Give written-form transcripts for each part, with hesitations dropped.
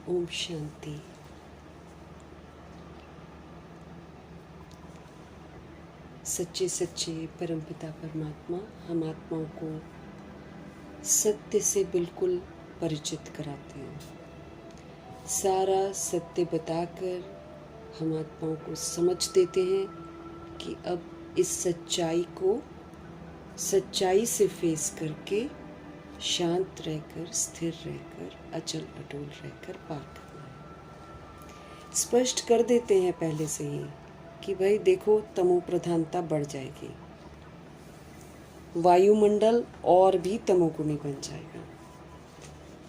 ओम शांति। सच्चे सच्चे परमपिता परमात्मा हम आत्माओं को सत्य से बिल्कुल परिचित कराते हैं। सारा सत्य बताकर हम आत्माओं को समझ देते हैं कि अब इस सच्चाई से फेस करके शांत रहकर, स्थिर रहकर, अचल अटूल रहकर पार करना है। स्पष्ट कर देते हैं पहले से ही कि भाई देखो, तमो प्रधानता बढ़ जाएगी, वायुमंडल और भी तमोगुणी बन जाएगा,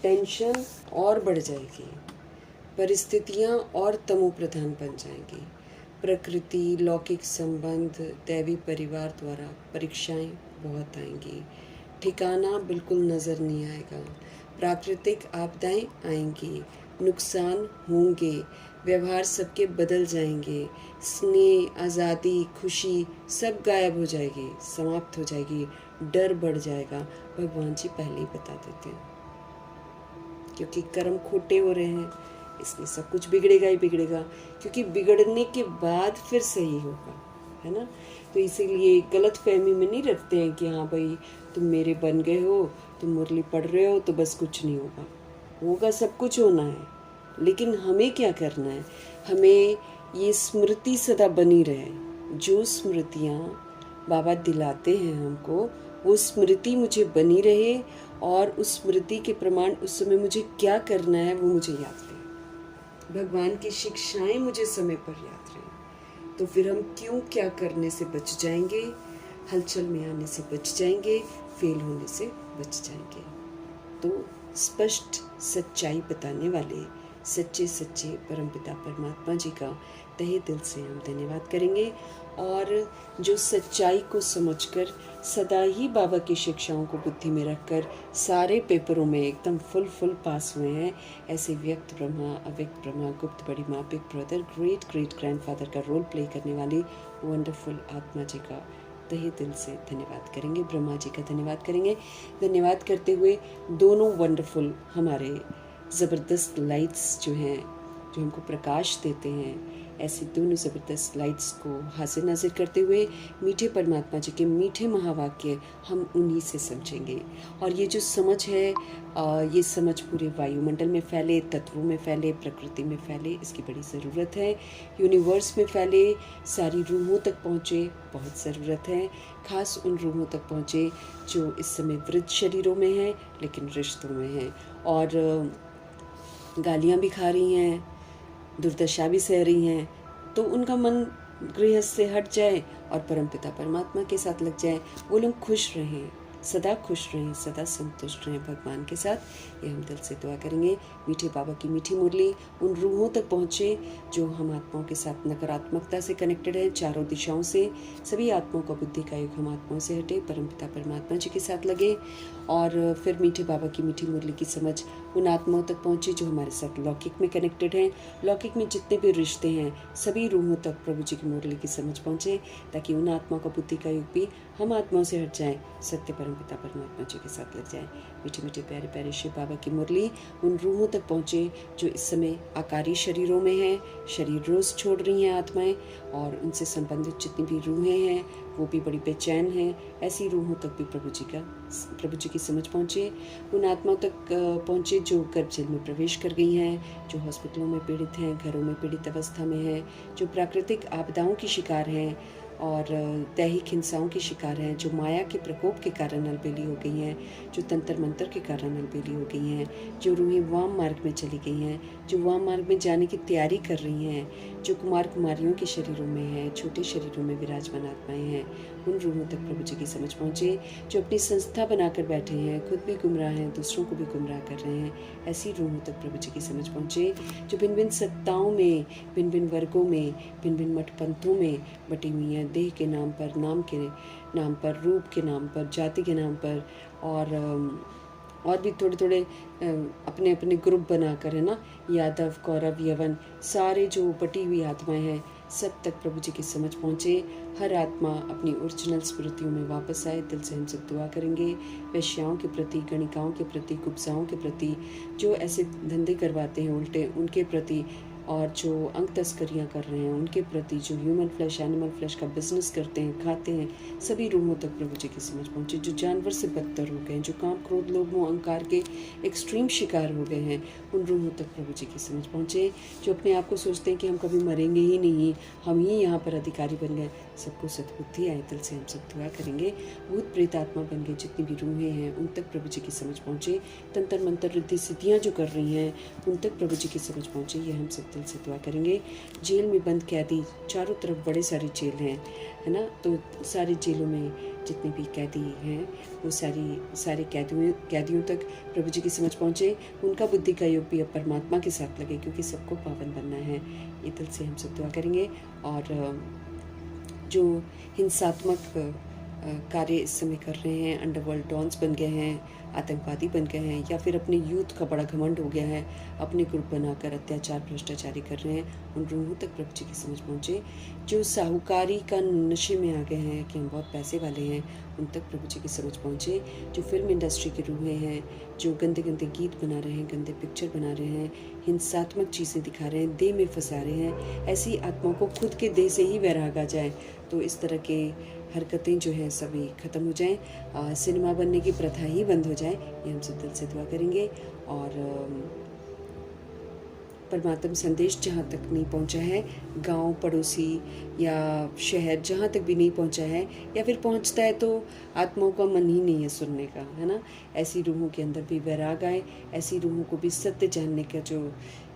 टेंशन और बढ़ जाएगी, परिस्थितियाँ और तमो प्रधान बन जाएंगी, प्रकृति, लौकिक संबंध, दैवी परिवार द्वारा परीक्षाएं बहुत आएंगी, ठिकाना बिल्कुल नज़र नहीं आएगा, प्राकृतिक आपदाएं आएंगी, नुकसान होंगे, व्यवहार सबके बदल जाएंगे, स्नेह, आज़ादी, खुशी सब गायब हो जाएगी, समाप्त हो जाएगी, डर बढ़ जाएगा। भगवान जी पहले ही बता देते हैं, क्योंकि कर्म खोटे हो रहे हैं इसलिए सब कुछ बिगड़ेगा ही बिगड़ेगा, क्योंकि बिगड़ने के बाद फिर सही होगा, है ना। तो इसीलिए गलत फहमी में नहीं रखते हैं कि हाँ भाई तुम मेरे बन गए हो, तुम मुरली पढ़ रहे हो तो बस कुछ नहीं होगा। होगा, सब कुछ होना है, लेकिन हमें क्या करना है, हमें ये स्मृति सदा बनी रहे। जो स्मृतियाँ बाबा दिलाते हैं हमको, वो स्मृति मुझे बनी रहे और उस स्मृति के प्रमाण उस समय मुझे क्या करना है वो मुझे याद रहे, भगवान की शिक्षाएं मुझे समय पर याद रहे। तो फिर हम क्यों क्या करने से बच जाएंगे, हलचल में आने से बच जाएंगे, फेल होने से बच जाएंगे। तो स्पष्ट सच्चाई बताने वाले सच्चे सच्चे परमपिता परमात्मा जी का तहे दिल से हम धन्यवाद करेंगे। और जो सच्चाई को समझकर सदा ही बाबा की शिक्षाओं को बुद्धि में रखकर सारे पेपरों में एकदम फुल पास हुए हैं, ऐसे व्यक्त ब्रह्मा, अव्यक्त ब्रह्मा, गुप्त बड़ी माँ, big brother, great great grandfather का रोल प्ले करने वाली वंडरफुल आत्मा जी का तहे दिल से धन्यवाद करेंगे। ब्रह्मा जी का धन्यवाद करेंगे। धन्यवाद करते हुए दोनों वंडरफुल हमारे ज़बरदस्त लाइट्स जो हैं, जो हमको प्रकाश देते हैं, ऐसी दोनों ज़बरदस्त लाइट्स को हाजिर नाजिर करते हुए मीठे परमात्मा जी के मीठे महावाक्य हम उन्हीं से समझेंगे। और ये जो समझ है, ये समझ पूरे वायुमंडल में फैले, तत्वों में फैले, प्रकृति में फैले, इसकी बड़ी ज़रूरत है। यूनिवर्स में फैले, सारी रूहों तक पहुँचे, बहुत ज़रूरत है। खास उन रूहों तक पहुँचे जो इस समय वृद्ध शरीरों में हैं लेकिन रिश्तों में हैं, और गालियाँ भी खा रही हैं, दुर्दशा भी सह रही हैं, तो उनका मन गृहस्थ से हट जाए और परमपिता परमात्मा के साथ लग जाए। वो लोग खुश रहें, सदा खुश रहें, सदा संतुष्ट रहें भगवान के साथ। ये हम दिल से दुआ करेंगे। मीठे बाबा की मीठी मुरली उन रूहों तक पहुँचे जो हम आत्माओं के साथ नकारात्मकता से कनेक्टेड हैं, चारों दिशाओं से। सभी आत्माओं का बुद्धि का युग हम आत्माओं से हटे, परमपिता परमात्मा जी के साथ लगे। और फिर मीठे बाबा की मीठी मुरली की समझ उन आत्माओं तक पहुँचे जो हमारे साथ लौकिक में कनेक्टेड हैं। लौकिक में जितने भी रिश्ते हैं, सभी रूहों तक प्रभु जी की मुरली की समझ पहुँचे, ताकि उन आत्माओं का बुद्धि का युग भी हम आत्माओं से हट जाए, सत्य परमपिता परमात्मा जी के साथ लग जाए। मीठे मीठे प्यारे प्यारे शिव बाबा की मुरली उन रूहों तक पहुँचे जो इस समय आकारी शरीरों में हैं, शरीर रोज़ छोड़ रही हैं आत्माएं, और उनसे संबंधित जितनी भी रूहें हैं वो भी बड़ी बेचैन हैं। ऐसी रूहों तक भी प्रभु जी की समझ पहुँचे। उन आत्माओं तक पहुँचे जो गर्भजल में प्रवेश कर गई हैं, जो हॉस्पिटलों में पीड़ित हैं, घरों में पीड़ित अवस्था में हैं, जो प्राकृतिक आपदाओं की शिकार हैं और दैहिक हिंसाओं की शिकार हैं, जो माया के प्रकोप के कारण अलबेली हो गई हैं, जो तंत्र मंत्र के कारण अलबेली हो गई हैं, जो रूहें वाम मार्ग में चली गई हैं, जो वाम मार्ग में जाने की तैयारी कर रही हैं, जो कुमार कुमारियों के शरीरों में हैं, छोटे शरीरों में विराजमान आत्माएं हैं, उन रूहों तक प्रभु जी की समझ पहुँचे। जो अपनी संस्था बनाकर बैठे हैं, खुद भी गुमराह हैं, दूसरों को भी गुमराह कर रहे हैं, ऐसी रूहों तक प्रभु जी की समझ पहुँचे। जो भिन्न भिन्न सत्ताओं में, भिन्न भिन्न वर्गों में, भिन्न भिन्न मठ पंथों में बटी हुई हैं, देह के नाम पर, नाम के नाम पर, रूप के नाम पर, जाति के नाम पर, और भी थोड़े थोड़े अपने ग्रुप बनाकर, है ना, यादव, कौरव, यवन, सारे जो बटी हुई आत्माएं हैं, सब तक प्रभु जी की समझ पहुँचे, हर आत्मा अपनी ओरिजिनल स्मृतियों में वापस आए। दिल से हम सब दुआ करेंगे वैश्याओं के प्रति, गणिकाओं के प्रति, कुब्जाओं के प्रति, जो ऐसे धंधे करवाते हैं उल्टे, उनके प्रति, और जो अंग तस्करियाँ कर रहे हैं उनके प्रति, जो ह्यूमन फ्लैश एनिमल फ्लैश का बिजनेस करते हैं, खाते हैं, सभी रूहों तक प्रभु जी की समझ पहुँचे। जो जानवर से बदतर हो गए हैं, जो काम क्रोध लोभ मोह अहंकार के एक्सट्रीम शिकार हो गए हैं, उन रूहों तक प्रभु जी की समझ पहुँचे। जो अपने आप को सोचते हैं कि हम कभी मरेंगे ही नहीं, हम ही यहाँ पर अधिकारी बन गए, सबको सद्बुद्धि आए। दिल से हम सब दुआ करेंगे भूत प्रेत आत्मा बन गए जितनी भी रूहें हैं उन तक प्रभु जी की समझ पहुँचे। तंत्र मंत्र रिद्धि सिद्धियाँ जो कर रही हैं उन तक प्रभु जी की समझ पहुँचे, ये हम सब दिल से दुआ करेंगे। जेल में बंद कैदी, चारों तरफ बड़े सारे जेल हैं, है ना, तो सारी जेलों में जितने भी कैदी हैं वो सारे कैदियों तक प्रभु जी की समझ पहुँचे। उनका बुद्धि का योग भी अब परमात्मा के साथ लगे, क्योंकि सबको पावन बनना है। ये दिल से हम सब दुआ करेंगे। और जो हिंसात्मक कार्य इस समय कर रहे हैं, अंडरवर्ल्ड डॉन्स बन गए हैं, आतंकवादी बन गए हैं, या फिर अपने यूथ का बड़ा घमंड हो गया है, अपने ग्रुप बनाकर अत्याचार भ्रष्टाचारी कर रहे हैं, उन रूहों तक प्रभु जी की समझ पहुँचे। जो साहूकारी का नशे में आ गए हैं कि हम बहुत पैसे वाले हैं, उन तक प्रभु जी की समझ पहुँचे। जो फिल्म इंडस्ट्री की रूहें हैं, जो गंदे गंदे गीत बना रहे हैं, गंदे पिक्चर बना रहे हैं, हिंसात्मक चीज़ें दिखा रहे हैं, देह में फंसा रहे हैं, ऐसी आत्माओं को खुद के देह से ही वैराग आ जाए, तो इस तरह के हरकतें जो हैं सभी ख़त्म हो जाएं, सिनेमा बनने की प्रथा ही बंद हो जाए, ये हम सब दिल से दुआ करेंगे। और परमात्मा संदेश जहाँ तक नहीं पहुँचा है, गांव पड़ोसी या शहर जहाँ तक भी नहीं पहुँचा है, या फिर पहुँचता है तो आत्माओं का मन ही नहीं है सुनने का, है ना, ऐसी रूहों के अंदर भी वैराग आए, ऐसी रूहों को भी सत्य जानने का जो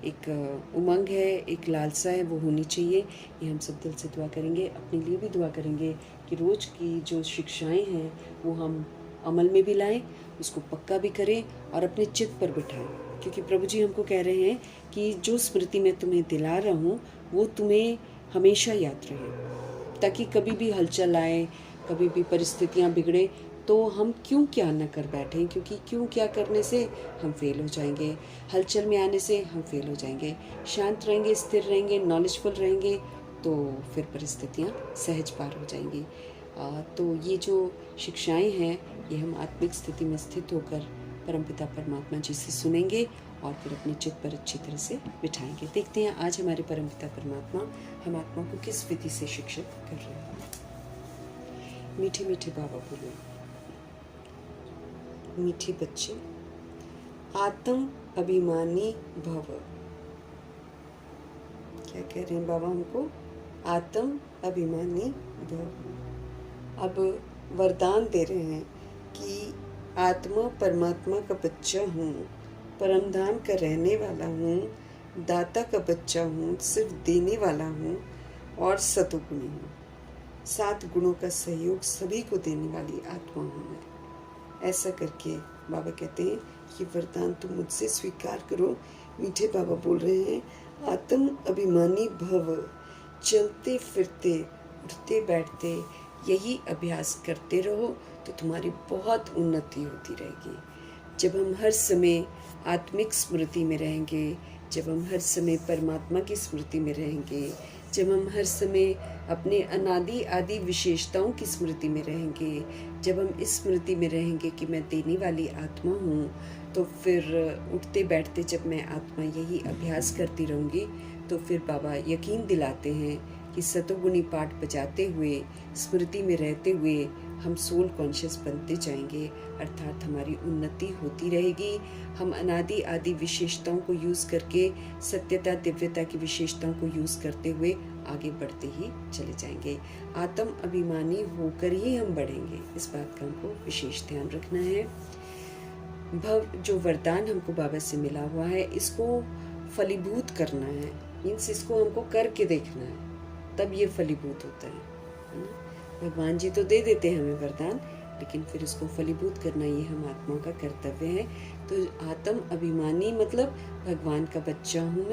एक उमंग है, एक लालसा है, वो होनी चाहिए। ये हम सब दिल से दुआ करेंगे। अपने लिए भी दुआ करेंगे कि रोज़ की जो शिक्षाएं हैं वो हम अमल में भी लाएं, उसको पक्का भी करें और अपने चित्त पर बिठाएं, क्योंकि प्रभु जी हमको कह रहे हैं कि जो स्मृति मैं तुम्हें दिला रहा हूँ वो तुम्हें हमेशा याद रहे, ताकि कभी भी हलचल आए, कभी भी परिस्थितियाँ बिगड़े तो हम क्यों क्या न कर बैठें, क्योंकि क्यों क्या करने से हम फेल हो जाएंगे, हलचल में आने से हम फेल हो जाएंगे। शांत रहेंगे, स्थिर रहेंगे, नॉलेजफुल रहेंगे तो फिर परिस्थितियाँ सहज पार हो जाएंगी। तो ये जो शिक्षाएं हैं ये हम आत्मिक स्थिति में स्थित होकर परमपिता परमात्मा जी से सुनेंगे और फिर अपने चित्त पर अच्छी तरह से बिठाएंगे। देखते हैं आज हमारे परमपिता परमात्मा हम आत्मा को किस विधि से शिक्षित कर रहे हैं। मीठे मीठे बाबा बोलो, मीठे बच्चे, आत्म अभिमानी भव। क्या कह रहे हैं बाबा हमको? आत्म अभिमानी भव। अब वरदान दे रहे हैं कि आत्मा परमात्मा का बच्चा हूँ, परमधाम का रहने वाला हूँ, दाता का बच्चा हूँ, सिर्फ देने वाला हूँ और सतुगुणी हूँ। 7 गुणों का सहयोग सभी को देने वाली आत्मा हूँ मैं। ऐसा करके बाबा कहते हैं कि वरदान तुम मुझसे स्वीकार करो। मीठे बाबा बोल रहे हैं आत्म अभिमानी भव। चलते फिरते उठते बैठते यही अभ्यास करते रहो तो तुम्हारी बहुत उन्नति होती रहेगी। जब हम हर समय आत्मिक स्मृति में रहेंगे, जब हम हर समय परमात्मा की स्मृति में रहेंगे, जब हम हर समय अपने अनादि आदि विशेषताओं की स्मृति में रहेंगे, जब हम इस स्मृति में रहेंगे कि मैं देने वाली आत्मा हूँ, तो फिर उठते बैठते जब मैं आत्मा यही अभ्यास करती रहूँगी तो फिर बाबा यकीन दिलाते हैं कि सतोगुणी पाठ बजाते हुए, स्मृति में रहते हुए हम सोल कॉन्शियस बनते जाएंगे, अर्थात हमारी उन्नति होती रहेगी। हम अनादि आदि विशेषताओं को यूज़ करके, सत्यता दिव्यता की विशेषताओं को यूज़ करते हुए आगे बढ़ते ही चले जाएंगे। आत्म अभिमानी होकर ही हम बढ़ेंगे, इस बात का हमको विशेष ध्यान रखना है। भव जो वरदान हमको बाबा से मिला हुआ है, इसको फलीभूत करना है, मीन्स इसको हमको करके देखना है, तब ये फलीभूत होता है। भगवान जी तो दे देते हैं हमें वरदान, लेकिन फिर इसको फलीभूत करना ये हम आत्मा का कर्तव्य है। तो आत्म अभिमानी मतलब भगवान का बच्चा हूँ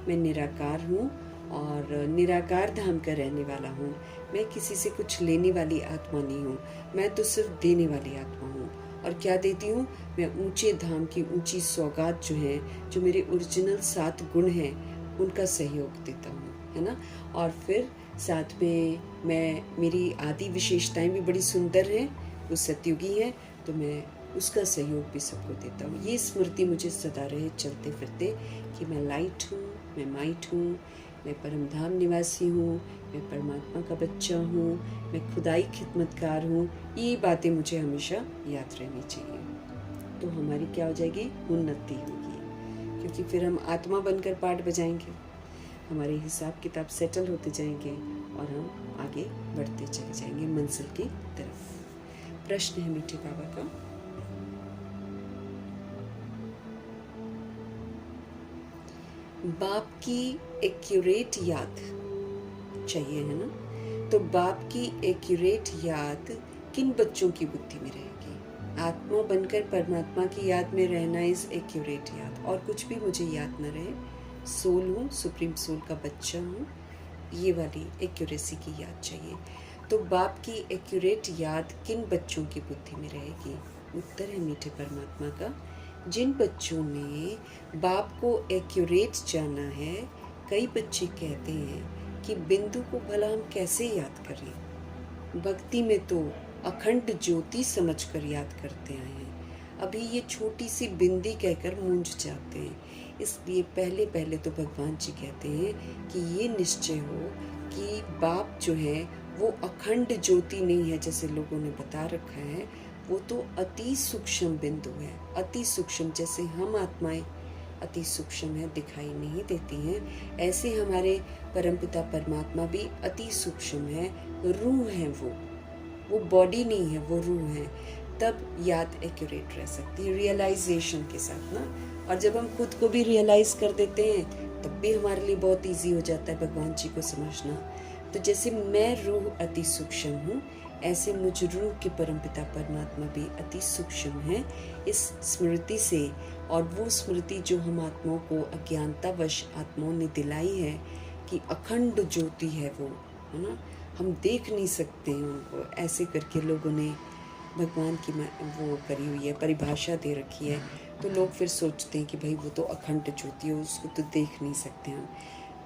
मैं निराकार हूँ और निराकार धाम का रहने वाला हूँ। मैं किसी से कुछ लेने वाली आत्मा नहीं हूँ, मैं तो सिर्फ देने वाली आत्मा हूँ। और क्या देती हूँ? मैं ऊंचे धाम की ऊंची सौगात जो है, जो मेरे ओरिजिनल 7 गुण हैं, उनका सहयोग देता हूँ। है ना। और फिर साथ में मेरी आदि विशेषताएं भी बड़ी सुंदर हैं, वो सतयुगी है, तो मैं उसका सहयोग भी सबको देता हूँ। ये स्मृति मुझे सदा रहे चलते फिरते कि मैं लाइट हूँ, मैं माइट हूँ, मैं परमधाम निवासी हूँ, मैं परमात्मा का बच्चा हूँ, मैं खुदाई खिदमतकार हूँ। ये बातें मुझे हमेशा याद रहनी चाहिए, तो हमारी क्या हो जाएगी, उन्नति होगी, क्योंकि फिर हम आत्मा बनकर पाठ बजाएंगे, हमारे हिसाब किताब सेटल होते जाएंगे और हम आगे बढ़ते चले जाएंगे मंजिल की तरफ। प्रश्न है मीठे बाबा का, बाप की एक्यूरेट याद चाहिए, है ना। तो बाप की एक्यूरेट याद किन बच्चों की बुद्धि में रहेगी? आत्मा बनकर परमात्मा की याद में रहना इज एक्यूरेट याद, और कुछ भी मुझे याद न रहे, सोल हूँ, सुप्रीम सोल का बच्चा हूँ, ये वाली एक्यूरेसी की याद चाहिए। तो बाप की एक्यूरेट याद किन बच्चों की बुद्धि में रहेगी? उत्तर है मीठे परमात्मा का, जिन बच्चों ने बाप को एक्यूरेट जाना है। कई बच्चे कहते हैं कि बिंदु को भला हम कैसे याद करें, भक्ति में तो अखंड ज्योति समझकर याद करते आए हैं, अभी ये छोटी सी बिंदी कहकर मूंझ जाते हैं। इसलिए पहले पहले तो भगवान जी कहते हैं कि ये निश्चय हो कि बाप जो है वो अखंड ज्योति नहीं है जैसे लोगों ने बता रखा है, वो तो अति सूक्ष्म बिंदु है, अति सूक्ष्म। जैसे हम आत्माएं अति सूक्ष्म है, दिखाई नहीं देती हैं, ऐसे हमारे परमपिता परमात्मा भी अति सूक्ष्म है, रूह है वो बॉडी नहीं है, वो रूह है। तब याद एक्यूरेट रह सकती है रियलाइजेशन के साथ ना। और जब हम खुद को भी रियलाइज कर देते हैं तब भी हमारे लिए बहुत इजी हो जाता है भगवान जी को समझना। तो जैसे मैं रूह अति सूक्ष्म हूँ, ऐसे मुझ रूह के परमपिता परमात्मा भी अति सूक्ष्म है इस स्मृति से। और वो स्मृति जो हम आत्माओं को अज्ञानतावश आत्माओं ने दिलाई है कि अखंड ज्योति है वो, है ना, हम देख नहीं सकते हैं उनको, ऐसे करके लोगों ने भगवान की वो करी हुई है, परिभाषा दे रखी है। तो लोग फिर सोचते हैं कि भाई वो तो अखंड ज्योति है, उसको तो देख नहीं सकते हम।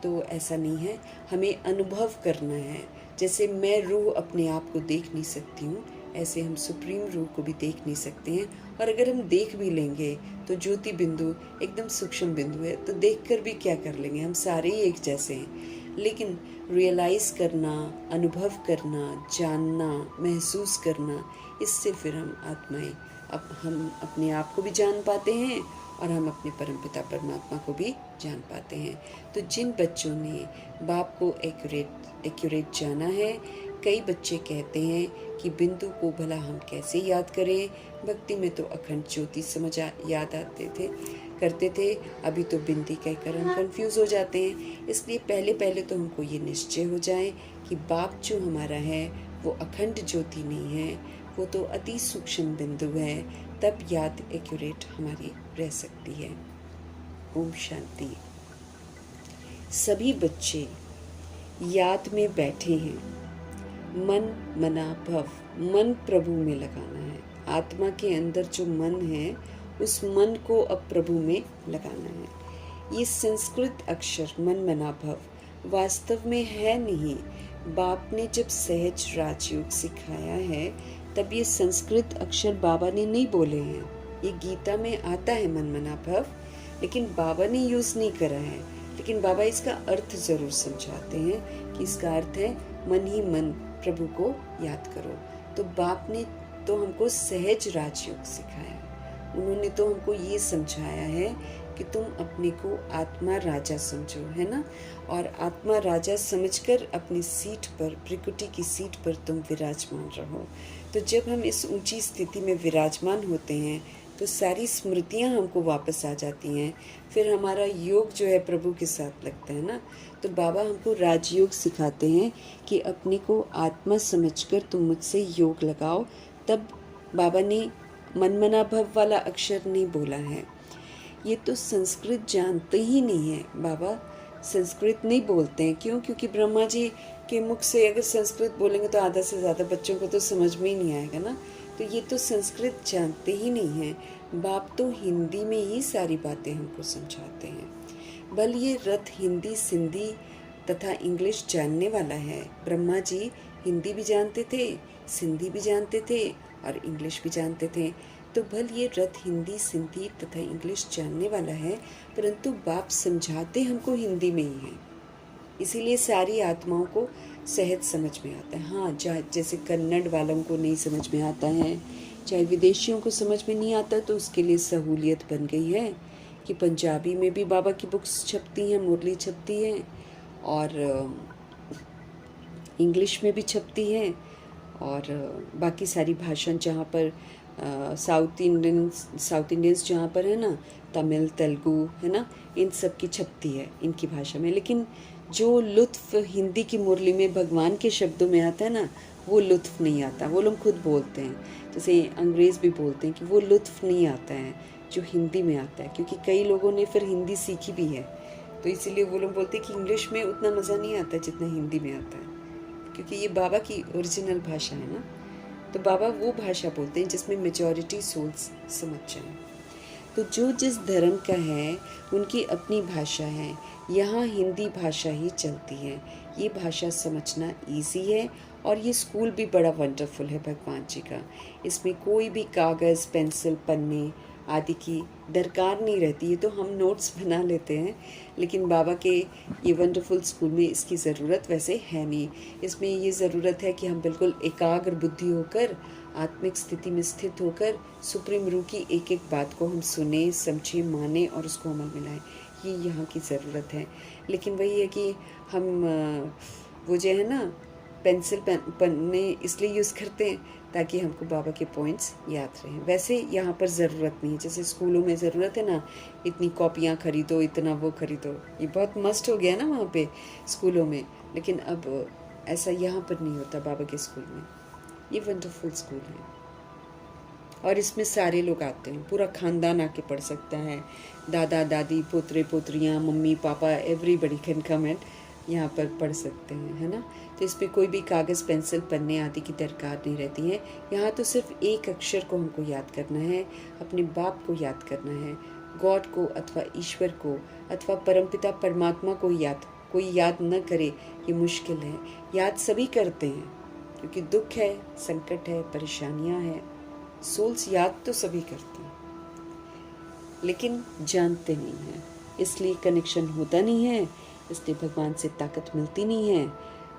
तो ऐसा नहीं है, हमें अनुभव करना है। जैसे मैं रूह अपने आप को देख नहीं सकती हूँ, ऐसे हम सुप्रीम रूह को भी देख नहीं सकते हैं। और अगर हम देख भी लेंगे तो ज्योति बिंदु एकदम सूक्ष्म बिंदु है, तो देखकर भी क्या कर लेंगे, हम सारे ही एक जैसे हैं। लेकिन रियलाइज करना, अनुभव करना, जानना, महसूस करना, इससे फिर हम आत्माएं अब हम अपने आप को भी जान पाते हैं और हम अपने परमपिता परमात्मा को भी जान पाते हैं। तो जिन बच्चों ने बाप को एक्यूरेट जाना है, कई बच्चे कहते हैं कि बिंदु को भला हम कैसे याद करें, भक्ति में तो अखंड ज्योति समझ याद करते थे, अभी तो बिंदी कहकर हम कंफ्यूज हो जाते हैं। इसलिए पहले पहले तो हमको ये निश्चय हो जाए कि बाप जो हमारा है वो अखंड ज्योति नहीं है, वो तो अति सूक्ष्म बिंदु है, तब याद एक्यूरेट हमारी रह सकती है। ओम शांति। सभी बच्चे याद में बैठे हैं, मन मना भव, मन प्रभु में लगाना है। आत्मा के अंदर जो मन है उस मन को अब प्रभु में लगाना है। ये संस्कृत अक्षर मन मना भव वास्तव में है नहीं, बाप ने जब सहज राजयोग सिखाया है तब ये संस्कृत अक्षर बाबा ने नहीं बोले हैं। ये गीता में आता है मन मना भव, लेकिन बाबा ने यूज नहीं करा है। लेकिन बाबा इसका अर्थ जरूर समझाते हैं कि इसका अर्थ है मन ही मन प्रभु को याद करो। तो बाप ने तो हमको सहज राजयोग सिखाया, उन्होंने तो हमको ये समझाया है कि तुम अपने को आत्मा राजा समझो, है ना, और आत्मा राजा समझकर अपनी सीट पर, प्रकृति की सीट पर तुम विराजमान रहो। तो जब हम इस ऊंची स्थिति में विराजमान होते हैं तो सारी स्मृतियां हमको वापस आ जाती हैं, फिर हमारा योग जो है प्रभु के साथ लगता है ना। तो बाबा हमको राजयोग सिखाते हैं कि अपने को आत्मा समझकर तुम मुझसे योग लगाओ। तब बाबा ने मनमना भव वाला अक्षर नहीं बोला है। ये तो संस्कृत जानते ही नहीं है, बाबा संस्कृत नहीं बोलते हैं। क्यों? क्योंकि ब्रह्मा जी के मुख से अगर संस्कृत बोलेंगे तो आधा से ज़्यादा बच्चों को तो समझ में ही नहीं आएगा ना। तो ये तो संस्कृत जानते ही नहीं हैं। बाप तो हिंदी में ही सारी बातें हमको समझाते हैं। भले ये रथ हिंदी सिंधी तथा इंग्लिश जानने वाला है। ब्रह्मा जी हिंदी भी जानते थे, सिंधी भी जानते थे और इंग्लिश भी जानते थे। तो भल ये रथ हिंदी, सिंधी तथा इंग्लिश जानने वाला है, परंतु बाप समझाते हमको हिंदी में ही है, इसीलिए सारी आत्माओं को सहज समझ में आता है। हाँ, जैसे कन्नड़ वालों को नहीं समझ में आता है, चाहे विदेशियों को समझ में नहीं आता, तो उसके लिए सहूलियत बन गई है कि पंजाबी में भी बाबा की बुक्स छपती हैं, मुरली छपती है और इंग्लिश में भी छपती है और बाकी सारी भाषा जहाँ पर साउथ इंडियंस जहाँ पर है ना, तमिल, तेलुगु है ना, इन सब की छपती है इनकी भाषा में। लेकिन जो लुत्फ़ हिंदी की मुरली में भगवान के शब्दों में आता है ना, वो लुत्फ़ नहीं आता। वो लोग खुद बोलते हैं, जैसे अंग्रेज़ भी बोलते हैं कि वो लुत्फ़ नहीं आता है जो हिंदी में आता है, क्योंकि कई लोगों ने फिर हिंदी सीखी भी है, तो इसीलिए वो लोग बोलते हैं कि इंग्लिश में उतना मज़ा नहीं आता जितना हिंदी में आता है, क्योंकि ये बाबा की ओरिजिनल भाषा है ना। तो बाबा वो भाषा बोलते हैं जिसमें मेजॉरिटी सोल्स समझ जाएं। तो जो जिस धर्म का है उनकी अपनी भाषा है। यहाँ हिंदी भाषा ही चलती है। ये भाषा समझना इजी है और ये स्कूल भी बड़ा वंडरफुल है भगवान जी का। इसमें कोई भी कागज़, पेंसिल, पन्ने आदि की दरकार नहीं रहती है। तो हम नोट्स बना लेते हैं, लेकिन बाबा के ये वंडरफुल स्कूल में इसकी ज़रूरत वैसे है नहीं। इसमें ये ज़रूरत है कि हम बिल्कुल एकाग्र बुद्धि होकर, आत्मिक स्थिति में स्थित होकर सुप्रीम रूह की एक एक बात को हम सुने, समझे, माने और उसको अमल में लाएं। ये यहाँ की ज़रूरत है। लेकिन वही है कि हम वो जो है ना, पेंसिल पन्ने इसलिए यूज़ करते हैं ताकि हमको बाबा के पॉइंट्स याद रहें। वैसे यहाँ पर ज़रूरत नहीं है, जैसे स्कूलों में ज़रूरत है ना, इतनी कॉपियाँ खरीदो, इतना वो खरीदो, ये बहुत मस्ट हो गया ना वहाँ पे स्कूलों में। लेकिन अब ऐसा यहाँ पर नहीं होता बाबा के स्कूल में। ये वंडरफुल स्कूल है और इसमें सारे लोग आते हैं, पूरा ख़ानदान आके पढ़ सकता है। दादा दादी, पोतरे पोतरियाँ, mummy papa, everybody can come and यहाँ पर पढ़ सकते हैं, है ना। तो इसमें कोई भी कागज़, पेंसिल, पन्ने आदि की दरकार नहीं रहती है। यहाँ तो सिर्फ एक अक्षर को हमको याद करना है, अपने बाप को याद करना है, गॉड को अथवा ईश्वर को अथवा परमपिता परमात्मा को याद। कोई याद न करे ये मुश्किल है। याद सभी करते हैं क्योंकि दुख है, संकट है, परेशानियाँ हैं, सोल्स याद तो सभी करते हैं, लेकिन जानते नहीं हैं, इसलिए कनेक्शन होता नहीं है, इसलिए भगवान से ताकत मिलती नहीं है।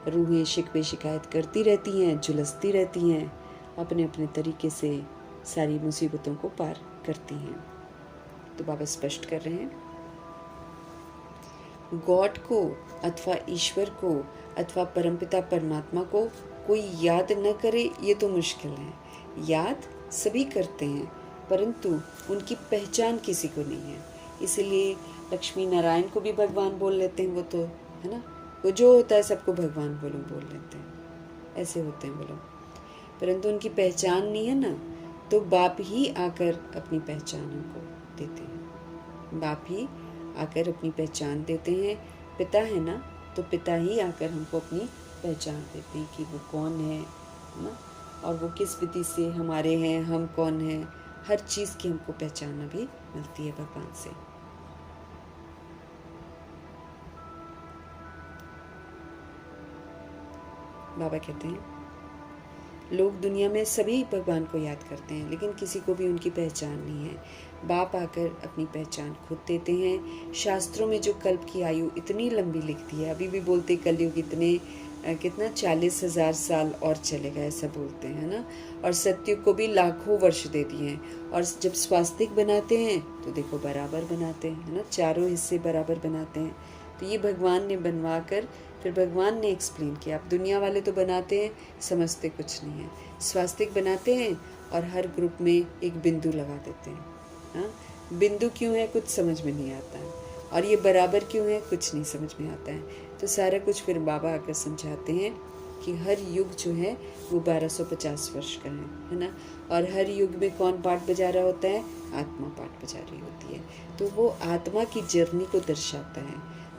रूहें शिकवे शिकायत करती रहती हैं, झुलसती रहती हैं, अपने अपने तरीके से सारी मुसीबतों को पार करती हैं। तो बाबा स्पष्ट कर रहे हैं, गॉड को अथवा ईश्वर को अथवा परमपिता परमात्मा को कोई याद न करे ये तो मुश्किल है। याद सभी करते हैं, परंतु उनकी पहचान किसी को नहीं है। इसलिए लक्ष्मी नारायण को भी भगवान बोल लेते हैं, वो तो है ना, वो जो होता है सबको भगवान बोल लेते हैं, ऐसे होते हैं वो लोग, परंतु उनकी पहचान नहीं है ना। तो बाप ही आकर अपनी पहचान उनको देते हैं, बाप ही आकर अपनी पहचान देते हैं। पिता है ना, तो पिता ही आकर हमको अपनी पहचान देते हैं कि वो कौन है ना, और वो किस विधि से हमारे हैं, हम कौन हैं, हर चीज़ की हमको पहचान भी मिलती है भगवान से। बाबा कहते हैं, लोग दुनिया में सभी भगवान को याद करते हैं, लेकिन किसी को भी उनकी पहचान नहीं है। बाप आकर अपनी पहचान खुद देते हैं। शास्त्रों में जो कल्प की आयु इतनी लंबी लिखती है, अभी भी बोलते कलयुग कितना 40,000 साल और चलेगा, ऐसा बोलते हैं ना। और सत्युग को भी लाखों वर्ष दे दिए हैं। और जब स्वास्तिक बनाते हैं तो देखो बराबर बनाते हैं, है ना, चारों हिस्से बराबर बनाते हैं। तो ये भगवान ने बनवा कर फिर भगवान ने एक्सप्लेन किया। अब दुनिया वाले तो बनाते हैं, समझते कुछ नहीं है। स्वास्तिक बनाते हैं और हर ग्रुप में एक बिंदु लगा देते हैं। हाँ, बिंदु क्यों है कुछ समझ में नहीं आता है, और ये बराबर क्यों है कुछ नहीं समझ में आता है। तो सारा कुछ फिर बाबा आकर समझाते हैं कि हर युग जो है वो 1250 वर्ष का है ना। और हर युग में कौन पाठ बजा रहा होता है, आत्मा पाठ बजा रही होती है। तो वो आत्मा की जर्नी को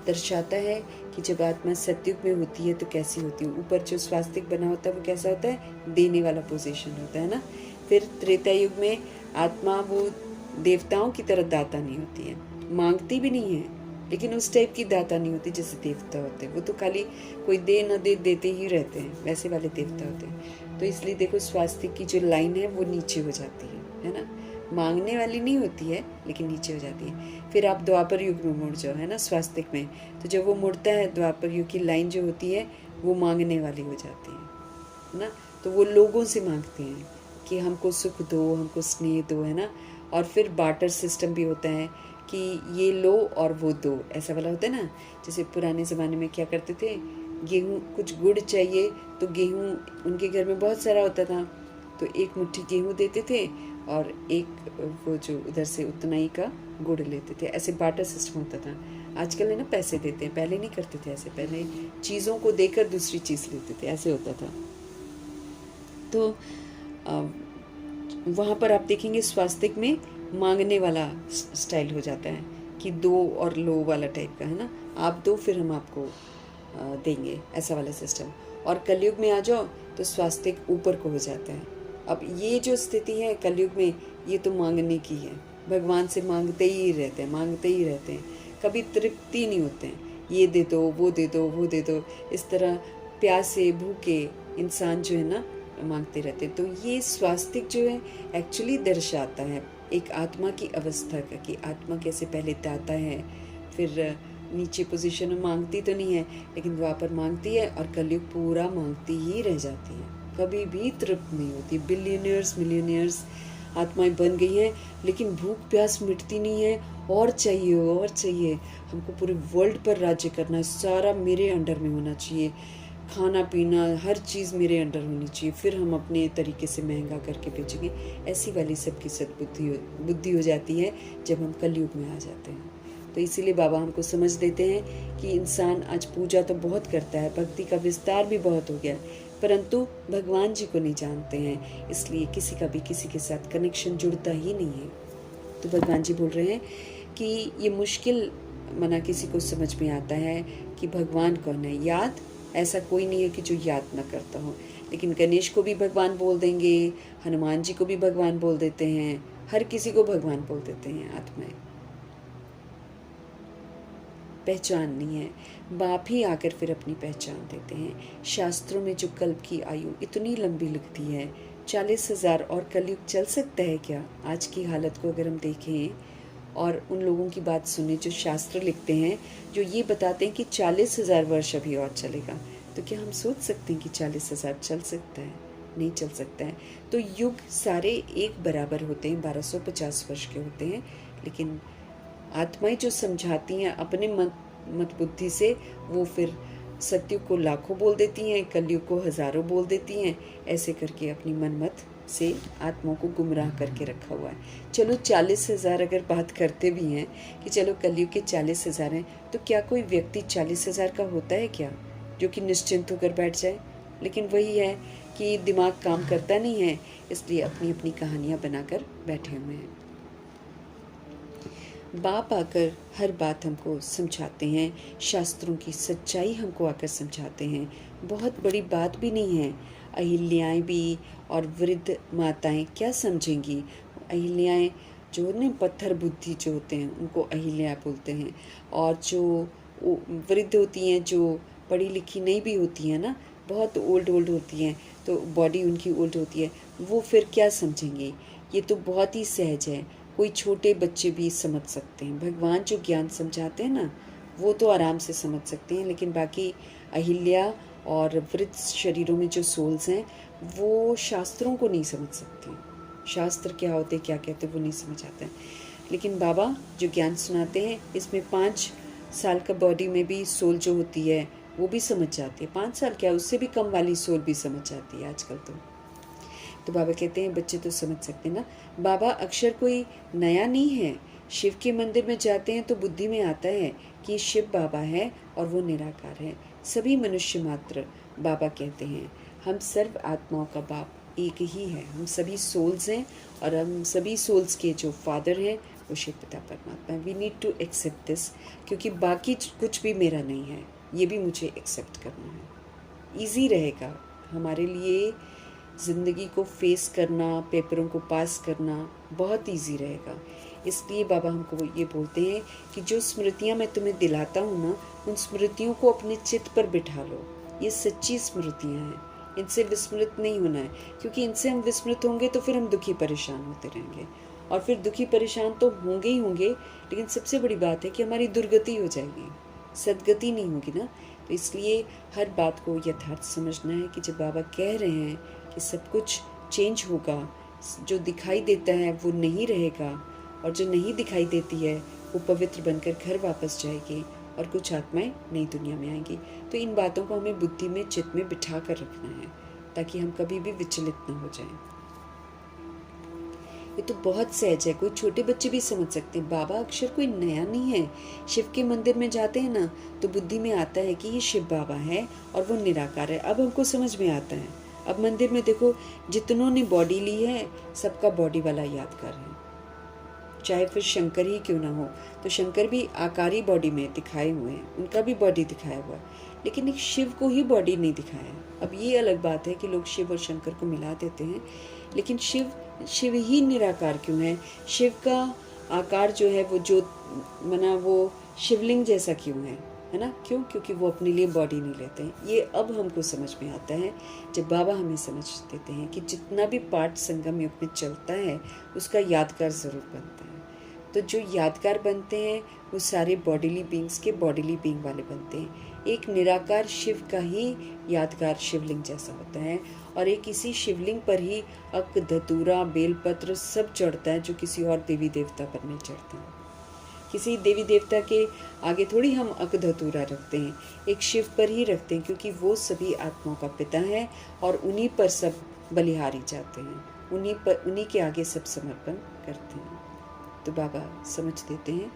दर्शाता है कि जब आत्मा सतयुग में होती है तो कैसी होती है। ऊपर जो स्वास्तिक बना होता है वो कैसा होता है, देने वाला पोजीशन होता है ना। फिर त्रेता युग में आत्मा वो देवताओं की तरह दाता नहीं होती है, मांगती भी नहीं है, लेकिन उस टाइप की दाता नहीं होती जैसे देवता होते हैं। वो तो खाली कोई दे न दे देते ही रहते हैं, वैसे वाले देवता होते हैं। तो इसलिए देखो स्वास्तिक की जो लाइन है वो नीचे हो जाती है ना, मांगने वाली नहीं होती है लेकिन नीचे हो जाती है। फिर आप द्वापर युग में मुड़ जाओ, है ना, स्वास्तिक में, तो जब वो मुड़ता है द्वापर युग की लाइन जो होती है वो मांगने वाली हो जाती है ना। तो वो लोगों से मांगते हैं कि हमको सुख दो, हमको स्नेह दो, है ना। और फिर बार्टर सिस्टम भी होता है कि ये लो और वो दो, ऐसा वाला होता है ना। जैसे पुराने ज़माने में क्या करते थे, गेहूँ, कुछ गुड़ चाहिए तो गेहूँ उनके घर में बहुत सारा होता था, तो एक मुट्ठी गेहूँ देते थे और एक वो जो उधर से उतना ही का गुड़ लेते थे। ऐसे बार्टर सिस्टम होता था। आजकल है ना पैसे देते हैं, पहले नहीं करते थे ऐसे, पहले चीज़ों को देकर दूसरी चीज़ लेते थे, ऐसे होता था। तो वहाँ पर आप देखेंगे स्वास्तिक में मांगने वाला स्टाइल हो जाता है कि दो और लो वाला टाइप का, है ना, आप दो फिर हम आपको देंगे, ऐसा वाला सिस्टम। और कलयुग में आ जाओ तो स्वास्तिक ऊपर को हो जाता है। अब ये जो स्थिति है कलयुग में, ये तो मांगने की है, भगवान से मांगते ही रहते हैं, मांगते ही रहते हैं, कभी तृप्ति नहीं होते हैं। ये दे दो, वो दे दो, वो दे दो, इस तरह प्यासे भूखे इंसान जो है ना मांगते रहते हैं। तो ये स्वास्तिक जो है एक्चुअली दर्शाता है एक आत्मा की अवस्था का, कि आत्मा कैसे पहले दाता है, फिर नीचे पोजीशन में मांगती तो नहीं है लेकिन द्वापर मांगती है, और कलयुग पूरा मांगती ही रह जाती है, कभी भी तृप्त नहीं होती। बिलियनियर्स मिलियनियर्स आत्माएं बन गई हैं लेकिन भूख प्यास मिटती नहीं है, और चाहिए और चाहिए। हमको पूरे वर्ल्ड पर राज्य करना है, सारा मेरे अंडर में होना चाहिए, खाना पीना हर चीज़ मेरे अंडर होनी चाहिए, फिर हम अपने तरीके से महंगा करके बेचेंगे। ऐसी वाली सबकी बुद्धि हो जाती है जब हम कलयुग में आ जाते हैं। तो इसीलिए बाबा हमको समझ देते हैं कि इंसान आज पूजा तो बहुत करता है, भक्ति का विस्तार भी बहुत हो गया, परंतु भगवान जी को नहीं जानते हैं, इसलिए किसी का भी किसी के साथ कनेक्शन जुड़ता ही नहीं है। तो भगवान जी बोल रहे हैं कि ये मुश्किल मना किसी को समझ में आता है कि भगवान कौन है। याद ऐसा कोई नहीं है कि जो याद ना करता हो, लेकिन गणेश को भी भगवान बोल देंगे, हनुमान जी को भी भगवान बोल देते हैं, हर किसी को भगवान बोल देते हैं आत्माएं। पहचान नहीं है, बाप ही आकर फिर अपनी पहचान देते हैं। शास्त्रों में जो कल्प की आयु इतनी लंबी लिखती है, 40,000 और कलयुग चल सकता है क्या? आज की हालत को अगर हम देखें और उन लोगों की बात सुने जो शास्त्र लिखते हैं, जो ये बताते हैं कि 40,000 वर्ष अभी और चलेगा, तो क्या हम सोच सकते हैं कि 40,000 चल सकता है? नहीं चल सकता है। तो युग सारे एक बराबर होते हैं, 1250 वर्ष के होते हैं, लेकिन आत्माएं जो समझाती हैं अपने मत बुद्धि से, वो फिर सत्युग को लाखों बोल देती हैं, कलयुग को हजारों बोल देती हैं, ऐसे करके अपनी मनमत से आत्माओं को गुमराह करके रखा हुआ है। चलो 40,000 अगर बात करते भी हैं कि चलो कलयुग के 40,000 हैं, तो क्या कोई व्यक्ति 40,000 का होता है क्या जो कि निश्चिंत होकर बैठ जाए? लेकिन वही है कि दिमाग काम करता नहीं है, इसलिए अपनी अपनी कहानियाँ बनाकर बैठे हुए हैं। बाप आकर हर बात हमको समझाते हैं, शास्त्रों की सच्चाई हमको आकर समझाते हैं। बहुत बड़ी बात भी नहीं है। अहिल्याएँ भी और वृद्ध माताएं क्या समझेंगी? अहिल्याएँ जो ने पत्थर बुद्धि जो होते हैं उनको अहिल्या बोलते हैं, और जो वृद्ध होती हैं जो पढ़ी लिखी नहीं भी होती हैं ना, बहुत ओल्ड होती हैं, तो बॉडी उनकी ओल्ड होती है, वो फिर क्या समझेंगे? ये तो बहुत ही सहज है, कोई छोटे बच्चे भी समझ सकते हैं। भगवान जो ज्ञान समझाते हैं ना, वो तो आराम से समझ सकते हैं, लेकिन बाकी अहिल्या और वृद्ध शरीरों में जो सोल्स हैं वो शास्त्रों को नहीं समझ सकती। शास्त्र क्या होते, क्या कहते, वो नहीं समझ आता है। लेकिन बाबा जो ज्ञान सुनाते हैं, इसमें 5 साल का बॉडी में भी सोल जो होती है वो भी समझ जाती है। 5 साल क्या, उससे भी कम वाली सोल भी समझ जाती है आजकल तो बाबा कहते हैं बच्चे तो समझ सकते हैं ना। बाबा अक्षर कोई नया नहीं है। शिव के मंदिर में जाते हैं तो बुद्धि में आता है कि शिव बाबा है और वो निराकार है। सभी मनुष्य मात्र बाबा कहते हैं। हम सर्व आत्माओं का बाप एक ही है। हम सभी सोल्स हैं और हम सभी सोल्स के जो फादर हैं वो शिव पिता परमात्मा। We need to accept this, क्योंकि बाकी कुछ भी मेरा नहीं है, ये भी मुझे एक्सेप्ट करना है। ईजी रहेगा हमारे लिए ज़िंदगी को फेस करना, पेपरों को पास करना बहुत इजी रहेगा। इसलिए बाबा हमको वो ये बोलते हैं कि जो स्मृतियाँ मैं तुम्हें दिलाता हूँ ना, उन स्मृतियों को अपने चित्त पर बिठा लो। ये सच्ची स्मृतियाँ हैं, इनसे विस्मृत नहीं होना है, क्योंकि इनसे हम विस्मृत होंगे तो फिर हम दुखी परेशान होते रहेंगे, और फिर दुखी परेशान तो होंगे ही होंगे, लेकिन सबसे बड़ी बात है कि हमारी दुर्गति हो जाएगी, सदगति नहीं होगी ना। तो इसलिए हर बात को यथार्थ समझना है कि जब बाबा कह रहे हैं कि सब कुछ चेंज होगा, जो दिखाई देता है वो नहीं रहेगा, और जो नहीं दिखाई देती है वो पवित्र बनकर घर वापस जाएगी, और कुछ आत्माएं नई दुनिया में आएंगी। तो इन बातों को हमें बुद्धि में, चित्त में बिठा कर रखना है, ताकि हम कभी भी विचलित न हो जाएं। ये तो बहुत सहज है, कोई छोटे बच्चे भी समझ सकते हैं। बाबा अक्षर कोई नया नहीं है। शिव के मंदिर में जाते हैं ना, तो बुद्धि में आता है कि ये शिव बाबा है और वो निराकार है। अब हमको समझ में आता है। अब मंदिर में देखो, जितनों ने बॉडी ली है, सबका बॉडी वाला यादगार है, चाहे फिर शंकर ही क्यों ना हो। तो शंकर भी आकारी बॉडी में दिखाए हुए हैं, उनका भी बॉडी दिखाया हुआ है, लेकिन एक शिव को ही बॉडी नहीं दिखाया। अब ये अलग बात है कि लोग शिव और शंकर को मिला देते हैं, लेकिन शिव ही निराकार क्यों है? शिव का आकार जो है वो जो मना वो शिवलिंग जैसा क्यों है ना? क्यों? क्योंकि वो अपने लिए बॉडी नहीं लेते हैं। ये अब हमको समझ में आता है जब बाबा हमें समझ देते हैं कि जितना भी पाठ संगम युग में चलता है उसका यादगार ज़रूर बनता है। तो जो यादगार बनते हैं वो सारे बॉडीली बींग्स के बॉडीली बींग वाले बनते हैं। एक निराकार शिव का ही यादगार शिवलिंग जैसा होता है, और एक इसी शिवलिंग पर ही अक, धतूरा, बेलपत्र सब चढ़ता है, जो किसी और देवी देवता पर नहीं चढ़ता है। किसी देवी देवता के आगे थोड़ी हम अक, धतूरा रखते हैं, एक शिव पर ही रखते हैं, क्योंकि वो सभी आत्माओं का पिता है और उन्हीं पर सब बलिहारी जाते हैं, उन्हीं के आगे सब समर्पण करते हैं। तो बाबा समझ देते हैं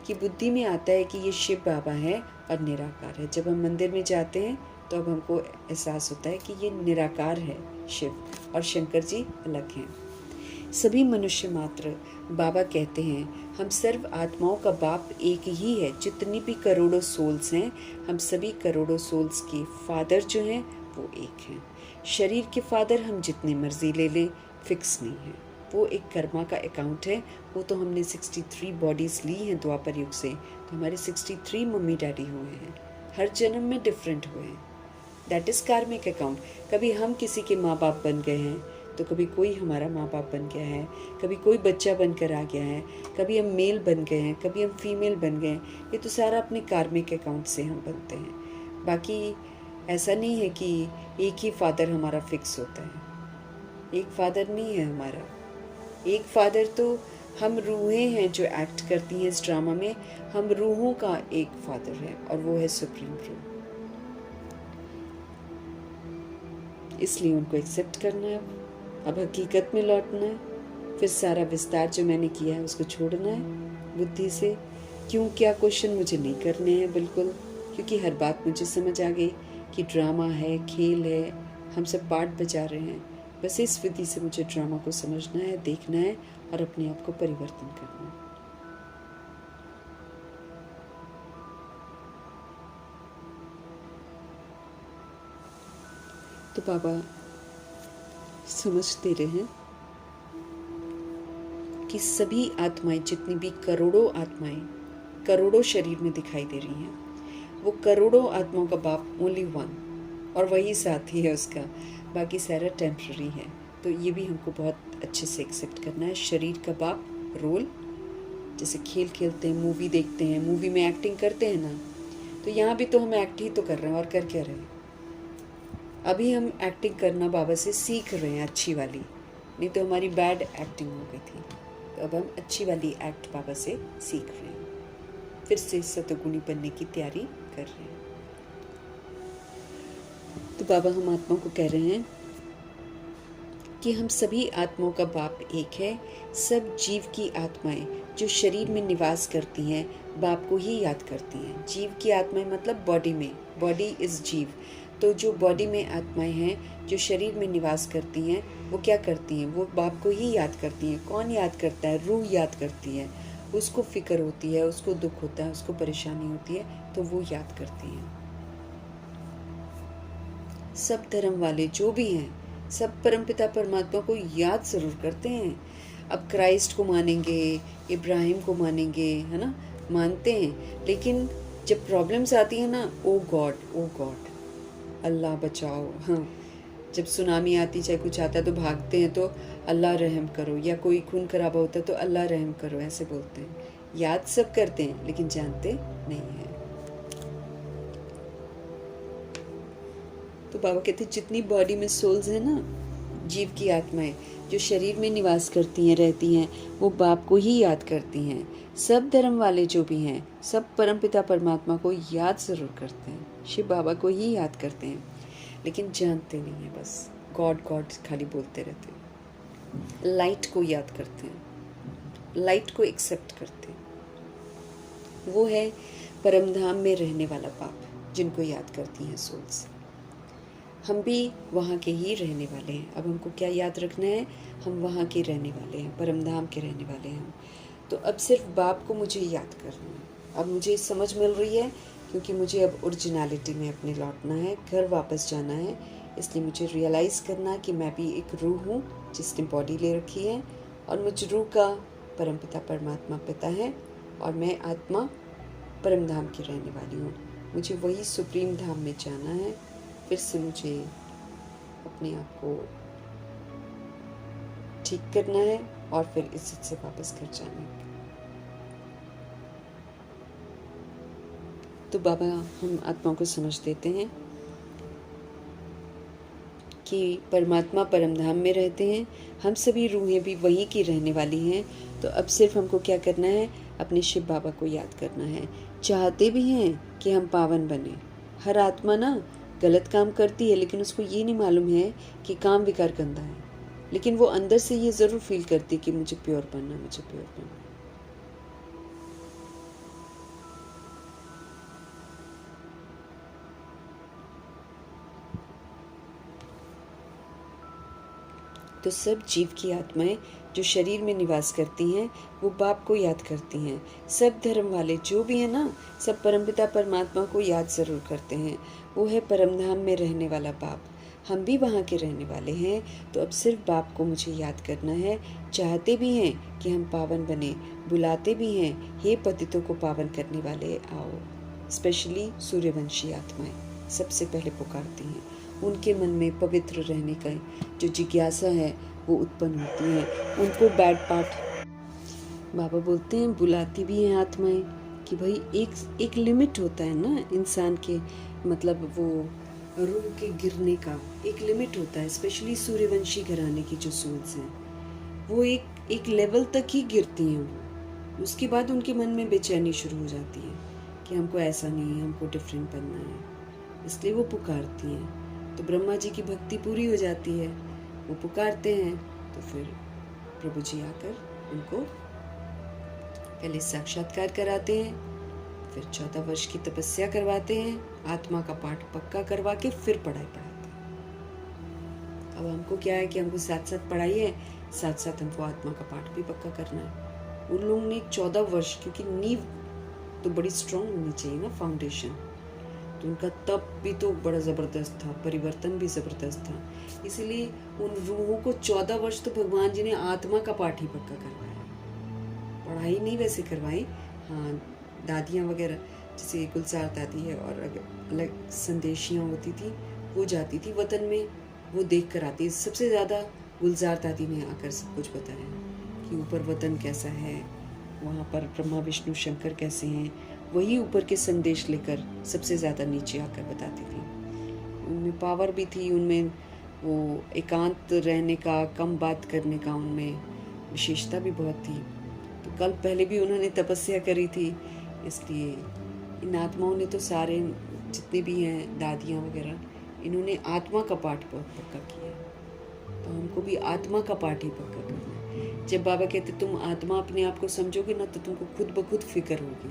कि बुद्धि में आता है कि ये शिव बाबा है और निराकार है। जब हम मंदिर में जाते हैं तो अब हमको एहसास होता है कि ये निराकार है शिव, और शंकर जी अलग हैं। सभी मनुष्य मात्र, बाबा कहते हैं, हम सर्व आत्माओं का बाप एक ही है। जितनी भी करोड़ों सोल्स हैं, हम सभी करोड़ों सोल्स के फादर जो हैं वो एक हैं। शरीर के फादर हम जितनी मर्जी ले लें, फिक्स नहीं है। वो एक कर्मा का अकाउंट है। वो तो हमने 63 बॉडीज़ ली हैं द्वापर युग से, तो हमारे 63 मम्मी डैडी हुए हैं, हर जन्म में डिफरेंट हुए हैं। दैट इज़ कार्मिक अकाउंट। कभी हम किसी के माँ बाप बन गए हैं, तो कभी कोई हमारा माँ बाप बन गया है, कभी कोई बच्चा बनकर आ गया है, कभी हम मेल बन गए हैं, कभी हम फीमेल बन गए हैं। ये तो सारा अपने कार्मिक अकाउंट से हम बनते हैं। बाकी ऐसा नहीं है कि एक ही फादर हमारा फिक्स होता है। एक फादर नहीं है हमारा। एक फादर तो हम रूहें हैं जो एक्ट करती हैं इस ड्रामा में। हम रूहों का एक फादर है, और वो है सुप्रीम रूह। इसलिए उनको एक्सेप्ट करना है, अब हकीकत में लौटना है। फिर सारा विस्तार जो मैंने किया है उसको छोड़ना है बुद्धि से। क्यों क्या क्वेश्चन मुझे नहीं करने हैं बिल्कुल, क्योंकि हर बात मुझे समझ आ गई कि ड्रामा है, खेल है, हम सब पार्ट बजा रहे हैं। बस इस विधि से मुझे ड्रामा को समझना है, देखना है और अपने आप को परिवर्तन करना है। तो बाबा समझ दे रहे हैं कि सभी आत्माएं, जितनी भी करोड़ों आत्माएं करोड़ों शरीर में दिखाई दे रही हैं, वो करोड़ों आत्माओं का बाप ओनली वन, और वही साथी है उसका। बाकी सारा टेम्पररी है। तो ये भी हमको बहुत अच्छे से एक्सेप्ट करना है। शरीर का बाप रोल, जैसे खेल खेलते हैं, मूवी देखते हैं, मूवी में एक्टिंग करते हैं ना, तो यहाँ भी तो हम एक्ट ही तो कर रहे हैं, और कर क्या रहे हैं? अभी हम एक्टिंग करना बाबा से सीख रहे हैं, अच्छी वाली, नहीं तो हमारी बैड एक्टिंग हो गई थी। तो अब हम अच्छी वाली एक्ट बाबा से सीख रहे हैं, फिर से सतोगुणी बनने की तैयारी कर रहे हैं। तो बाबा हम आत्माओं को कह रहे हैं कि हम सभी आत्माओं का बाप एक है। सब जीव की आत्माएं जो शरीर में निवास करती हैं, बाप को ही याद करती हैं। जीव की आत्माएं मतलब बॉडी में, बॉडी इज़ जीव। तो जो बॉडी में आत्माएं हैं जो शरीर में निवास करती हैं, वो क्या करती हैं? वो बाप को ही याद करती हैं। कौन याद करता है? रूह याद करती है। उसको फिक्र होती है, उसको दुख होता है, उसको परेशानी होती है, तो वो याद करती हैं। सब धर्म वाले जो भी हैं, सब परमपिता परमात्मा को याद ज़रूर करते हैं। अब क्राइस्ट को मानेंगे, इब्राहिम को मानेंगे, है ना, मानते हैं, लेकिन जब प्रॉब्लम्स आती है ना, ओ गॉड अल्लाह बचाओ, हाँ, जब सुनामी आती, चाहे कुछ आता है तो भागते हैं तो अल्लाह रहम करो, या कोई खून खराबा होता है तो अल्लाह रहम करो, ऐसे बोलते हैं। याद सब करते हैं लेकिन जानते नहीं हैं। तो बाबा कहते हैं जितनी बॉडी में सोल्स है ना, जीव की आत्माएं जो शरीर में निवास करती हैं, रहती हैं, वो बाप को ही याद करती हैं। सब धर्म वाले जो भी हैं, सब परमपिता परमात्मा को याद ज़रूर करते हैं, शिव बाबा को ही याद करते हैं, लेकिन जानते नहीं हैं, बस गॉड गॉड खाली बोलते रहते हैं। लाइट को याद करते हैं, लाइट को एक्सेप्ट करते हैं। वो है परमधाम में रहने वाला बाप, जिनको याद करती हैं सोल्स। हम भी वहाँ के ही रहने वाले हैं। अब हमको क्या याद रखना है, हम वहाँ के रहने वाले हैं, परमधाम के रहने वाले हैं। तो अब सिर्फ बाप को मुझे याद करना है। अब मुझे समझ मिल रही है, क्योंकि मुझे अब ओरिजिनलिटी में अपने लौटना है, घर वापस जाना है। इसलिए मुझे रियलाइज़ करना कि मैं भी एक रूह हूँ जिसने बॉडी ले रखी है, और मुझ रूह का परमपिता परमात्मा पिता है, और मैं आत्मा परमधाम की रहने वाली हूँ। मुझे वही सुप्रीम धाम में जाना है। फिर से मुझे अपने आप को ठीक करना है और फिर इज्जत से वापस घर जाना है। तो बाबा हम आत्मा को समझ देते हैं कि परमात्मा परमधाम में रहते हैं, हम सभी रूहें भी वहीं की रहने वाली हैं। तो अब सिर्फ हमको क्या करना है, अपने शिव बाबा को याद करना है। चाहते भी हैं कि हम पावन बने। हर आत्मा ना गलत काम करती है, लेकिन उसको ये नहीं मालूम है कि काम विकार गंदा है, लेकिन वो अंदर से ये ज़रूर फील करती है कि मुझे प्योर बनना, मुझे प्योर बनना। तो सब जीव की आत्माएं जो शरीर में निवास करती हैं, वो बाप को याद करती हैं। सब धर्म वाले जो भी हैं ना, सब परमपिता परमात्मा को याद ज़रूर करते हैं। वो है परमधाम में रहने वाला बाप। हम भी वहाँ के रहने वाले हैं। तो अब सिर्फ बाप को मुझे याद करना है। चाहते भी हैं कि हम पावन बने, बुलाते भी हैं, हे पतितों को पावन करने वाले आओ। स्पेशली सूर्यवंशी आत्माएं सबसे पहले पुकारती हैं। उनके मन में पवित्र रहने का जो जिज्ञासा है वो उत्पन्न होती है। उनको बैड पार्ट बाबा बोलते हैं, बुलाती भी हैं आत्माएं कि भाई एक लिमिट होता है ना इंसान के, मतलब वो रूह के गिरने का एक लिमिट होता है। स्पेशली सूर्यवंशी घराने की जो सोल्स हैं, वो एक लेवल तक ही गिरती हैं। उसके बाद उनके मन में बेचैनी शुरू हो जाती है कि हमको ऐसा नहीं, हमको डिफरेंट बनना है। इसलिए वो पुकारती हैं। तो ब्रह्मा जी की भक्ति पूरी हो जाती है, वो पुकारते हैं। तो फिर प्रभु जी आकर उनको पहले साक्षात्कार कराते हैं, फिर 14 वर्ष की तपस्या करवाते हैं, आत्मा का पाठ पक्का करवा के फिर पढ़ाई पढ़ाते हैं। अब हमको क्या है कि हमको साथ साथ पढ़ाई है, साथ साथ हमको आत्मा का पाठ भी पक्का करना है। उन लोगों ने 14 वर्ष, क्योंकि नींव तो बड़ी स्ट्रांग होनी चाहिए ना, फाउंडेशन, तो उनका तप भी तो बड़ा ज़बरदस्त था, परिवर्तन भी ज़बरदस्त था। इसीलिए उन रूहों को 14 वर्ष तो भगवान जी ने आत्मा का पाठ ही पक्का करवाया, पढ़ाई नहीं वैसे करवाई। हाँ, दादियाँ वगैरह जैसे गुलजार दादी है और अलग संदेशियाँ होती थी, वो जाती थी वतन में, वो देख कर आती। सबसे ज़्यादा गुलजार दादी ने आकर सब कुछ बताया कि ऊपर वतन कैसा है, वहाँ पर ब्रह्मा विष्णु शंकर कैसे हैं। वही ऊपर के संदेश लेकर सबसे ज़्यादा नीचे आकर बताती थी। उनमें पावर भी थी, उनमें वो एकांत रहने का, कम बात करने का उनमें विशेषता भी बहुत थी। तो कल पहले भी उन्होंने तपस्या करी थी। इसलिए इन आत्माओं ने तो सारे जितने भी हैं दादियाँ वगैरह, इन्होंने आत्मा का पाठ बहुत पक्का किया। तो हमको भी आत्मा का पाठ ही पक्का करना है। जब बाबा कहते तुम आत्मा अपने आप को समझोगे ना, तो तुमको खुद ब खुद फिक्र होगी,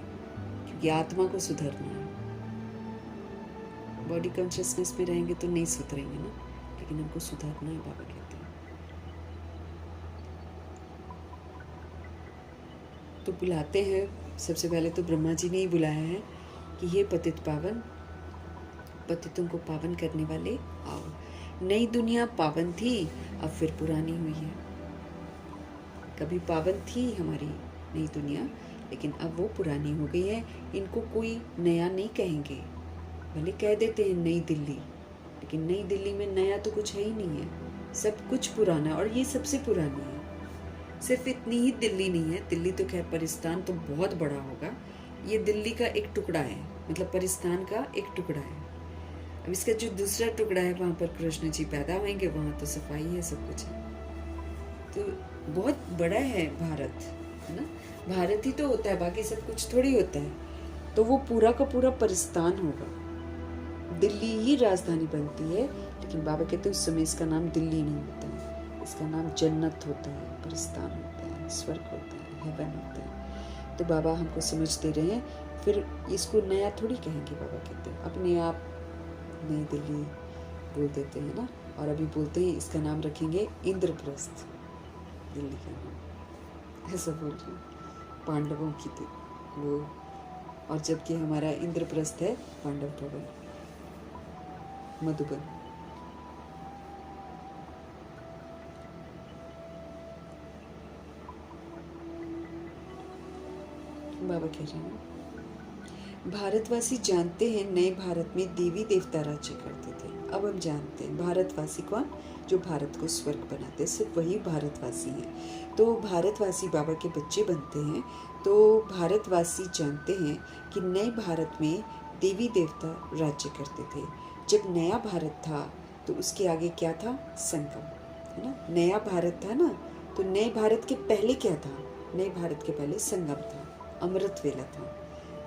क्योंकि आत्मा को सुधरना है। बॉडी कॉन्शियसनेस में रहेंगे तो नहीं सुधरेंगे ना, लेकिन हमको सुधरना है, बाबा कहते हैं। तो बुलाते हैं, सबसे पहले तो ब्रह्मा जी ने ही बुलाया है कि हे पतित पावन, पतितों को पावन करने वाले आओ। नई दुनिया पावन थी, अब फिर पुरानी हुई है। कभी पावन थी हमारी नई दुनिया, लेकिन अब वो पुरानी हो गई है। इनको कोई नया नहीं कहेंगे, भले कह देते हैं नई दिल्ली, लेकिन नई दिल्ली में नया तो कुछ है ही नहीं है, सब कुछ पुराना, और ये सबसे पुरानी है। सिर्फ इतनी ही दिल्ली नहीं है, दिल्ली तो खैर परिस्तान तो बहुत बड़ा होगा, ये दिल्ली का एक टुकड़ा है, मतलब परिस्तान का एक टुकड़ा है। अब इसका जो दूसरा टुकड़ा है वहाँ पर कृष्ण जी पैदा होंगे, वहाँ तो सफाई है, सब कुछ है। तो बहुत बड़ा है भारत, है ना। भारत ही तो होता है, बाकी सब कुछ थोड़ी होता है। तो वो पूरा का पूरा परिस्तान होगा, दिल्ली ही राजधानी बनती है। लेकिन बाबा कहते हैं उस समय इसका नाम दिल्ली नहीं होता है, इसका नाम जन्नत होता है, परिस्तान होता है, स्वर्ग होता है, हेवन होता है। तो बाबा हमको समझ दे रहे हैं, फिर इसको नया थोड़ी कहेंगे। बाबा कहते हैं अपने आप नई दिल्ली बोल देते हैं ना, और अभी बोलते हैं इसका नाम रखेंगे इंद्रप्रस्थ, दिल्ली का नाम, ऐसा बोल रहे हैं पांडवों की वो, और जबकि हमारा इंद्रप्रस्थ है पांडव भवन, मधुबन। बाबा कह रहे हैं भारतवासी जानते हैं नए भारत में देवी देवता राज्य करते थे। अब हम जानते हैं भारतवासी कौन, जो भारत को स्वर्ग बनाते हैं, सिर्फ वही भारतवासी हैं। तो भारतवासी बाबा के बच्चे बनते हैं। तो भारतवासी जानते हैं कि नए भारत में देवी देवता राज्य करते थे। जब नया भारत था तो उसके आगे क्या था, संगम, है ना। नया भारत था ना, तो नए भारत के पहले क्या था, नए भारत के पहले संगम था, अमृत वेला था।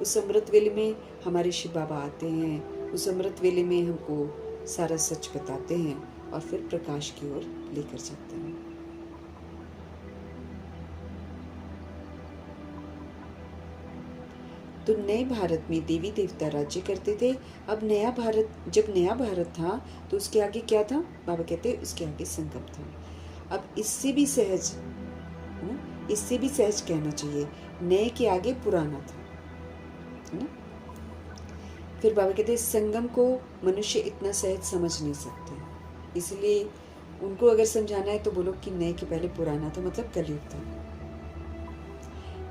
उस अमृत वेले में हमारे शिव बाबा आते हैं, उस अमृत वेले में हमको सारा सच बताते हैं और फिर प्रकाश की ओर लेकर जाते हैं। तो नए भारत में देवी देवता राज्य करते थे। अब नया भारत, जब नया भारत था तो उसके आगे क्या था, बाबा कहते हैं उसके आगे संगम था। अब इससे भी सहज, है ना, इससे भी सहज कहना चाहिए, नए के आगे पुराना था, है ना। फिर बाबा कहते हैं संगम को मनुष्य इतना सहज समझ नहीं सकते, इसलिए उनको अगर समझाना है तो बोलो कि नए के पहले पुराना था, मतलब कलयुग था।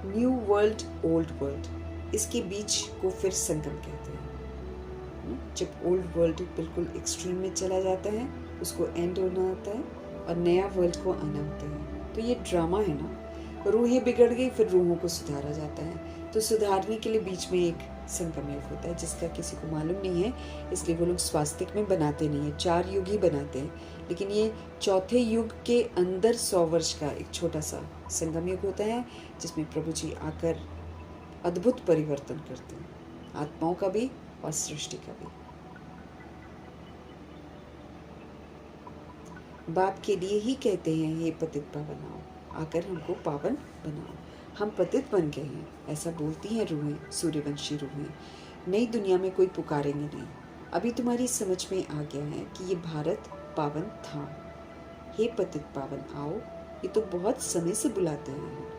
न्यू वर्ल्ड, ओल्ड वर्ल्ड, इसके बीच को फिर संगम कहते हैं। जब ओल्ड वर्ल्ड बिल्कुल एक्सट्रीम में चला जाता है, उसको एंड होना होता है और नया वर्ल्ड को आना होता है। तो ये ड्रामा है ना, रूहें बिगड़ गई, फिर रूहों को सुधारा जाता है। तो सुधारने के लिए बीच में एक संगम युग होता है, जिसका किसी को मालूम नहीं है, इसलिए वो लोग स्वास्तिक में बनाते नहीं है, 4 युग ही बनाते हैं। लेकिन ये चौथे युग के अंदर 100 वर्ष का एक छोटा सा संगम युग होता है, जिसमें प्रभु जी आकर अद्भुत परिवर्तन करते हैं, आत्माओं का भी और सृष्टि का भी। बाप के लिए ही कहते हैं, हे पतित पावन आओ, आकर हमको पावन बनाओ। हम पतित बन गए हैं, ऐसा बोलती हैं रूहें, सूर्यवंशी रूहें। नई दुनिया में कोई पुकारेंगे नहीं। अभी तुम्हारी समझ में आ गया है कि ये भारत पावन था। हे पतित पावन आओ, ये तो बहुत समय से बुलाते हैं।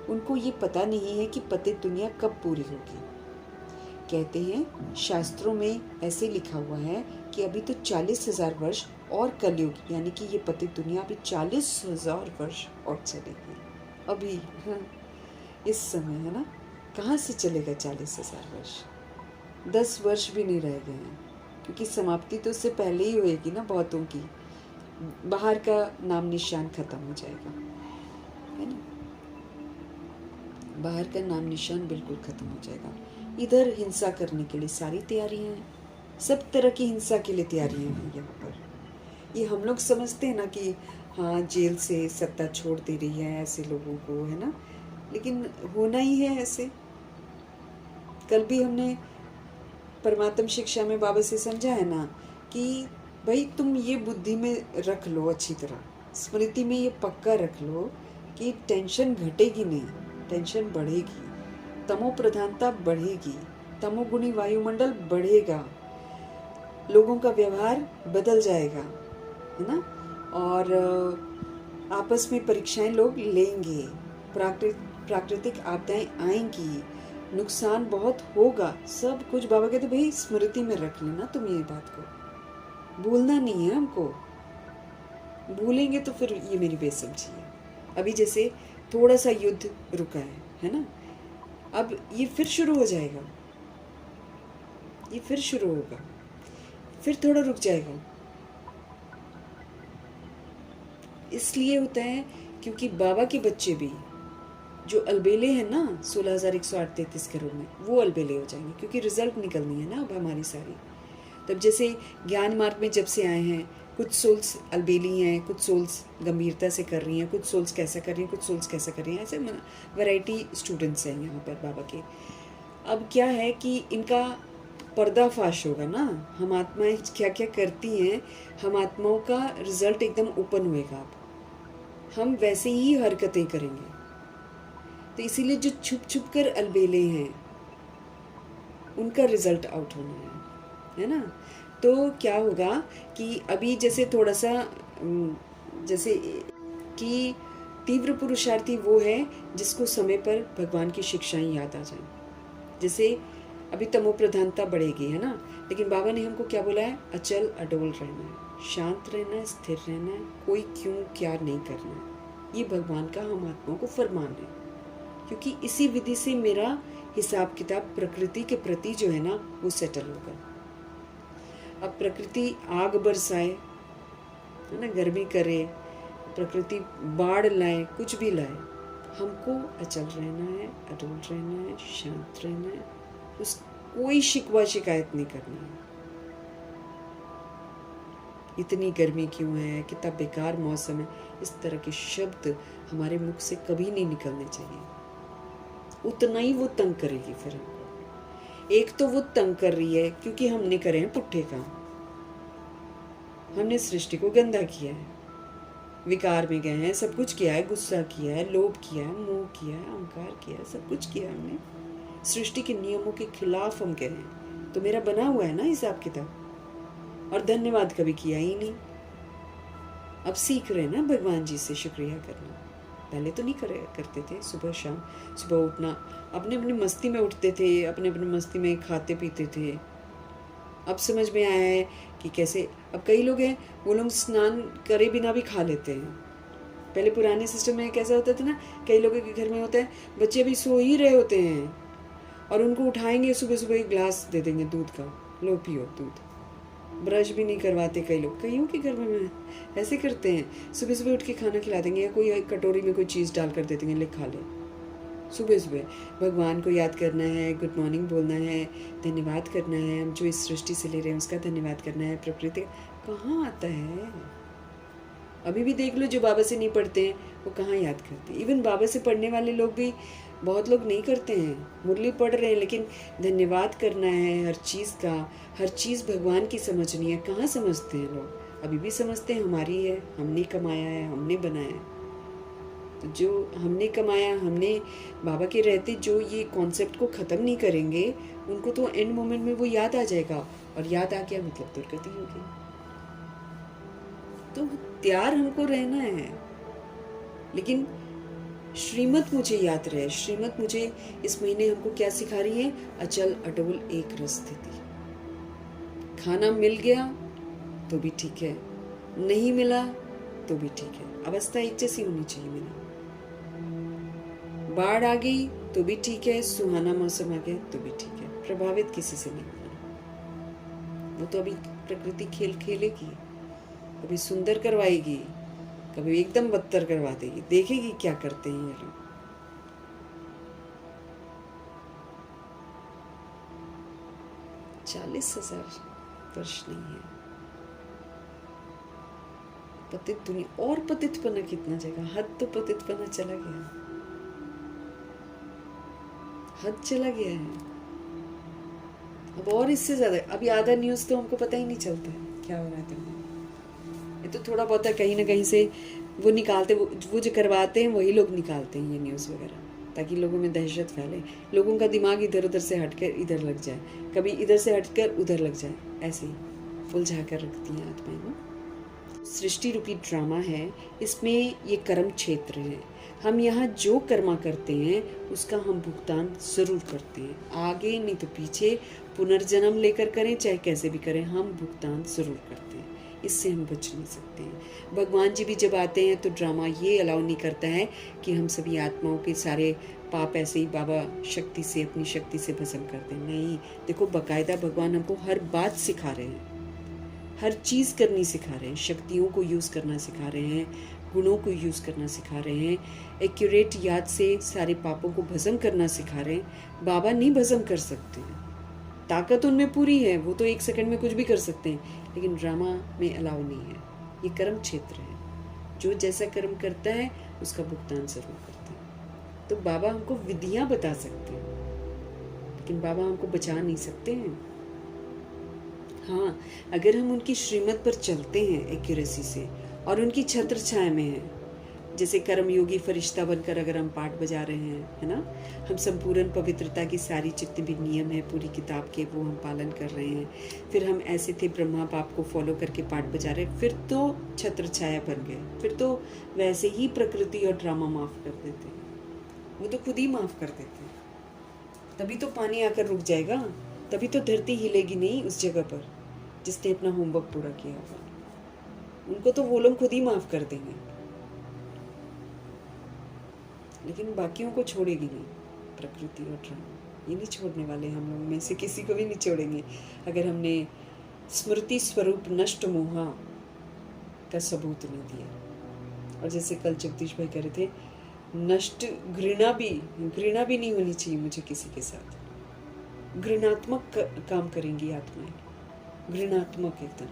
उनको ये पता नहीं है कि पतित दुनिया कब पूरी होगी। कहते हैं शास्त्रों में ऐसे लिखा हुआ है कि अभी तो 40,000 वर्ष और कलयुग, यानी कि ये पतित दुनिया अभी 40,000 वर्ष और चलेगी। अभी हाँ, इस समय, है ना, कहाँ से चलेगा 40,000 वर्ष, 10 वर्ष भी नहीं रह गए हैं, क्योंकि समाप्ति तो उससे पहले ही होएगी ना बहुतों की। बाहर का नाम निशान खत्म हो जाएगा, है ना, बाहर का नाम निशान बिल्कुल खत्म हो जाएगा। इधर हिंसा करने के लिए सारी तैयारियां हैं, सब तरह की हिंसा के लिए तैयारियां हैं यहाँ पर। ये हम लोग समझते हैं ना कि हाँ जेल से सत्ता छोड़ दे रही है ऐसे लोगों को, है ना, लेकिन होना ही है ऐसे। कल भी हमने परमात्म शिक्षा में बाबा से समझा है ना कि भाई तुम ये बुद्धि में रख लो, अच्छी तरह स्मृति में ये पक्का रख लो कि टेंशन घटेगी नहीं, टेंशन बढ़ेगी, तमो प्रधानता बढ़ेगी, तमोगुणी वायुमंडल बढ़ेगा, लोगों का व्यवहार बदल जाएगा, है ना, और आपस में परीक्षाएं लोग लेंगे, प्राकृतिक आपदाएं आएंगी, नुकसान बहुत होगा, सब कुछ बाबा कहते भाई स्मृति में रख लेना, तुम ये बात को भूलना नहीं है हमको, भूलेंगे तो फिर ये मेरी बेसमझी है। अभी जैसे थोड़ा सा युद्ध रुका है ना। अब ये फिर शुरू हो जाएगा, ये फिर शुरू होगा, फिर थोड़ा रुक जाएगा। इसलिए होता है क्योंकि बाबा के बच्चे भी जो अलबेले हैं ना 16,108-33 करोड़ में, वो अलबेले हो जाएंगे क्योंकि रिजल्ट निकलनी है ना अब हमारी सारी। तब जैसे ज्ञान मार्ग में जब से आए हैं, कुछ सोल्स अलबेली हैं, कुछ सोल्स गंभीरता से कर रही हैं, कुछ सोल्स कैसा कर रही हैं, कुछ सोल्स कैसा कर रही हैं, ऐसे वैरायटी स्टूडेंट्स हैं यहाँ पर बाबा के। अब क्या है कि इनका पर्दाफाश होगा ना, हम आत्माएं क्या क्या करती हैं, हम आत्माओं का रिजल्ट एकदम ओपन होएगा। अब हम वैसे ही हरकतें करेंगे। तो इसीलिए जो छुप छुप कर अलबेले हैं उनका रिजल्ट आउट होना है ना। तो क्या होगा कि अभी जैसे थोड़ा सा जैसे कि तीव्र पुरुषार्थी वो है जिसको समय पर भगवान की शिक्षाएं याद आ जाएं। जैसे अभी तमो प्रधानता बढ़ेगी है ना, लेकिन बाबा ने हमको क्या बोला है, अचल अडोल रहना है, शांत रहना है, स्थिर रहना है, कोई क्यों क्या नहीं करना है। ये भगवान का हम आत्माओं को फरमान है, क्योंकि इसी विधि से मेरा हिसाब किताब प्रकृति के प्रति जो है ना वो सेटल होगा। अब प्रकृति आग बरसाए है ना, गर्मी करे, प्रकृति बाढ़ लाए, कुछ भी लाए, हमको अचल रहना है, अडोल रहना है, शांत रहना है, उस कोई शिकवा शिकायत नहीं करना है। इतनी गर्मी क्यों है, कितना बेकार मौसम है, इस तरह के शब्द हमारे मुख से कभी नहीं निकलने चाहिए। उतना ही वो तंग करेगी फिर हमको। एक तो वो तंग कर रही है क्योंकि हमने करे हैं पुट्ठे काम, हमने सृष्टि को गंदा किया है, विकार में गए हैं, सब कुछ किया है, गुस्सा किया है, लोभ किया है, मोह किया है, अहंकार किया है, सब कुछ किया हमने, सृष्टि के नियमों के खिलाफ हम गए हैं। तो मेरा बना हुआ है ना हिसाब किताब, और धन्यवाद कभी किया ही नहीं। अब सीख रहे हैं ना भगवान जी से शुक्रिया करना, पहले तो नहीं करते थे। सुबह शाम, सुबह उठना, अपने अपनी मस्ती में उठते थे, अपने अपने मस्ती में खाते पीते थे। अब समझ में आया है कि कैसे, अब कई लोग हैं वो लोग स्नान करे बिना भी खा लेते हैं। पहले पुराने सिस्टम में कैसा होता था ना, कई लोगों के घर में होता है बच्चे अभी सो ही रहे होते हैं और उनको उठाएंगे, सुबह सुबह एक गिलास दे देंगे दूध का, लो पियो दूध। ब्रश भी नहीं करवाते कई लोग, कईयों के घर में ऐसे करते हैं, सुबह सुबह उठ के खाना खिला देंगे या कोई कटोरी में कोई चीज़ डाल कर दे देंगे, ले खा ले। सुबह सुबह भगवान को याद करना है, गुड मॉर्निंग बोलना है, धन्यवाद करना है, हम जो इस सृष्टि से ले रहे हैं उसका धन्यवाद करना है। प्रकृति कहाँ आता है, अभी भी देख लो जो बाबा से नहीं पढ़ते हैं वो कहाँ याद करते हैं। इवन बाबा से पढ़ने वाले लोग भी बहुत लोग नहीं करते हैं, मुरली पढ़ रहे हैं लेकिन धन्यवाद करना है हर चीज़ का, हर चीज़ भगवान की समझनी है, कहाँ समझते हैं लोग। अभी भी समझते हैं हमारी है, हमने कमाया है, हमने बनाया है। तो जो हमने कमाया, हमने बाबा के रहते जो ये कॉन्सेप्ट को ख़त्म नहीं करेंगे, उनको तो एंड मोमेंट में वो याद आ जाएगा, और याद आ गया मतलब दुर्गति होगी। तो तैयार हमको रहना है, लेकिन श्रीमत मुझे याद रहे। श्रीमत मुझे इस महीने हमको क्या सिखा रही है, अचल अडोल एक रस स्थिति। खाना मिल गया तो भी ठीक है, नहीं मिला तो भी ठीक है, अवस्था एक जैसी होनी चाहिए मेरी। बाढ़ आ गई तो भी ठीक है, सुहाना मौसम आ गया तो भी ठीक है, प्रभावित किसी से नहीं होना। वो तो अभी प्रकृति खेल खेलेगी, कभी सुंदर करवाएगी, कभी एकदम बदतर करवा देगी, देखेगी क्या करते हैं ये लोग। 40,000 वर्ष नहीं है, पतित दुनिया और पतितपना कितना जाएगा, हद तो पतितपना चला गया, हद चला गया है। अब और इससे ज्यादा, अभी आधा न्यूज तो हमको पता ही नहीं चलता है क्या हो रहा है दुनिया। ये तो थोड़ा बहुत कहीं ना कहीं से वो निकालते, वो जो करवाते हैं वही लोग निकालते हैं ये न्यूज़ वगैरह, ताकि लोगों में दहशत फैले, लोगों का दिमाग इधर उधर से हटकर इधर लग जाए, कभी इधर से हटकर उधर लग जाए, ऐसे ही उलझा कर रखती हैं आत्माएं ना। सृष्टि रूपी ड्रामा है, इसमें ये कर्म क्षेत्र है। हम यहाँ जो कर्मा करते हैं उसका हम भुगतान ज़रूर करते हैं, आगे नहीं तो पीछे, पुनर्जन्म लेकर करें चाहे कैसे भी करें, हम भुगतान ज़रूर करते हैं। इससे हम बच नहीं सकते हैं। भगवान जी भी जब आते हैं तो ड्रामा ये अलाउ नहीं करता है कि हम सभी आत्माओं के सारे पाप ऐसे ही बाबा शक्ति से, अपनी शक्ति से भस्म कर दें। नहीं, देखो बकायदा भगवान हमको हर बात सिखा रहे हैं, हर चीज़ करनी सिखा रहे हैं, शक्तियों को यूज़ करना सिखा रहे हैं, गुणों को यूज़ करना सिखा रहे हैं, एक्यूरेट याद से सारे पापों को भस्म करना सिखा रहे हैं। बाबा नहीं भस्म कर सकते हैं, ताकत उनमें पूरी है, वो तो 1 सेकंड में कुछ भी कर सकते हैं, लेकिन ड्रामा में अलाउ नहीं है। ये कर्म क्षेत्र है, जो जैसा कर्म करता है उसका भुगतान जरूर करता है। तो बाबा हमको विधियाँ बता सकते हैं, लेकिन बाबा हमको बचा नहीं सकते हैं। हाँ, अगर हम उनकी श्रीमत पर चलते हैं एक्यूरेसी से और उनकी छत्र छाया में हैं, जैसे कर्मयोगी फरिश्ता बनकर अगर हम पाठ बजा रहे हैं, है ना, हम संपूर्ण पवित्रता की सारी जितने भी नियम है पूरी किताब के वो हम पालन कर रहे हैं, फिर हम ऐसे थे ब्रह्मा बाप को फॉलो करके पाठ बजा रहे, फिर तो छत्र छाया बन गए, फिर तो वैसे ही प्रकृति और ड्रामा माफ़ कर देते, वो तो खुद ही माफ़ कर देते। तभी तो पानी आकर रुक जाएगा, तभी तो धरती हिलेगी नहीं उस जगह पर जिसने अपना होमवर्क पूरा किया होगा। उनको तो वो लोग खुद ही माफ़ कर देंगे, लेकिन बाकियों को छोड़ेगी नहीं प्रकृति और ड्रामा। ये नहीं छोड़ने वाले, हम लोग में से किसी को भी नहीं छोड़ेंगे अगर हमने स्मृति स्वरूप नष्ट मोहा का सबूत नहीं दिया। और जैसे कल जगदीश भाई कह रहे थे, नष्ट घृणा भी नहीं होनी चाहिए मुझे किसी के साथ। घृणात्मक काम करेंगी आत्माएं, घृणात्मक एकदम,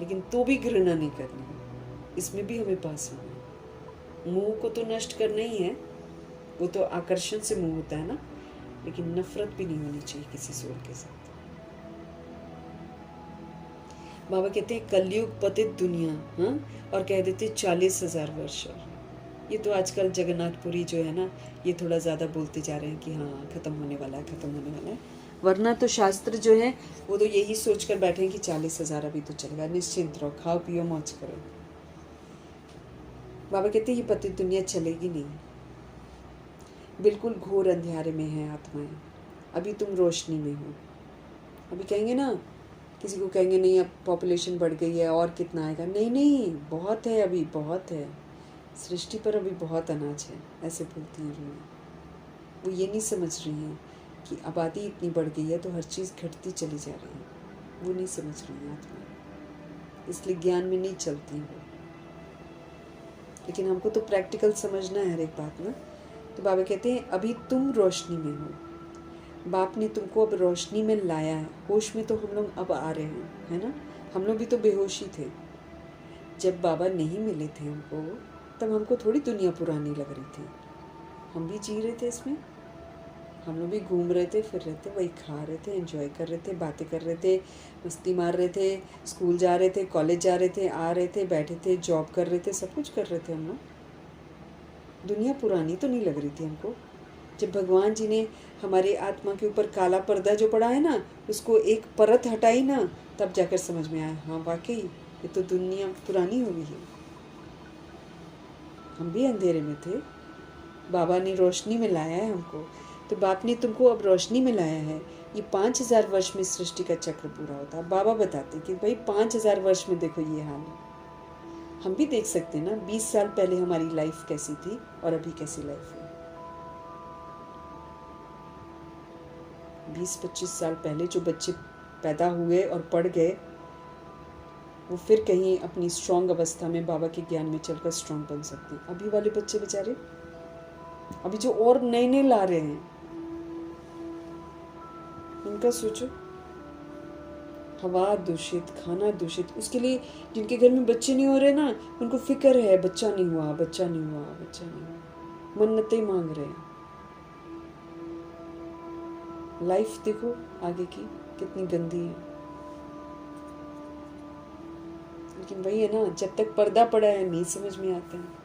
लेकिन तो भी घृणा नहीं करनी है, इसमें भी हमें पास होना है। मोह को तो नष्ट करना ही है, वो तो आकर्षण से मोह होता है ना, लेकिन नफरत भी नहीं होनी चाहिए किसी सोल के साथ। बाबा कहते हैं कलयुग पतित दुनिया, हाँ, और कह देते 40,000 वर्ष। ये तो आजकल जगन्नाथपुरी जो है ना, ये थोड़ा ज़्यादा बोलते जा रहे हैं कि हाँ ख़त्म होने वाला है, ख़त्म होने वाला है। वरना तो शास्त्र जो है वो तो यही सोच कर बैठे हैं कि 40,000 अभी तो चलेगा, निश्चिंत रहो, खाओ पियो मौज करो। बाबा कहते हैं ये पतित दुनिया चलेगी नहीं, बिल्कुल घोर अंधेरे में है आत्माएं, अभी तुम रोशनी में हो। अभी कहेंगे ना, किसी को कहेंगे नहीं अब पॉपुलेशन बढ़ गई है और कितना आएगा, नहीं बहुत है, अभी बहुत है, सृष्टि पर अभी बहुत अनाज है, ऐसे बोलती हैं वो ये नहीं समझ रही हैं कि आबादी इतनी बढ़ गई है तो हर चीज़ घटती चली जा रही है, वो नहीं समझ रही हैं आत्मा, इसलिए ज्ञान में नहीं चलती हैं वो। लेकिन हमको तो प्रैक्टिकल समझना है हर एक बात ना। तो बाबा कहते हैं अभी तुम रोशनी में हो, बाप ने तुमको अब रोशनी में लाया है। होश में तो हम लोग अब आ रहे हैं, है ना, हम लोग भी तो बेहोशी थे जब बाबा नहीं मिले थे हमको, तब हमको थोड़ी दुनिया पुरानी लग रही थी, हम भी जी रहे थे इसमें, हम लोग भी घूम रहे थे, फिर रहे थे, वही खा रहे थे, एंजॉय कर रहे थे, बातें कर रहे थे, मस्ती मार रहे थे, स्कूल जा रहे थे, कॉलेज जा रहे थे, आ रहे थे, बैठे थे, जॉब कर रहे थे, सब कुछ कर रहे थे हम लोग। दुनिया पुरानी तो नहीं लग रही थी हमको। जब भगवान जी ने हमारे आत्मा के ऊपर काला पर्दा जो पड़ा है ना, उसको एक परत हटाई ना, तब जाकर समझ में आया, हाँ वाकई ये तो दुनिया पुरानी हो गई है। हम भी अंधेरे में थे, बाबा ने रोशनी में लाया है हमको। तो बाप ने तुमको अब रोशनी में लाया है। ये 5,000 वर्ष में सृष्टि का चक्र पूरा होता है। बाबा बताते कि भाई 5,000 वर्ष में देखो ये हाल है। हम भी देख सकते हैं ना, 20 साल पहले हमारी लाइफ कैसी थी और अभी कैसी लाइफ है। 20-25 साल पहले जो बच्चे पैदा हुए और पढ़ गए, वो फिर कहीं अपनी स्ट्रॉन्ग अवस्था में बाबा के ज्ञान में चलकर स्ट्रॉन्ग बन सकते हैं। अभी वाले बच्चे बेचारे, अभी जो और नए नए ला रहे हैं, उनका सोचो, हवा दूषित, खाना दूषित, उसके लिए जिनके घर में बच्चे नहीं हो रहे ना, उनको फिक्र है बच्चा नहीं हुआ, बच्चा नहीं हुआ, बच्चा नहीं हुआ, मन्नतें मांग रहे हैं। लाइफ देखो आगे की कितनी गंदी है। लेकिन वही है ना, जब तक पर्दा पड़ा है नहीं समझ में आता है।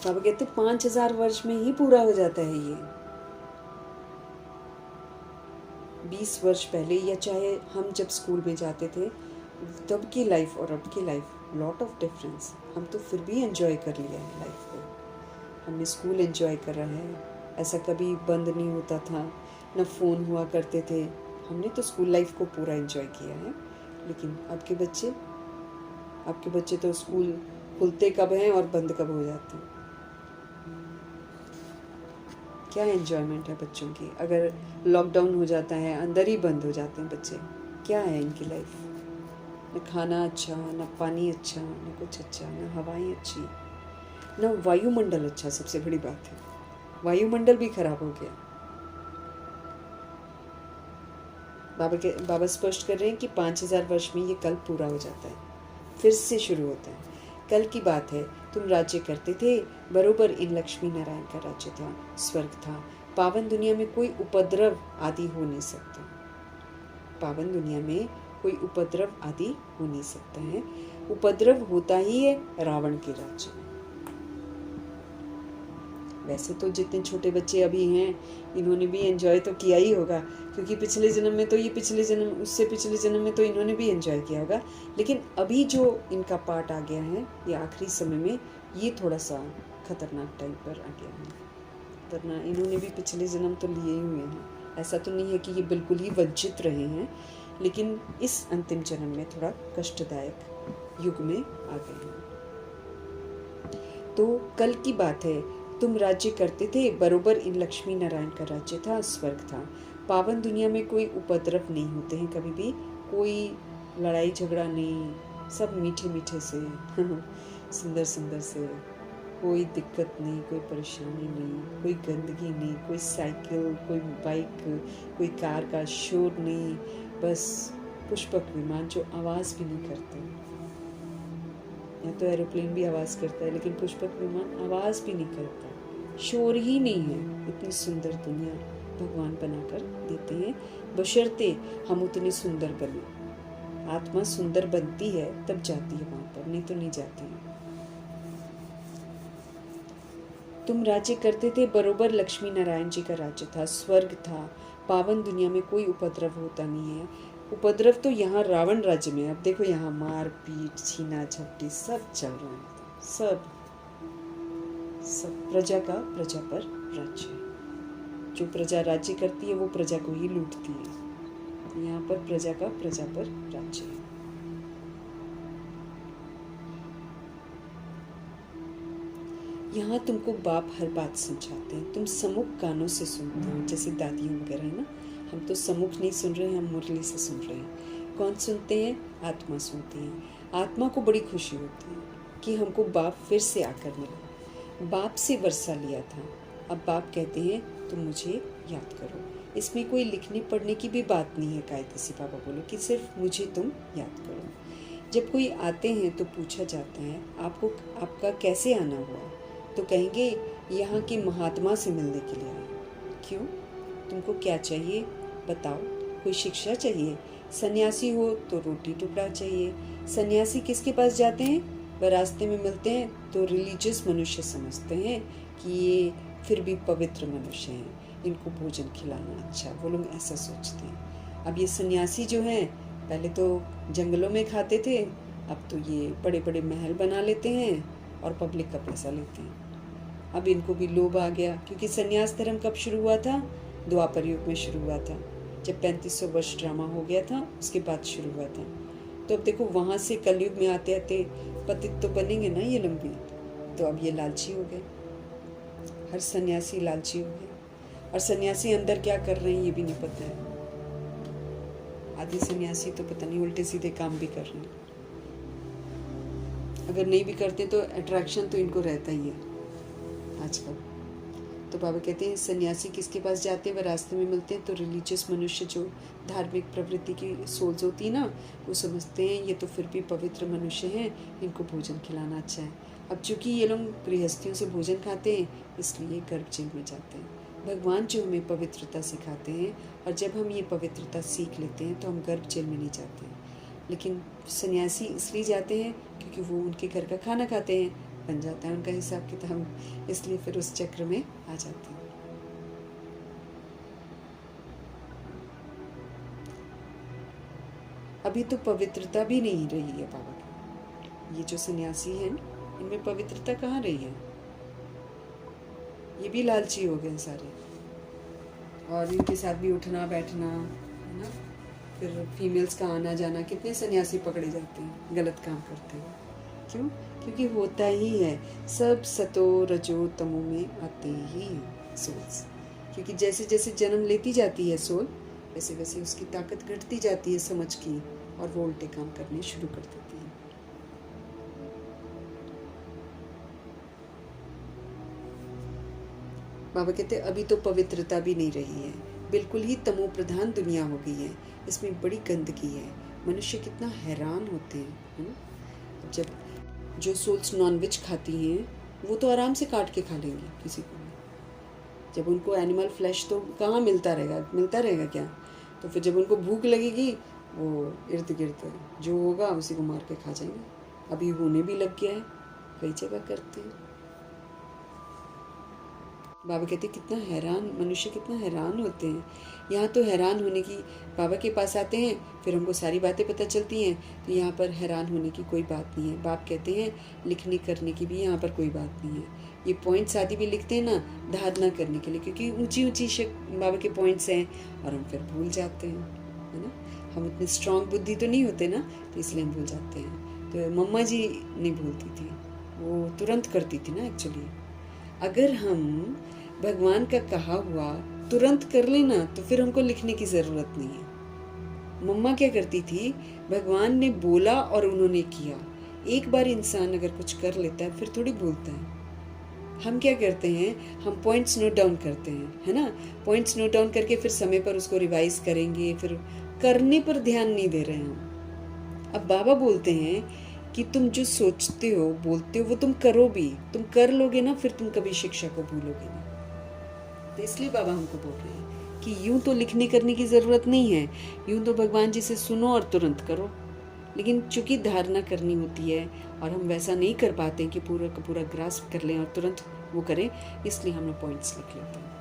बाबा कहते 5,000 वर्ष में ही पूरा हो जाता है ये। 20 वर्ष पहले, या चाहे हम जब स्कूल में जाते थे तब की लाइफ और अब की लाइफ, लॉट ऑफ डिफरेंस। हम तो फिर भी एंजॉय कर लिया है लाइफ को, हमने स्कूल एंजॉय करा है, ऐसा कभी बंद नहीं होता था। न फ़ोन हुआ करते थे। हमने तो स्कूल लाइफ को पूरा एंजॉय किया है, लेकिन आपके बच्चे तो स्कूल खुलते कब हैं और बंद कब हो जाते हैं। क्या एंजॉयमेंट है बच्चों की? अगर लॉकडाउन हो जाता है, अंदर ही बंद हो जाते हैं बच्चे, क्या है इनकी लाइफ? न खाना अच्छा, न पानी अच्छा, न कुछ अच्छा, न हवाएं अच्छी, न वायुमंडल अच्छा। सबसे बड़ी बात है, वायुमंडल भी खराब हो गया। बाबा स्पष्ट कर रहे हैं कि 5000 वर्ष में ये कल पूरा हो जाता है, फिर से शुरू होता है। कल की बात है, तुम राज्य करते थे, बरोबर इन लक्ष्मी नारायण का राज्य था, स्वर्ग था। पावन दुनिया में कोई उपद्रव आदि हो नहीं सकता। पावन दुनिया में कोई उपद्रव आदि हो नहीं सकता है। उपद्रव होता ही है रावण के राज्य में। वैसे तो जितने छोटे बच्चे अभी हैं, इन्होंने भी एंजॉय तो किया ही होगा, क्योंकि पिछले जन्म में तो उससे पिछले जन्म में तो इन्होंने भी एंजॉय किया होगा। लेकिन अभी जो इनका पार्ट आ गया है, ये आखिरी समय में, ये थोड़ा सा खतरनाक टाइम पर आ गया है। वरना इन्होंने भी पिछले जन्म तो लिए ही हुए हैं। ऐसा तो नहीं है कि ये बिल्कुल ही वंचित रहे हैं, लेकिन इस अंतिम जन्म में थोड़ा कष्टदायक युग में आ गए हैं। तो कल की बात है, तुम राज्य करते थे, बरोबर इन लक्ष्मी नारायण का राज्य था, स्वर्ग था। पावन दुनिया में कोई उपद्रव नहीं होते हैं कभी भी, कोई लड़ाई झगड़ा नहीं, सब मीठे मीठे से सुंदर सुंदर से, कोई दिक्कत नहीं, कोई परेशानी नहीं, कोई गंदगी नहीं, कोई साइकिल, कोई बाइक, कोई कार का शोर नहीं, बस पुष्पक विमान जो आवाज़ भी नहीं करते। या तो एरोप्लेन भी आवाज़ करता है, लेकिन पुष्पक विमान आवाज़ भी नहीं करता, शोर ही नहीं है। इतनी सुंदर दुनिया भगवान बनाकर देते हैं, बशर्ते हम उतने सुंदर बने। आत्मा सुंदर बनती है तब जाती है वहाँ पर, नहीं तो नहीं जाती है। तुम राज्य करते थे, बरोबर लक्ष्मी नारायण जी का राज्य था, स्वर्ग था। पावन दुनिया में कोई उपद्रव होता नहीं है। उपद्रव तो यहाँ रावण राज्य में। अब देखो, यहाँ मार पीट, छीना झपटी सब चल रहा है। सब प्रजा का प्रजा पर राज्य है। जो प्रजा राज्य करती है वो प्रजा को ही लूटती है। यहाँ पर प्रजा का प्रजा पर राज्य है। यहाँ तुमको बाप हर बात समझाते हैं, तुम सम्मुख कानों से सुनते हो, जैसे दादियों वगैरह है ना। हम तो सम्मुख नहीं सुन रहे हैं, हम मुरली से सुन रहे हैं। कौन सुनते हैं? आत्मा सुनती है। आत्मा को बड़ी खुशी होती है कि हमको बाप फिर से आकर मिला। बाप से वर्षा लिया था, अब बाप कहते हैं तुम मुझे याद करो। इसमें कोई लिखने पढ़ने की भी बात नहीं है। कायदेसी बाबा बोलो कि सिर्फ मुझे तुम याद करो। जब कोई आते हैं तो पूछा जाता है आपका कैसे आना हुआ, तो कहेंगे यहाँ के महात्मा से मिलने के लिए आए। क्यों? तुमको क्या चाहिए बताओ? कोई शिक्षा चाहिए? सन्यासी हो तो रोटी टुकड़ा चाहिए। सन्यासी किसके पास जाते हैं? वह रास्ते में मिलते हैं तो रिलीजियस मनुष्य समझते हैं कि ये फिर भी पवित्र मनुष्य हैं, इनको भोजन खिलाना अच्छा, वो लोग ऐसा सोचते हैं। अब ये सन्यासी जो हैं, पहले तो जंगलों में खाते थे, अब तो ये बड़े बड़े महल बना लेते हैं और पब्लिक का पैसा लेते हैं। अब इनको भी लोभ आ गया, क्योंकि सन्यास धर्म कब शुरू हुआ था? द्वापर युग में शुरू हुआ था, जब 3500 वर्ष ड्रामा हो गया था, उसके बाद शुरू हुआ था। तो अब देखो, वहाँ से कलयुग में आते आते पतित तो बनेंगे ना ये लंबी। तो अब ये लालची हो गए, हर सन्यासी लालची हो गए। और सन्यासी अंदर क्या कर रहे हैं ये भी नहीं पता है। आधे सन्यासी तो पता नहीं उल्टे सीधे काम भी कर रहे हैं। अगर नहीं भी करते तो अट्रैक्शन तो इनको रहता ही है आजकल। तो बाबा कहते हैं सन्यासी किसके पास जाते हैं? वह रास्ते में मिलते हैं तो रिलीजियस मनुष्य, जो धार्मिक प्रवृत्ति की सोच होती है ना, वो समझते हैं ये तो फिर भी पवित्र मनुष्य हैं, इनको भोजन खिलाना अच्छा है। अब चूंकि ये लोग गृहस्थियों से भोजन खाते हैं, इसलिए गर्भ जेल में जाते हैं। भगवान जो हमें पवित्रता सिखाते हैं, और जब हम ये पवित्रता सीख लेते हैं तो हम गर्भ जेल में नहीं जाते हैं। लेकिन सन्यासी इसलिए जाते हैं क्योंकि वो उनके घर का खाना खाते हैं, बन जाता है उनका हिसाब किताब, इसलिए फिर उस चक्र में आ जाते हैं। अभी तो पवित्रता भी नहीं रही है बाबा की। ये जो सन्यासी हैं, इनमें पवित्रता कहाँ रही है? ये भी लालची हो गए सारे। और इनके साथ भी उठना बैठना, है ना। फिर फीमेल्स का आना जाना, कितने सन्यासी पकड़े जाते हैं गलत काम करते हुए। क्यों? क्योंकि होता ही है, सब सतो रजो तमो में आते ही हैं सोल्स। क्योंकि जैसे जैसे जन्म लेती जाती है सोल, वैसे वैसे उसकी ताकत घटती जाती है समझ की, और वो उल्टे काम करने शुरू कर देती है। बाबा कहते हैं अभी तो पवित्रता भी नहीं रही है, बिल्कुल ही तमो प्रधान दुनिया हो गई है, इसमें बड़ी गंदगी है। मनुष्य कितना हैरान होते हैं, है ना। जब जो सोल्स नॉनवेज खाती हैं वो तो आराम से काट के खा लेंगी किसी को भी। जब उनको एनिमल फ्लैश तो कहाँ मिलता रहेगा क्या। तो फिर जब उनको भूख लगेगी वो इर्द गिर्द जो होगा उसी को मार के खा जाएंगे। अभी होने भी लग गया है, कई जगह करते हैं। बाबा कहते कितना हैरान, मनुष्य कितना हैरान होते हैं। यहाँ तो हैरान होने की, बाबा के पास आते हैं फिर हमको सारी बातें पता चलती हैं, तो यहाँ पर हैरान होने की कोई बात नहीं है। बाप कहते हैं लिखने करने की भी यहाँ पर कोई बात नहीं है। ये पॉइंट्स आदि भी लिखते हैं ना धारणा करने के लिए, क्योंकि ऊंची ऊंची बाबा के पॉइंट्स हैं और हम फिर भूल जाते हैं, है ना। हम उतने स्ट्रांग बुद्धि तो नहीं होते ना, तो इसलिए हम भूल जाते हैं। तो मम्मा जी नहीं भूलती थी, वो तुरंत करती थी ना एक्चुअली। अगर हम भगवान का कहा हुआ तुरंत कर लेना तो फिर हमको लिखने की ज़रूरत नहीं है। मम्मा क्या करती थी, भगवान ने बोला और उन्होंने किया। एक बार इंसान अगर कुछ कर लेता है फिर थोड़ी भूलता है। हम क्या करते हैं, हम पॉइंट्स नोट डाउन करते हैं, है ना। पॉइंट्स नोट डाउन करके फिर समय पर उसको रिवाइज करेंगे, फिर करने पर ध्यान नहीं दे रहे हैं। अब बाबा बोलते हैं कि तुम जो सोचते हो बोलते हो वो तुम करो भी, तुम कर लोगे ना फिर तुम कभी शिक्षा को भूलोगे नहीं। तो इसलिए बाबा हमको बोल रहे हैं कि यूं तो लिखने करने की ज़रूरत नहीं है, यूं तो भगवान जी से सुनो और तुरंत करो। लेकिन चूंकि धारणा करनी होती है और हम वैसा नहीं कर पाते कि पूरा का पूरा ग्रास्प कर लें और तुरंत वो करें, इसलिए हम लोग पॉइंट्स लिख लेते हैं।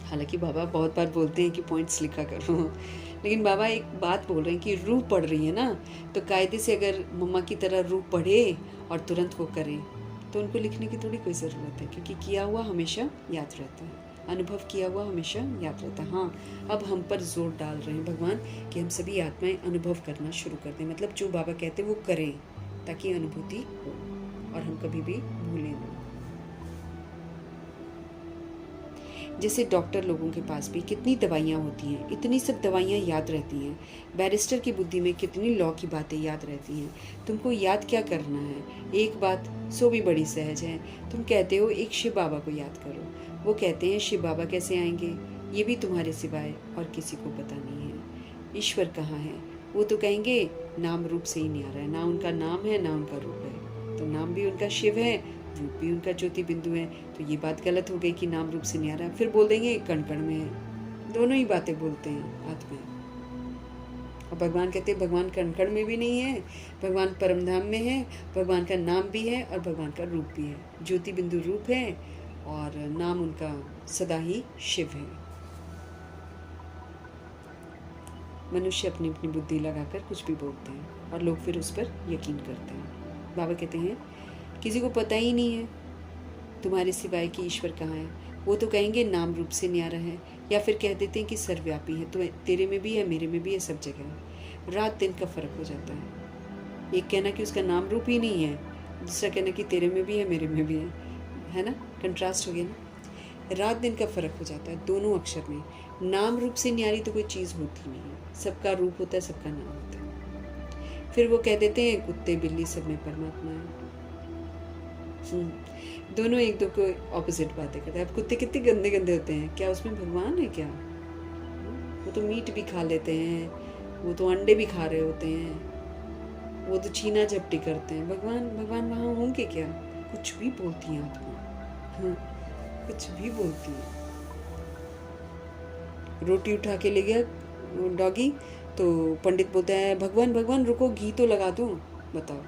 हालांकि बाबा बहुत बार बोलते हैं कि पॉइंट्स लिखा करो, लेकिन बाबा एक बात बोल रहे हैं कि रूह पढ़ रही है ना, तो कायदे से अगर मम्मा की तरह रूह पढ़े और तुरंत वो करें तो उनको लिखने की थोड़ी कोई ज़रूरत है, क्योंकि किया हुआ हमेशा याद रहता है, अनुभव किया हुआ हमेशा याद रहता है। हाँ, अब हम पर जोर डाल रहे हैं भगवान कि हम सभी आत्माएं अनुभव करना शुरू कर दें, मतलब जो बाबा कहते हैं वो करें, ताकि अनुभूति हो और हम कभी भी भूलें नहीं। जैसे डॉक्टर लोगों के पास भी कितनी दवाइयाँ होती हैं, इतनी सब दवाइयाँ याद रहती हैं। बैरिस्टर की बुद्धि में कितनी लॉ की बातें याद रहती हैं। तुमको याद क्या करना है, एक बात सो भी बड़ी सहज है। तुम कहते हो एक शिव बाबा को याद करो, वो कहते हैं शिव बाबा कैसे आएंगे, ये भी तुम्हारे सिवाय और किसी को पता नहीं है। ईश्वर कहाँ है, वो तो कहेंगे नाम रूप से ही नहीं आ रहा है, ना उनका नाम है ना उनका रूप है। तो नाम भी उनका शिव है, रूप भी उनका ज्योति बिंदु है, तो ये बात गलत हो गई कि नाम रूप से नहीं आ रहा। फिर बोल देंगे कण कण में है। दोनों ही बातें बोलते हैं आत्मा। और भगवान कहते हैं भगवान कण कण में भी नहीं है, भगवान परमधाम में है, भगवान का नाम भी है और भगवान का रूप भी है। ज्योति बिंदु रूप है और नाम उनका सदा ही शिव है। मनुष्य अपनी अपनी बुद्धि लगाकर कुछ भी बोलते हैं और लोग फिर उस पर यकीन करते हैं। बाबा कहते हैं किसी को पता ही नहीं है तुम्हारे सिवाय कि ईश्वर कहाँ है, वो तो कहेंगे नाम रूप से न्यारा है, या फिर कह देते हैं कि सर्वव्यापी है, तो तेरे में भी है मेरे में भी है, सब जगह है। रात दिन का फर्क हो जाता है। एक कहना कि उसका नाम रूप ही नहीं है, दूसरा कहना कि तेरे में भी है मेरे में भी है ना। कंट्रास्ट हो गया ना, रात दिन का फर्क हो जाता है दोनों अक्षर में। नाम रूप से न्यारी तो कोई चीज़ होती नहीं है, सबका रूप होता है, सबका नाम होता है। फिर वो कह देते हैं कुत्ते बिल्ली सब में परमात्मा है। दोनों एक दो को ऑपोजिट बातें करते हैं। अब कुत्ते कितने गंदे गंदे होते हैं, क्या उसमें भगवान है क्या? वो तो मीट भी खा लेते हैं, वो तो अंडे भी खा रहे होते हैं, वो तो छीना झपटी करते हैं। भगवान वहाँ होंगे क्या? कुछ भी बोलती हैं आत्मा, कुछ भी बोलती है। रोटी उठा के ले गया डॉगी, तो पंडित बोलता है भगवान रुको घी तो लगा दूं। बताओ,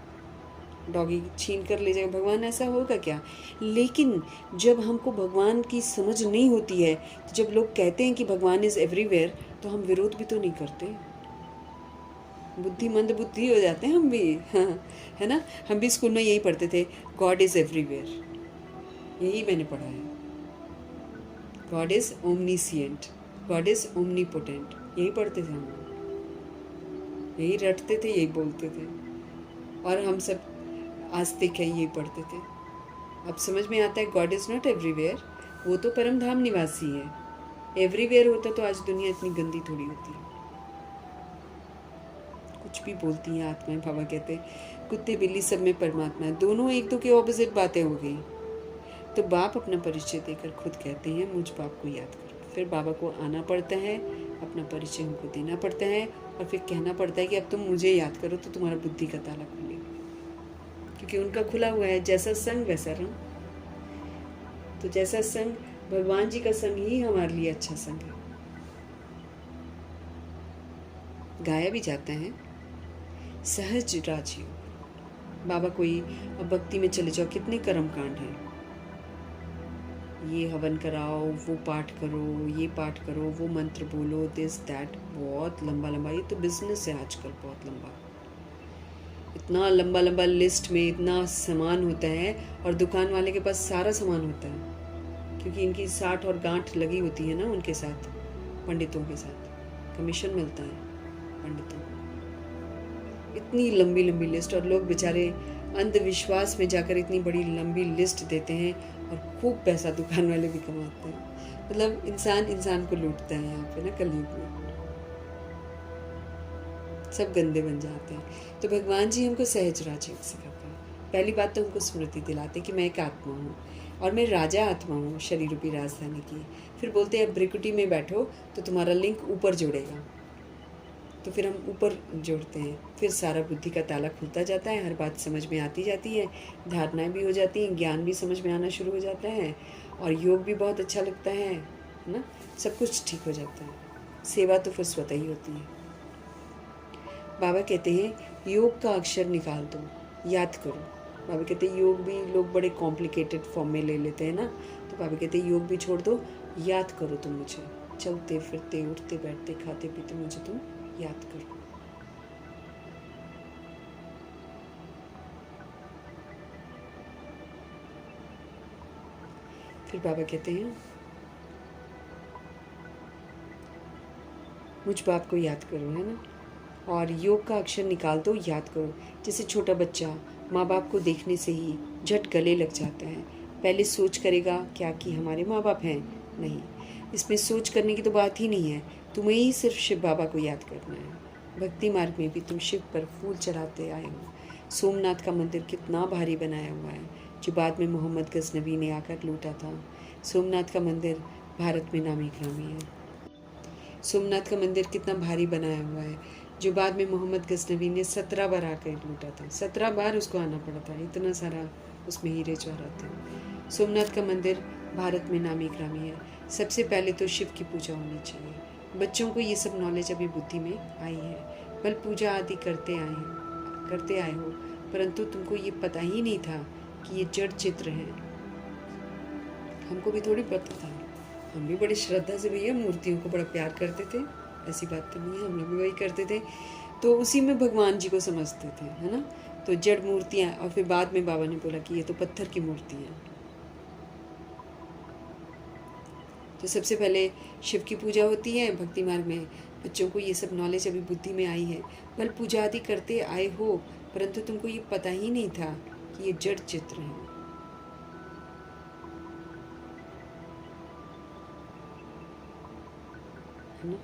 डॉगी छीन कर ले जाएगा, भगवान ऐसा होगा क्या? लेकिन जब हमको भगवान की समझ नहीं होती है, तो जब लोग कहते हैं कि भगवान इज़ एवरीवेयर, तो हम विरोध भी तो नहीं करते। बुद्धिमंद बुद्धि हो जाते हैं हम भी, हाँ, है ना। हम भी स्कूल में यही पढ़ते थे, गॉड इज़ एवरीवेयर, यही मैंने पढ़ा है। God is omniscient, God is omnipotent, यही पढ़ते थे हम लोग, यही रटते थे, यही बोलते थे, और हम सब आस्तिक है यही पढ़ते थे। अब समझ में आता है गॉड इज़ नॉट एवरीवेयर, वो तो परम धाम निवासी है। एवरीवेयर होता तो आज दुनिया इतनी गंदी थोड़ी होती। कुछ भी बोलती हैं आत्माएं, बाबा कहते हैं कुत्ते बिल्ली सब में परमात्मा है, दोनों एक दो की ऑपोजिट बातें हो गई। तो बाप अपना परिचय देकर खुद कहते हैं मुझ बाप को याद करो। फिर बाबा को आना पड़ता है, अपना परिचय उनको देना पड़ता है, और फिर कहना पड़ता है कि अब तुम मुझे याद करो तो तुम्हारा बुद्धि का ताला खुलेगा, क्योंकि उनका खुला हुआ है। जैसा संग वैसा रंग। तो जैसा संग, भगवान जी का संग ही हमारे लिए अच्छा संग है। गाया भी जाता है सहज राजयोग। बाबा कोई, अब भक्ति में चले जाओ, कितने कर्म कांड हैं, ये हवन कराओ, वो पाठ करो, ये पाठ करो, वो मंत्र बोलो, दिस दैट, बहुत लंबा लंबा। ये तो बिजनेस है आजकल, बहुत लंबा, इतना लंबा लंबा लिस्ट में इतना सामान होता है, और दुकान वाले के पास सारा सामान होता है, क्योंकि इनकी साठ और गांठ लगी होती है ना उनके साथ, पंडितों के साथ कमीशन मिलता है पंडितों को। इतनी लंबी लंबी लिस्ट, और लोग बेचारे अंधविश्वास में जाकर इतनी बड़ी लंबी लिस्ट देते हैं, और खूब पैसा दुकान वाले भी कमाते हैं। मतलब इंसान इंसान को लूटता है यहाँ पे ना कलयुग में, सब गंदे बन जाते हैं। तो भगवान जी हमको सहज राजयोग सिखाते हैं। पहली बात तो हमको स्मृति दिलाते कि मैं एक आत्मा हूँ, और मैं राजा आत्मा हूँ शरीर रूपी राजधानी की। फिर बोलते हैं ब्रिकुटी में बैठो तो तुम्हारा लिंक ऊपर जुड़ेगा, तो फिर हम ऊपर जोड़ते हैं, फिर सारा बुद्धि का ताला खुलता जाता है, हर बात समझ में आती जाती है, धारणाएं भी हो जाती हैं, ज्ञान भी समझ में आना शुरू हो जाता है, और योग भी बहुत अच्छा लगता है ना, सब कुछ ठीक हो जाता है। सेवा तो फिर स्वतः ही होती है। बाबा कहते हैं योग का अक्षर निकाल दो, याद करो। बाबा कहते हैं योग भी लोग बड़े कॉम्प्लिकेटेड फॉर्म में ले लेते हैं ना, तो बाबा कहते हैं योग भी छोड़ दो, याद करो तुम मुझे, चलते फिरते उठते बैठते खाते पीते मुझे तुम याद करो। फिर बाबा कहते हैं मुझ बाप को याद करो, है ना, और योग का अक्षर निकाल दो, याद करो। जैसे छोटा बच्चा माँ बाप को देखने से ही झट गले लग जाता है, पहले सोच करेगा क्या कि हमारे माँ बाप हैं, नहीं, इसमें सोच करने की तो बात ही नहीं है, तुम्हें ही सिर्फ शिव बाबा को याद करना है। भक्ति मार्ग में भी तुम शिव पर फूल चढ़ाते आए हो। सोमनाथ का मंदिर कितना भारी बनाया हुआ है, जो बाद में मोहम्मद गजनबी ने आकर लूटा था। सोमनाथ का मंदिर भारत में नामी ग्रामी है। सोमनाथ का मंदिर कितना भारी बनाया हुआ है, जो बाद में मोहम्मद गजनबी ने 17 बार आकर लूटा था। 17 बार उसको आना पड़ा था, इतना सारा उसमें हीरे जवाहरात थे। सोमनाथ का मंदिर भारत में नामी ग्रामी है। सबसे पहले तो शिव की पूजा होनी चाहिए। बच्चों को ये सब नॉलेज अभी बुद्धि में आई है, बल पूजा आदि करते आए हो, परंतु तुमको ये पता ही नहीं था कि ये जड़ चित्र है। हमको भी थोड़ी पता था, हम भी बड़ी श्रद्धा से भैया मूर्तियों को बड़ा प्यार करते थे, ऐसी बात तो नहीं है, हम लोग भी वही करते थे, तो उसी में भगवान जी को समझते थे, है ना। तो जड़ मूर्तियाँ, और फिर बाद में बाबा ने बोला कि ये तो पत्थर की मूर्ति है। तो सबसे पहले शिव की पूजा होती है भक्ति मार्ग में। बच्चों को ये सब नॉलेज अभी बुद्धि में आई है, बल पूजा आदि करते आए हो, परंतु तुमको ये पता ही नहीं था कि ये जड़ चित्र है, है ना।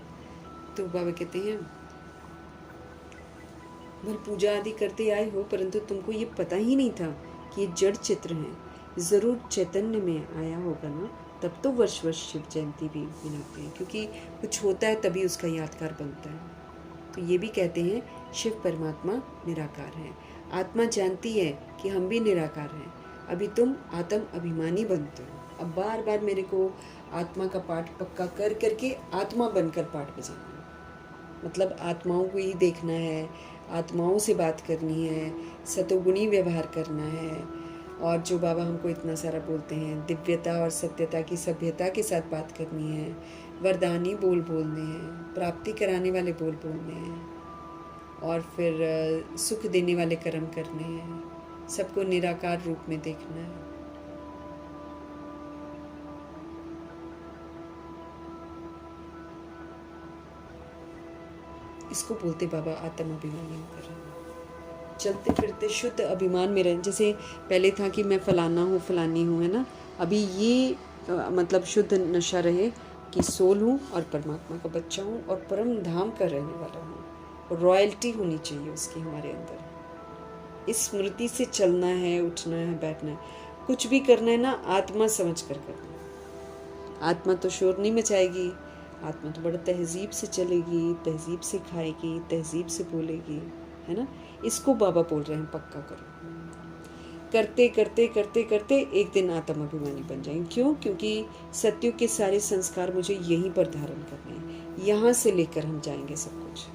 तो बाबा कहते हैं बल पूजा आदि करते आए हो, परंतु तुमको ये पता ही नहीं था कि ये जड़ चित्र हैं। ज़रूर चैतन्य में आया होगा ना, तब तो वर्ष वर्ष शिव जयंती भी मनाते हैं, क्योंकि कुछ होता है तभी उसका यादगार बनता है। तो ये भी कहते हैं शिव परमात्मा निराकार है। आत्मा जानती है कि हम भी निराकार हैं, अभी तुम आत्म अभिमानी बनते हो। अब बार बार मेरे को आत्मा का पाठ पक्का कर करके आत्मा बनकर पाठ बजाना है। मतलब आत्माओं को ही देखना है, आत्माओं से बात करनी है, सतोगुणी व्यवहार करना है, और जो बाबा हमको इतना सारा बोलते हैं दिव्यता और सत्यता की सभ्यता के साथ बात करनी है, वरदानी बोल बोलने हैं, प्राप्ति कराने वाले बोल बोलने हैं, और फिर सुख देने वाले कर्म करने हैं, सबको निराकार रूप में देखना है। इसको बोलते बाबा आत्म अभिमानी होकर रहना। चलते फिरते शुद्ध अभिमान में रहें। जैसे पहले था कि मैं फलाना हूँ फलानी हूँ, है ना, अभी ये मतलब शुद्ध नशा रहे कि सोल हूँ और परमात्मा का बच्चा हूँ और परम धाम का रहने वाला हूँ, और रॉयल्टी होनी चाहिए उसकी हमारे अंदर। इस स्मृति से चलना है, उठना है, बैठना है, कुछ भी करना है ना, आत्मा समझ कर करना है। आत्मा तो शोर नहीं मचाएगी, आत्मा तो बड़ा तहजीब से चलेगी, तहजीब से खाएगी, तहजीब से बोलेगी, है ना। इसको बाबा बोल रहे हैं पक्का करो। करते करते करते करते एक दिन आत्म अभिमानी बन जाएंगे। क्यों? क्योंकि सत्युग के सारे संस्कार मुझे यहीं पर धारण करने हैं, यहाँ से लेकर हम जाएंगे सब कुछ,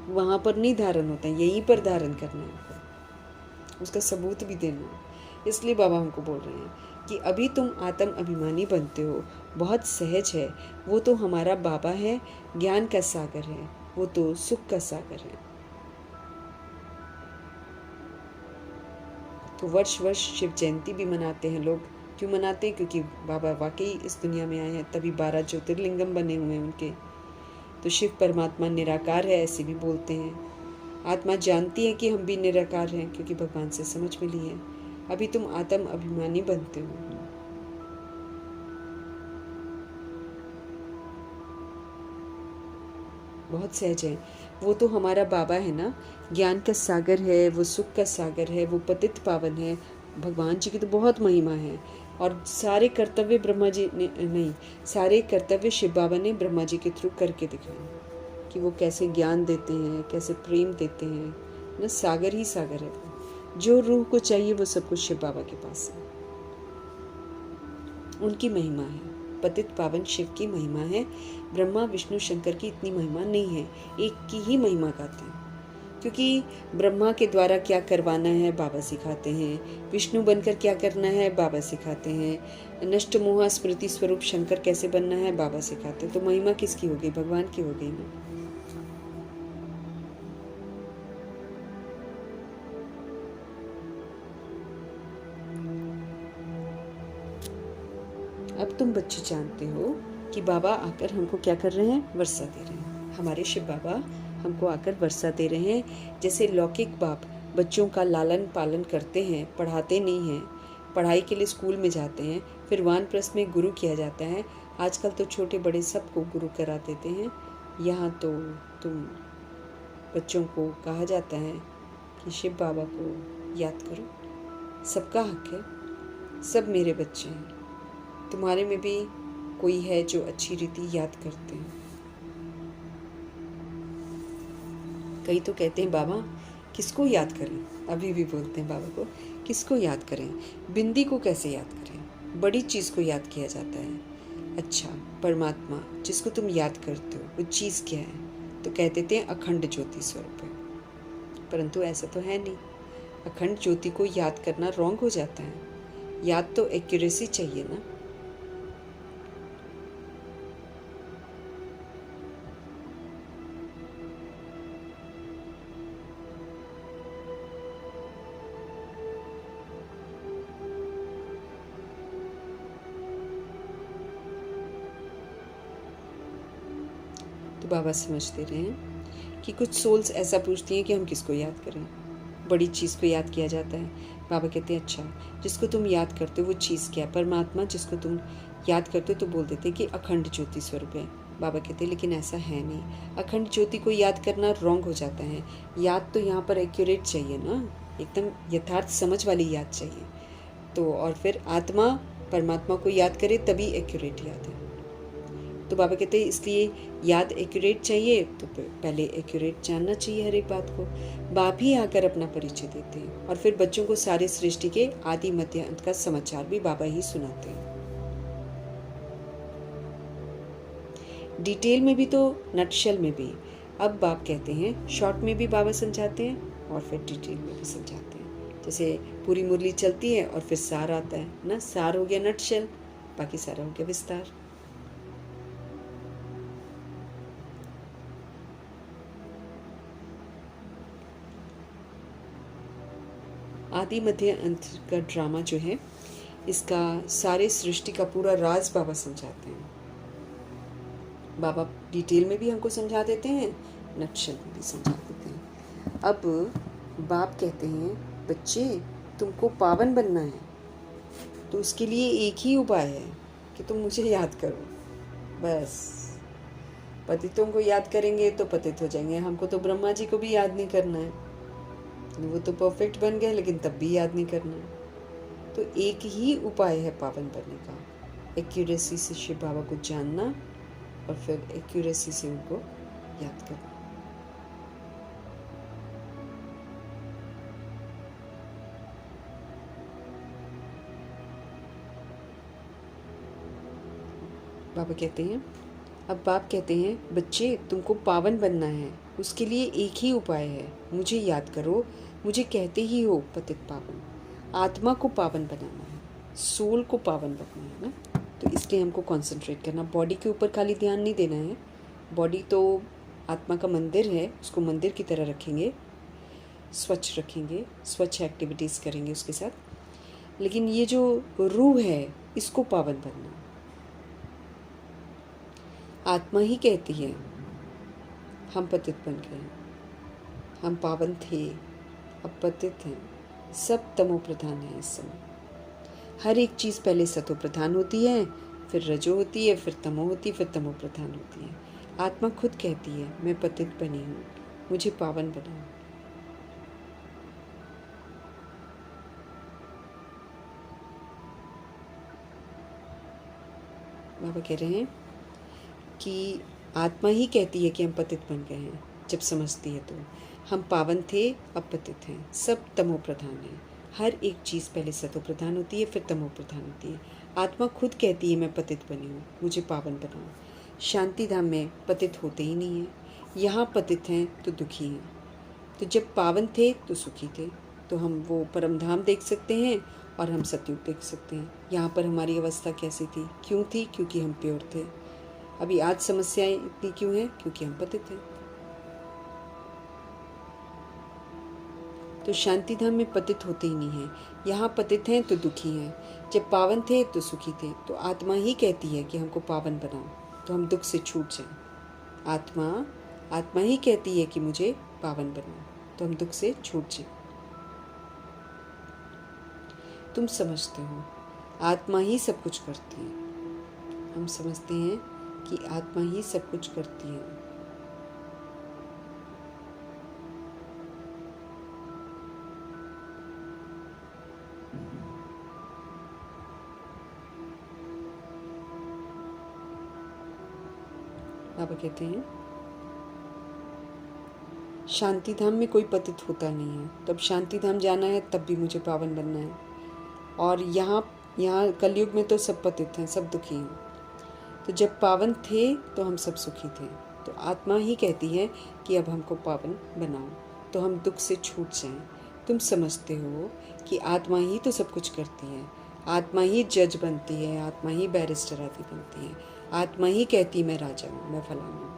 वहाँ पर नहीं धारण होता है, यहीं पर धारण करना है हमको, उसका सबूत भी देना है। इसलिए बाबा हमको बोल रहे हैं कि अभी तुम आत्म अभिमानी बनते हो, बहुत सहज है, वो तो हमारा बाबा है, ज्ञान का सागर है, वो तो सुख का सागर है। तो वर्ष वर्ष शिव जयंती भी मनाते हैं लोग। क्यों मनाते हैं? क्योंकि बाबा वाकई इस दुनिया में आए हैं, तभी 12 ज्योतिर्लिंगम बने हुए हैं उनके। तो शिव परमात्मा निराकार है ऐसे भी बोलते हैं। आत्मा जानती है कि हम भी निराकार हैं, क्योंकि भगवान से समझ मिली है। अभी तुम आत्म अभिमानी बनते हो। बहुत सहज है, वो तो हमारा बाबा है ना, ज्ञान का सागर है, वो सुख का सागर है, वो पतित पावन है। भगवान जी की तो बहुत महिमा है, और सारे कर्तव्य ब्रह्मा जी ने नहीं, सारे कर्तव्य शिव बाबा ने ब्रह्मा जी के थ्रू करके दिखाए कि वो कैसे ज्ञान देते हैं, कैसे प्रेम देते हैं ना। सागर ही सागर है, जो रूह को चाहिए वो सब कुछ शिव बाबा के पास है। उनकी महिमा है, पतित पावन शिव की महिमा है। ब्रह्मा विष्णु शंकर की इतनी महिमा नहीं है, एक की ही महिमा गाते हैं। क्योंकि ब्रह्मा के द्वारा क्या करवाना है बाबा सिखाते हैं, विष्णु बनकर क्या करना है बाबा सिखाते हैं, नष्ट मोह स्मृति स्वरूप शंकर कैसे बनना है बाबा सिखाते हैं। तो महिमा किसकी हो गई? भगवान की हो गई ना। अब तुम बच्चे जानते हो कि बाबा आकर हमको क्या कर रहे हैं? वर्षा दे रहे हैं। हमारे शिव बाबा हमको आकर वर्षा दे रहे हैं। जैसे लौकिक बाप बच्चों का लालन पालन करते हैं, पढ़ाते नहीं हैं, पढ़ाई के लिए स्कूल में जाते हैं, फिर वानप्रस्थ में गुरु किया जाता है। आजकल तो छोटे बड़े सबको गुरु करा देते हैं। यहाँ तो तुम बच्चों को कहा जाता है कि शिव बाबा को याद करो, सबका हक है, सब मेरे बच्चे हैं। तुम्हारे में भी कोई है जो अच्छी रीति याद करते हैं। कई तो कहते हैं बाबा किसको याद करें, अभी भी बोलते हैं बाबा को किसको याद करें, बिंदी को कैसे याद करें, बड़ी चीज़ को याद किया जाता है। अच्छा, परमात्मा जिसको तुम याद करते हो वो चीज़ क्या है? तो कह देते हैं अखंड ज्योति स्वरूप है, परंतु ऐसा तो है नहीं। अखंड ज्योति को याद करना रॉन्ग हो जाता है। याद तो एक्यूरेसी चाहिए ना। तो बाबा समझ दे रहे हैं कि कुछ सोल्स ऐसा पूछती हैं कि हम किसको याद करें, बड़ी चीज़ को याद किया जाता है। बाबा कहते हैं अच्छा, जिसको तुम याद करते हो वो चीज़ क्या है? परमात्मा जिसको तुम याद करते हो तो बोल देते हैं कि अखंड ज्योति स्वरूप है। बाबा कहते हैं लेकिन ऐसा है नहीं, अखंड ज्योति को याद करना रॉन्ग हो जाता है। याद तो यहाँ पर एक्यूरेट चाहिए ना, एकदम यथार्थ समझ वाली याद चाहिए। तो और फिर आत्मा परमात्मा को याद करे तभी एक्यूरेट याद है। तो बाबा कहते हैं इसलिए याद एक्यूरेट चाहिए तो पहले एक्यूरेट जानना चाहिए हर एक बात को। बाप ही आकर अपना परिचय देते हैं, और फिर बच्चों को सारे सृष्टि के आदि मध्य अंत का समाचार भी बाबा ही सुनाते हैं। डिटेल में भी तो नटशेल में भी। अब बाप कहते हैं शॉर्ट में भी बाबा समझाते हैं और फिर डिटेल में भी समझाते हैं। जैसे पूरी मुरली चलती है और फिर सार आता है ना, सार हो गया नटशेल, बाकी सारा हो गया विस्तार। आदि मध्य अंत का ड्रामा जो है, इसका सारे सृष्टि का पूरा राज बाबा समझाते हैं। बाबा डिटेल में भी हमको समझा देते हैं नटशल में भी समझा देते हैं। अब बाप कहते हैं बच्चे तुमको पावन बनना है, तो उसके लिए एक ही उपाय है कि तुम मुझे याद करो। बस पतितों को याद करेंगे तो पतित हो जाएंगे। हमको तो ब्रह्मा जी को भी याद नहीं करना है, वो तो परफेक्ट बन गए, लेकिन तब भी याद नहीं करना है। तो एक ही उपाय है पावन बनने का, एक्यूरेसी से शिव बाबा को जानना और फिर एक्यूरेसी से उनको याद करना। बाबा कहते हैं, अब बाप कहते हैं बच्चे तुमको पावन बनना है, उसके लिए एक ही उपाय है, मुझे याद करो, मुझे कहते ही हो पतित पावन। आत्मा को पावन बनाना है, सोल को पावन बनना है ना, तो इसलिए हमको कंसंट्रेट करना। बॉडी के ऊपर खाली ध्यान नहीं देना है, बॉडी तो आत्मा का मंदिर है, उसको मंदिर की तरह रखेंगे, स्वच्छ रखेंगे, स्वच्छ एक्टिविटीज़ करेंगे उसके साथ, लेकिन ये जो रूह है इसको पावन बनना। आत्मा ही कहती है हम पतित बन गए, हम पावन थे अब पतित हैं, सब तमो प्रधान है इस समय। हर एक चीज़ पहले सतो प्रधान होती है, फिर रजो होती है, फिर तमो होती है, फिर तमो प्रधान होती है। आत्मा खुद कहती है मैं पतित बनी हूँ, मुझे पावन बनाओ। बाबा कह रहे हैं कि आत्मा ही कहती है कि हम पतित बन गए हैं, जब समझती है तो हम पावन थे अब पतित हैं, सब तमो प्रधान है। हर एक चीज़ पहले सतो प्रधान होती है, फिर तमो प्रधान होती है। आत्मा खुद कहती है मैं पतित बनी हूँ, मुझे पावन बनाओ। शांति धाम में पतित होते ही नहीं हैं, यहाँ पतित हैं तो दुखी हैं। तो जब पावन थे तो सुखी थे, तो हम वो परम धाम देख सकते हैं और हम सतयुग देख सकते हैं। यहाँ पर हमारी अवस्था कैसी थी, क्यों थी? क्योंकि हम प्योर थे। अभी आज समस्याएं इतनी क्यों हैं? क्योंकि हम पतित हैं। तो शांति धाम में पतित होते ही नहीं हैं, यहाँ पतित हैं तो दुखी हैं। जब पावन थे तो सुखी थे, तो आत्मा ही कहती है कि हमको पावन बनाओ, तो हम दुख से छूट जाएं। आत्मा ही कहती है कि मुझे पावन बनाओ, तो हम दुख से छूट जाएं। तुम समझते हो आत्मा ही सब कुछ करती है। हम समझते हैं कि आत्मा ही सब कुछ करती है। बाबा कहते हैं शांति धाम में कोई पतित होता नहीं है, तब शांति धाम जाना है तब भी मुझे पावन बनना है। और यहाँ कलयुग में तो सब पतित हैं, सब दुखी हैं। तो जब पावन थे तो हम सब सुखी थे, तो आत्मा ही कहती है कि अब हमको पावन बनाओ, तो हम दुख से छूट जाएं। तुम समझते हो कि आत्मा ही तो सब कुछ करती है, आत्मा ही जज बनती है, आत्मा ही बैरिस्टर आदि बनती है, आत्मा ही कहती मैं राजा हूँ, मैं फलाना हूँ।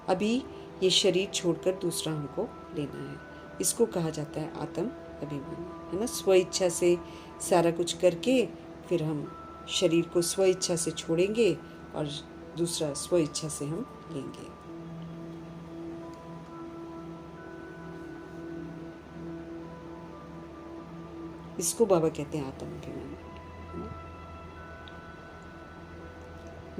अभी ये शरीर छोड़कर दूसरा हमको लेना है, इसको कहा जाता है आत्म अभिमान, है ना। स्व इच्छा से सारा कुछ करके फिर हम शरीर को स्व इच्छा से छोड़ेंगे और दूसरा स्व इच्छा से हम लेंगे। इसको बाबा कहते हैं आत्म अभिमान।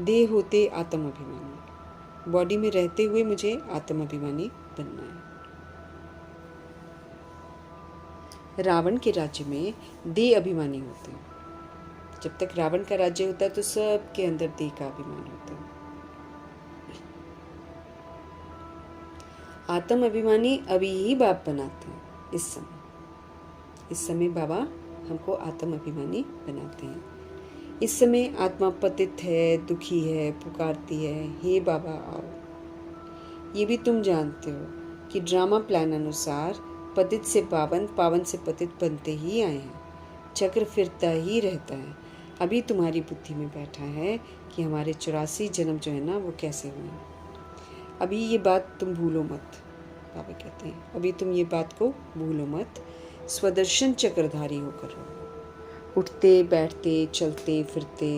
देह होते आत्म अभिमानी, बॉडी में रहते हुए मुझे आत्म अभिमानी बनना है। रावण के राज्य में देह अभिमानी होते हैं। जब तक रावण का राज्य होता है तो सबके अंदर देह का अभिमान होता है। आत्म अभिमानी अभी ही बाप बनाते हैं। इस समय बाबा हमको आत्म अभिमानी बनाते हैं। इस समय आत्मा पतित है, दुखी है, पुकारती है, हे बाबा आओ। ये भी तुम जानते हो कि ड्रामा प्लान अनुसार पतित से पावन, पावन से पतित बनते ही आए हैं। चक्र फिरता ही रहता है। अभी तुम्हारी बुद्धि में बैठा है कि हमारे 84 जन्म जो है ना वो कैसे हुए। अभी ये बात तुम भूलो मत, बाबा कहते हैं अभी तुम ये बात को भूलो मत। स्वदर्शन चक्रधारी होकर रहो, उठते बैठते चलते फिरते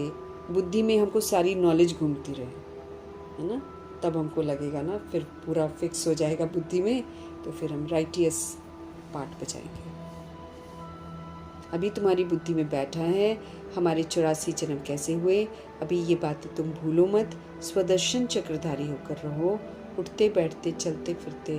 बुद्धि में हमको सारी नॉलेज घूमती रहे, है ना। तब हमको लगेगा ना, फिर पूरा फिक्स हो जाएगा बुद्धि में, तो फिर हम राइटियस पार्ट बचाएंगे। अभी तुम्हारी बुद्धि में बैठा है हमारे 84 जन्म कैसे हुए, अभी ये बातें तुम भूलो मत। स्वदर्शन चक्रधारी होकर रहो, उठते बैठते चलते फिरते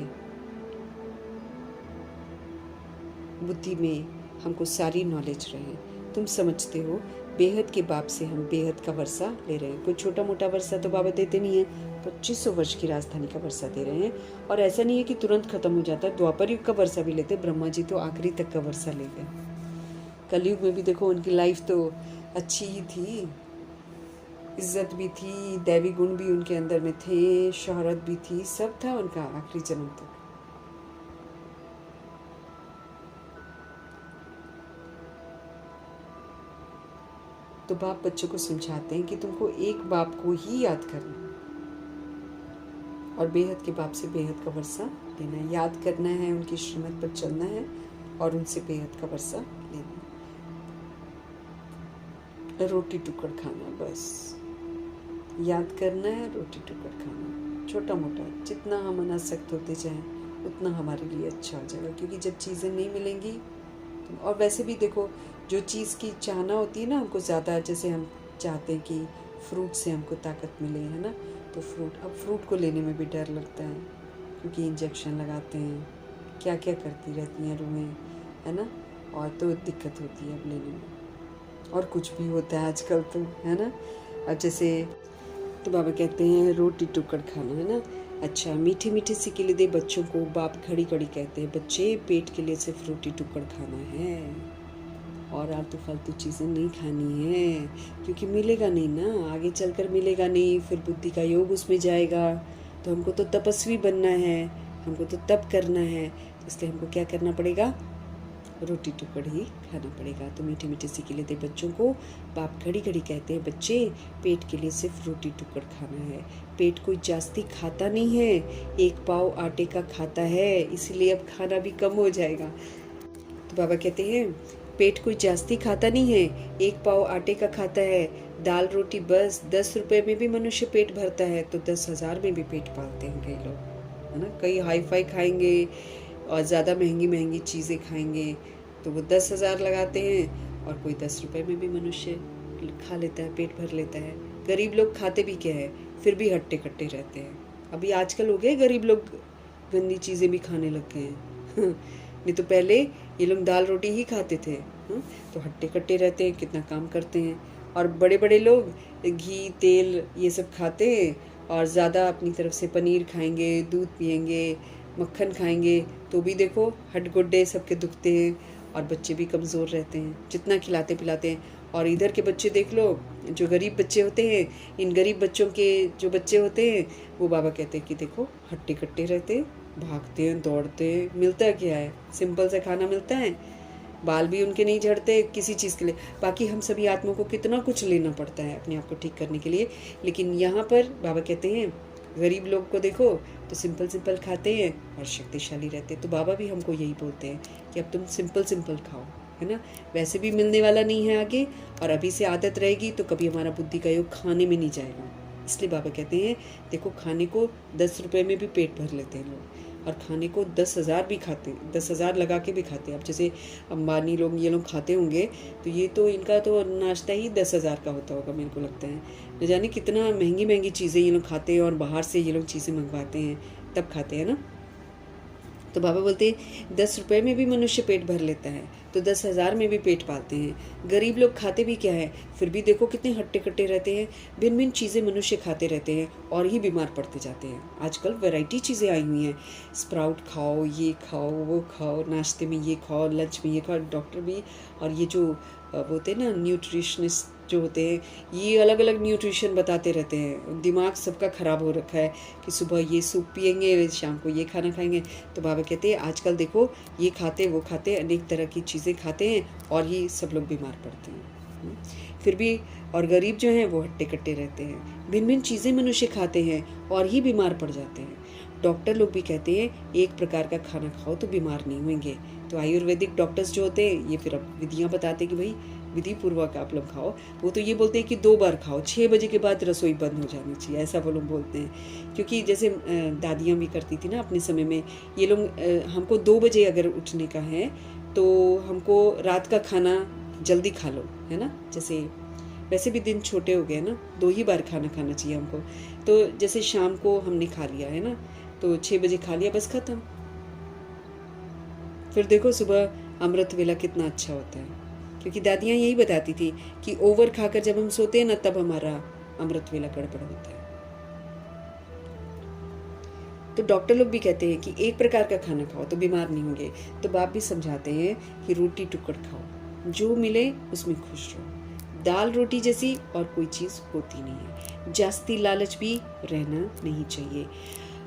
बुद्धि में हमको सारी नॉलेज रहे। तुम समझते हो बेहद के बाप से हम बेहद का वर्षा ले रहे हैं। कोई छोटा मोटा वर्षा तो बाबा देते नहीं है, 2500 वर्ष की राजधानी का वर्षा दे रहे हैं। और ऐसा नहीं है कि तुरंत खत्म हो जाता है, द्वापर युग का वर्षा भी लेते, ब्रह्मा जी तो आखिरी तक का वर्षा ले गए। कलयुग में भी देखो उनकी लाइफ तो अच्छी ही थी, इज्जत भी थी, दैवी गुण भी उनके अंदर में थे, शोहरत भी थी, सब था उनका आखिरी जन्म तक। तो बाप बच्चों को समझाते हैं कि तुमको एक बाप को ही याद करना और बेहद के बाप से बेहद का वर्षा लेना है, याद करना है, उनकी श्रीमत पर चलना है और उनसे बेहद का वर्षा लेना है। रोटी टुकड़ खाना, बस याद करना है, रोटी टुकड़ खाना, छोटा मोटा जितना हम अनासक्त होते जाएं उतना हमारे लिए अच्छा हो जाएगा। क्योंकि जब चीज़ें नहीं मिलेंगी तो, और वैसे भी देखो जो चीज़ की चाहना होती है ना हमको ज़्यादा, जैसे हम चाहते हैं कि फ्रूट से हमको ताकत मिले, है ना, तो फ्रूट को लेने में भी डर लगता है क्योंकि इंजेक्शन लगाते हैं, क्या क्या करती रहती हैं रूहें, है ना, और तो दिक्कत होती है अब लेने में। और कुछ भी होता है आजकल तो, है ना। अब जैसे तो बाबा कहते हैं रोटी टुकड़ खाना, है ना। अच्छा, मीठे मीठे सिक्के लिए दे बच्चों को बाप घड़ी घड़ी कहते हैं, बच्चे पेट के लिए सिर्फ रोटी टुकड़ खाना है और आलतू फालतू चीज़ें नहीं खानी है, क्योंकि मिलेगा नहीं ना, आगे चलकर मिलेगा नहीं, फिर बुद्धि का योग उसमें जाएगा। तो हमको तो तपस्वी बनना है, हमको तो तप करना है, इसलिए हमको क्या करना पड़ेगा, रोटी टुकड़ ही खाना पड़ेगा। तो मीठे मीठे सिक्के लेते बच्चों को बाप घड़ी घड़ी कहते हैं, बच्चे पेट के लिए सिर्फ रोटी टुकड़ खाना है। पेट कोई जास्ती खाता नहीं है, एक पाव आटे का खाता है, इसलिए अब खाना भी कम हो जाएगा। तो बाबा कहते हैं पेट कोई जास्ती खाता नहीं है, एक पाव आटे का खाता है, दाल रोटी बस। 10 रुपए में भी मनुष्य पेट भरता है, तो 10,000 में भी पेट पालते हैं कई लोग, है ना। कई हाई फाई खाएंगे और ज़्यादा महंगी महंगी चीज़ें खाएंगे तो वो 10,000 लगाते हैं, और कोई 10 रुपए में भी मनुष्य खा लेता है, पेट भर लेता है। गरीब लोग खाते भी क्या है, फिर भी हट्टे कट्टे रहते हैं। अभी आजकल हो गए गरीब लोग गंदी चीज़ें भी खाने लग गए हैं नहीं तो पहले ये लोग दाल रोटी ही खाते थे, तो हट्टे कट्टे रहते हैं, कितना काम करते हैं। और बड़े बड़े लोग घी तेल ये सब खाते हैं और ज़्यादा अपनी तरफ से पनीर खाएंगे, दूध पियेंगे, मक्खन खाएंगे, तो भी देखो हड्ड गुड्डे सबके दुखते हैं और बच्चे भी कमज़ोर रहते हैं जितना खिलाते पिलाते हैं। और इधर के बच्चे देख लो, जो गरीब बच्चे होते हैं, इन गरीब बच्चों के जो बच्चे होते हैं वो बाबा कहते हैं कि देखो हट्टे कट्टे रहते हैं, भागते हैं दौड़ते हैं, मिलता क्या है, सिंपल से खाना मिलता है, बाल भी उनके नहीं झड़ते किसी चीज़ के लिए। बाकी हम सभी आत्माओं को कितना कुछ लेना पड़ता है अपने आप को ठीक करने के लिए, लेकिन यहाँ पर बाबा कहते हैं गरीब लोग को देखो तो सिंपल सिंपल खाते हैं और शक्तिशाली रहते हैं। तो बाबा भी हमको यही बोलते हैं कि अब तुम सिंपल सिंपल खाओ, है ना, वैसे भी मिलने वाला नहीं है आगे, और अभी से आदत रहेगी तो कभी हमारा बुद्धि का योग खाने में नहीं जाएगा। इसलिए बाबा कहते हैं देखो खाने को 10 रुपए में भी पेट भर लेते हैं लोग, और खाने को 10,000 भी खाते हैं, 10,000 लगा के भी खाते हैं। अब जैसे अंबानी लोग ये लोग खाते होंगे तो ये तो इनका तो नाश्ता ही 10,000 का होता होगा, मेरे को लगता है। न जाने कितना महंगी महंगी चीज़ें ये लोग खाते हैं और बाहर से ये लोग चीज़ें मंगवाते हैं तब खाते हैं ना। तो बाबा बोलते हैं 10 रुपए में भी मनुष्य पेट भर लेता है, तो 10,000 में भी पेट पालते हैं। गरीब लोग खाते भी क्या है, फिर भी देखो कितने हट्टे कट्टे रहते हैं, भिन्न भिन्न चीज़ें मनुष्य खाते रहते हैं और ही बीमार पड़ते जाते हैं। आजकल वैरायटी चीज़ें आई हुई हैं, स्प्राउट खाओ, ये खाओ, वो खाओ, नाश्ते में ये खाओ, लंच में ये खाओ। डॉक्टर भी और ये जो होते हैं ना न्यूट्रिशनिस्ट जो होते हैं, ये अलग अलग न्यूट्रिशन बताते रहते हैं। दिमाग सबका ख़राब हो रखा है कि सुबह ये सूप पियेंगे, शाम को ये खाना खाएंगे। तो बाबा कहते हैं आजकल देखो ये खाते वो खाते, अनेक तरह की चीज़ें खाते हैं और ही सब लोग बीमार पड़ते हैं। फिर भी और गरीब जो हैं वो हट्टे कट्टे रहते हैं, भिन्न भिन्न चीज़ें मनुष्य खाते हैं और ही बीमार पड़ जाते हैं। डॉक्टर लोग भी कहते हैं एक प्रकार का खाना खाओ तो बीमार नहीं होंगे। तो आयुर्वेदिक डॉक्टर्स जो होते हैं ये फिर अब विधियाँ बताते हैं कि भाई विधि पूर्वक आप लोग खाओ। वो तो ये बोलते हैं कि 2 बार खाओ, 6 बजे के बाद रसोई बंद हो जानी चाहिए, ऐसा वो लोग बोलते हैं। क्योंकि जैसे दादियाँ भी करती थी ना अपने समय में, ये लोग हमको 2 बजे अगर उठने का है तो हमको रात का खाना जल्दी खा लो, है ना। जैसे वैसे भी दिन छोटे हो गए ना, 2 ही बार खाना खाना चाहिए हमको। तो जैसे शाम को हमने खा लिया है ना, तो 6 बजे खा लिया, बस खत्म। फिर देखो सुबह अमृत वेला कितना अच्छा होता है। क्योंकि दादियाँ यही बताती थी कि ओवर खाकर जब हम सोते हैं ना, तब हमारा अमृत वेला गड़बड़ होता है। तो डॉक्टर लोग भी कहते हैं कि एक प्रकार का खाना खाओ तो बीमार नहीं होंगे। तो बाप भी समझाते हैं कि रोटी टुकड़ खाओ, जो मिले उसमें खुश रहो। दाल रोटी जैसी और कोई चीज़ होती नहीं है। जास्ती लालच भी रहना नहीं चाहिए।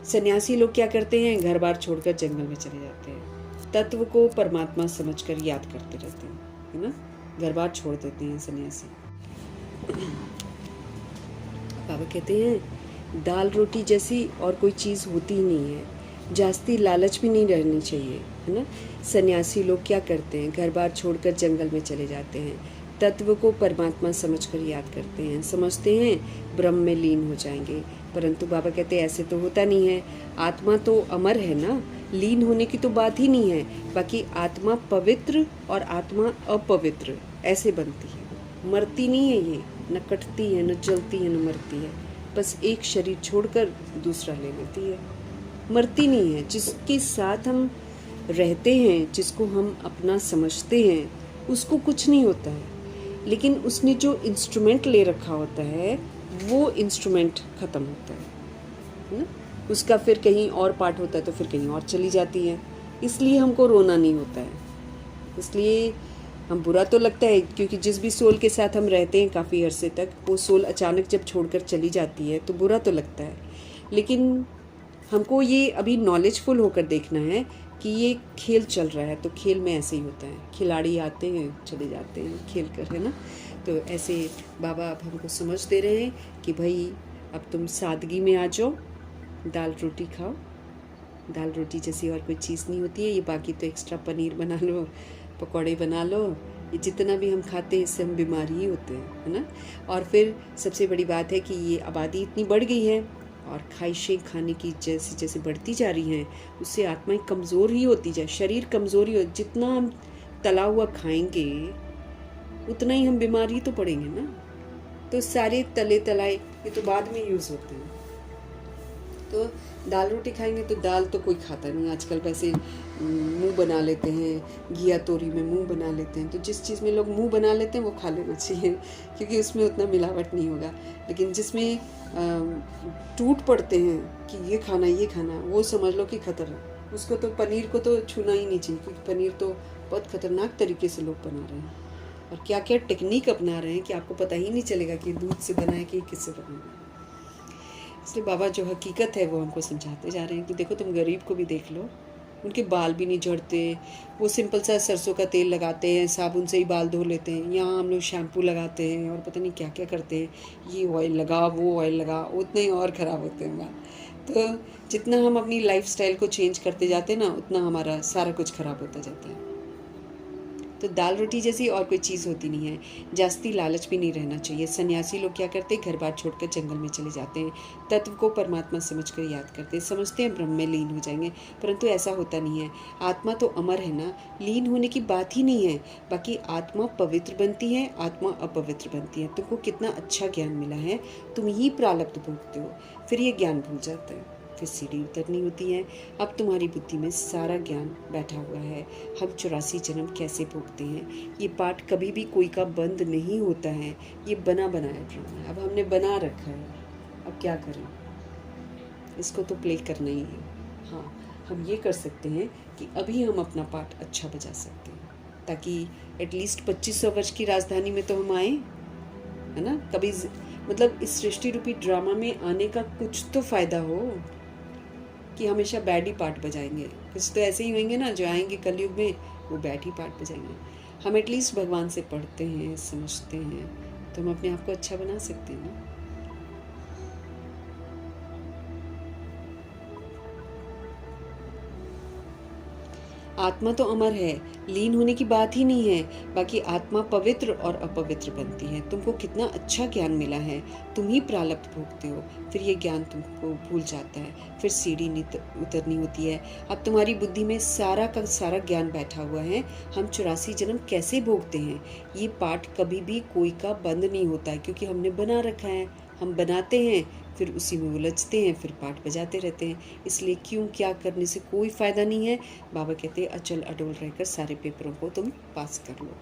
सन्यासी लोग क्या करते हैं, घर बार छोड़कर जंगल में चले जाते हैं। तत्व को परमात्मा समझकर याद करते रहते हैं, है ना। घर बार छोड़ देते हैं सन्यासी। बाबा कहते हैं दाल रोटी जैसी और कोई चीज़ होती ही नहीं है। जास्ती लालच भी नहीं रहनी चाहिए, है ना। सन्यासी लोग क्या करते हैं, घर बार छोड़कर जंगल में चले जाते हैं। तत्व को परमात्मा समझकर याद करते हैं, समझते हैं ब्रह्म में लीन हो जाएंगे। परंतु बाबा कहते हैं ऐसे तो होता नहीं है। आत्मा तो अमर है ना, लीन होने की तो बात ही नहीं है। बाकी आत्मा पवित्र और आत्मा अपवित्र ऐसे बनती है, मरती नहीं है ये, न कटती है, न जलती है, न मरती है। बस एक शरीर छोड़कर दूसरा ले लेती है, मरती नहीं है। जिसके साथ हम रहते हैं, जिसको हम अपना समझते हैं, उसको कुछ नहीं होता है। लेकिन उसने जो इंस्ट्रूमेंट ले रखा होता है, वो इंस्ट्रूमेंट ख़त्म होता है ना। उसका फिर कहीं और पार्ट होता है तो फिर कहीं और चली जाती है। इसलिए हमको रोना नहीं होता है। इसलिए हम बुरा तो लगता है, क्योंकि जिस भी सोल के साथ हम रहते हैं काफ़ी अरसे तक, वो सोल अचानक जब छोड़कर चली जाती है तो बुरा तो लगता है। लेकिन हमको ये अभी नॉलेजफुल होकर देखना है कि ये खेल चल रहा है, तो खेल में ऐसे ही होता है। खिलाड़ी आते हैं चले जाते हैं खेल कर, है ना। तो ऐसे बाबा अब हमको समझ दे रहे हैं कि भाई अब तुम सादगी में आ जाओ, दाल रोटी खाओ। दाल रोटी जैसी और कोई चीज़ नहीं होती है ये। बाकी तो एक्स्ट्रा पनीर बना लो, पकौड़े बना लो, ये जितना भी हम खाते हैं इससे हम बीमार ही होते हैं, है ना। और फिर सबसे बड़ी बात है कि ये आबादी इतनी बढ़ गई है और ख्वाहिशें खाने की जैसे जैसे बढ़ती जा रही हैं, उससे आत्माएं कमज़ोर ही होती जाए, शरीर कमज़ोरी हो। जितना हम तला हुआ खाएंगे उतना ही हम बीमार ही तो पड़ेंगे ना। तो सारे तले तलाए ये तो बाद में यूज़ होते हैं। तो दाल रोटी खाएंगे तो दाल तो कोई खाता नहीं आजकल। वैसे मुंह बना लेते हैं, घिया तोरी में मुंह बना लेते हैं। तो जिस चीज़ में लोग मुंह बना लेते हैं वो खा लेना चाहिए, क्योंकि उसमें उतना मिलावट नहीं होगा। लेकिन जिसमें टूट पड़ते हैं कि ये खाना, वो समझ लो कि खतरा। उसको तो पनीर को तो छूना ही नहीं चाहिए, क्योंकि पनीर तो बहुत खतरनाक तरीके से लोग बना रहे हैं और क्या क्या टेक्निक अपना रहे हैं कि आपको पता ही नहीं चलेगा कि दूध से बना है कि किससे बना है। इसलिए बाबा जो हकीकत है वो हमको समझाते जा रहे हैं कि देखो तुम गरीब को भी देख लो, उनके बाल भी नहीं झड़ते। वो सिंपल सा सरसों का तेल लगाते हैं, साबुन से ही बाल धो लेते हैं। यहाँ हम लोग शैम्पू लगाते हैं और पता नहीं क्या क्या करते हैं, ये ऑयल लगा वो ऑयल लगा, उतने ही और ख़राब होते हैं बाल। तो जितना हम अपनी लाइफस्टाइल को चेंज करते जाते हैं ना, उतना हमारा सारा कुछ ख़राब होता जाता है। तो दाल रोटी जैसी और कोई चीज़ होती नहीं है। जास्ती लालच भी नहीं रहना चाहिए। सन्यासी लोग क्या करते हैं, घर बार छोड़कर जंगल में चले जाते हैं। तत्व को परमात्मा समझकर याद करते हैं, समझते हैं ब्रह्म में लीन हो जाएंगे। परंतु ऐसा होता नहीं है। आत्मा तो अमर है ना, लीन होने की बात ही नहीं है। बाकी आत्मा पवित्र बनती है, आत्मा अपवित्र बनती है। तुमको कितना अच्छा ज्ञान मिला है, तुम ही प्रारब्ध भोगते हो, फिर ये ज्ञान भूल जाता है, फिर सीढ़ी उतरनी होती है। अब तुम्हारी बुद्धि में सारा ज्ञान बैठा हुआ है। हम 84 जन्म कैसे भोगते हैं, ये पाठ कभी भी कोई का बंद नहीं होता है। ये बना बनाया ड्रामा है, अब हमने बना रखा है, अब क्या करें, इसको तो प्ले करना ही है। हाँ, हम ये कर सकते हैं कि अभी हम अपना पाठ अच्छा बजा सकते हैं, ताकि एटलीस्ट 2500 वर्ष की राजधानी में तो हम आए, है ना। कभी मतलब इस सृष्टि रूपी ड्रामा में आने का कुछ तो फ़ायदा हो, कि हमेशा बैड ही पार्ट बजाएंगे। कुछ तो ऐसे ही होंगे ना जो आएंगे कलयुग में, वो बैड ही पार्ट बजाएंगे। हम एटलीस्ट भगवान से पढ़ते हैं, समझते हैं, तो हम अपने आप को अच्छा बना सकते हैं ना। आत्मा तो अमर है, लीन होने की बात ही नहीं है। बाकी आत्मा पवित्र और अपवित्र बनती है। तुमको कितना अच्छा ज्ञान मिला है, तुम ही प्रारब्ध भोगते हो, फिर ये ज्ञान तुमको भूल जाता है, फिर सीढ़ी उतरनी होती है। अब तुम्हारी बुद्धि में सारा का सारा ज्ञान बैठा हुआ है। हम 84 जन्म कैसे भोगते हैं, ये पाठ कभी भी कोई का बंद नहीं होता है, क्योंकि हमने बना रखा है। हम बनाते हैं, फिर उसी में उलझते हैं, फिर पाठ बजाते रहते हैं। इसलिए क्यों क्या करने से कोई फ़ायदा नहीं है। बाबा कहते हैं अचल अडोल रहकर सारे पेपरों को तुम पास कर लो।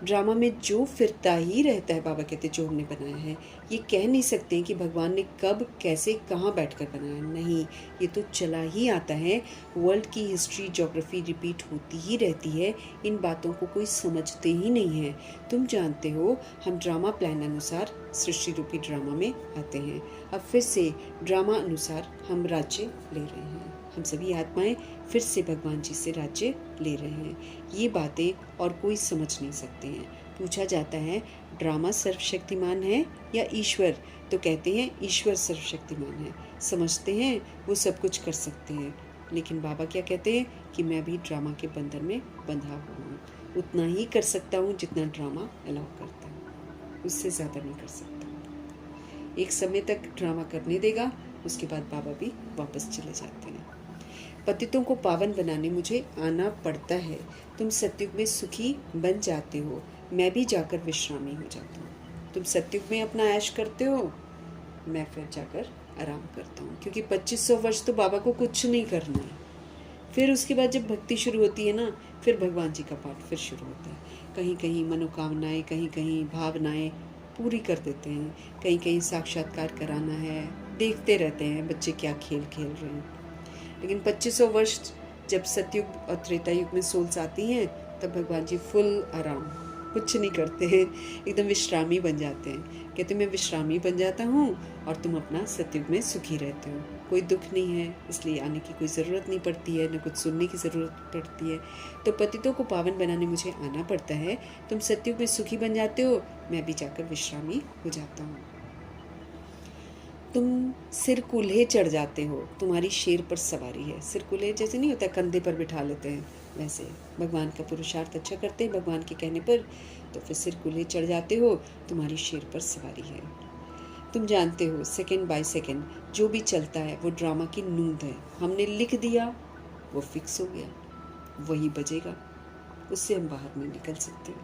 ड्रामा में जो फिरता ही रहता है, बाबा कहते जो हमने बनाया है, ये कह नहीं सकते कि भगवान ने कब कैसे कहाँ बैठकर बनाया। नहीं, ये तो चला ही आता है। वर्ल्ड की हिस्ट्री ज्योग्राफी रिपीट होती ही रहती है। इन बातों को कोई समझते ही नहीं है। तुम जानते हो, हम ड्रामा प्लान अनुसार सृष्टि रूपी ड्रामा में आते हैं। अब फिर से ड्रामा अनुसार हम राज्य ले रहे हैं। हम सभी आत्माएं फिर से भगवान जी से राज्य ले रहे हैं। ये बातें और कोई समझ नहीं सकते हैं। पूछा जाता है ड्रामा सर्वशक्तिमान है या ईश्वर, तो कहते हैं ईश्वर सर्वशक्तिमान है। समझते हैं वो सब कुछ कर सकते हैं, लेकिन बाबा क्या कहते हैं कि मैं भी ड्रामा के बंधन में बंधा हुआ हूँ। उतना ही कर सकता हूँ जितना ड्रामा अलाउ करता है, उससे ज़्यादा नहीं कर सकता। एक समय तक ड्रामा करने देगा, उसके बाद बाबा भी वापस चले जाते हैं। पतितों को पावन बनाने मुझे आना पड़ता है। तुम सतयुग में सुखी बन जाते हो, मैं भी जाकर विश्रामी हो जाता हूँ। तुम सतयुग में अपना ऐश करते हो, मैं फिर जाकर आराम करता हूँ, क्योंकि 2500 वर्ष तो बाबा को कुछ नहीं करना है। फिर उसके बाद जब भक्ति शुरू होती है ना, फिर भगवान जी का पाठ फिर शुरू होता है। कहीं कहीं मनोकामनाएं, कहीं कहीं भावनाएं पूरी कर देते हैं, कहीं कहीं साक्षात्कार कराना है। देखते रहते हैं बच्चे क्या खेल खेल रहे हैं। लेकिन 2500 वर्ष जब सतयुग और त्रेता युग में सोल्स आती हैं, तब भगवान जी फुल आराम, कुछ नहीं करते हैं, एकदम विश्रामी बन जाते हैं। कहते मैं विश्रामी बन जाता हूँ और तुम अपना सतयुग में सुखी रहते हो। कोई दुख नहीं है, इसलिए आने की कोई ज़रूरत नहीं पड़ती है, न कुछ सुनने की ज़रूरत पड़ती है। तो पतितों को पावन बनाने मुझे आना पड़ता है। तुम सतयुग में सुखी बन जाते हो, मैं भी जाकर विश्रामी हो जाता हूँ। तुम सिर कूल्हे चढ़ जाते हो, तुम्हारी शेर पर सवारी है। सिर कूल्हे जैसे नहीं होता कंधे पर बिठा लेते हैं, वैसे भगवान का पुरुषार्थ अच्छा करते हैं भगवान के कहने पर, तो फिर सिर कूल्हे चढ़ जाते हो, तुम्हारी शेर पर सवारी है। तुम जानते हो सेकंड बाय सेकंड जो भी चलता है वो ड्रामा की नूंद है। हमने लिख दिया, वो फिक्स हो गया, वही बजेगा, उससे हम बाहर नहीं निकल सकते।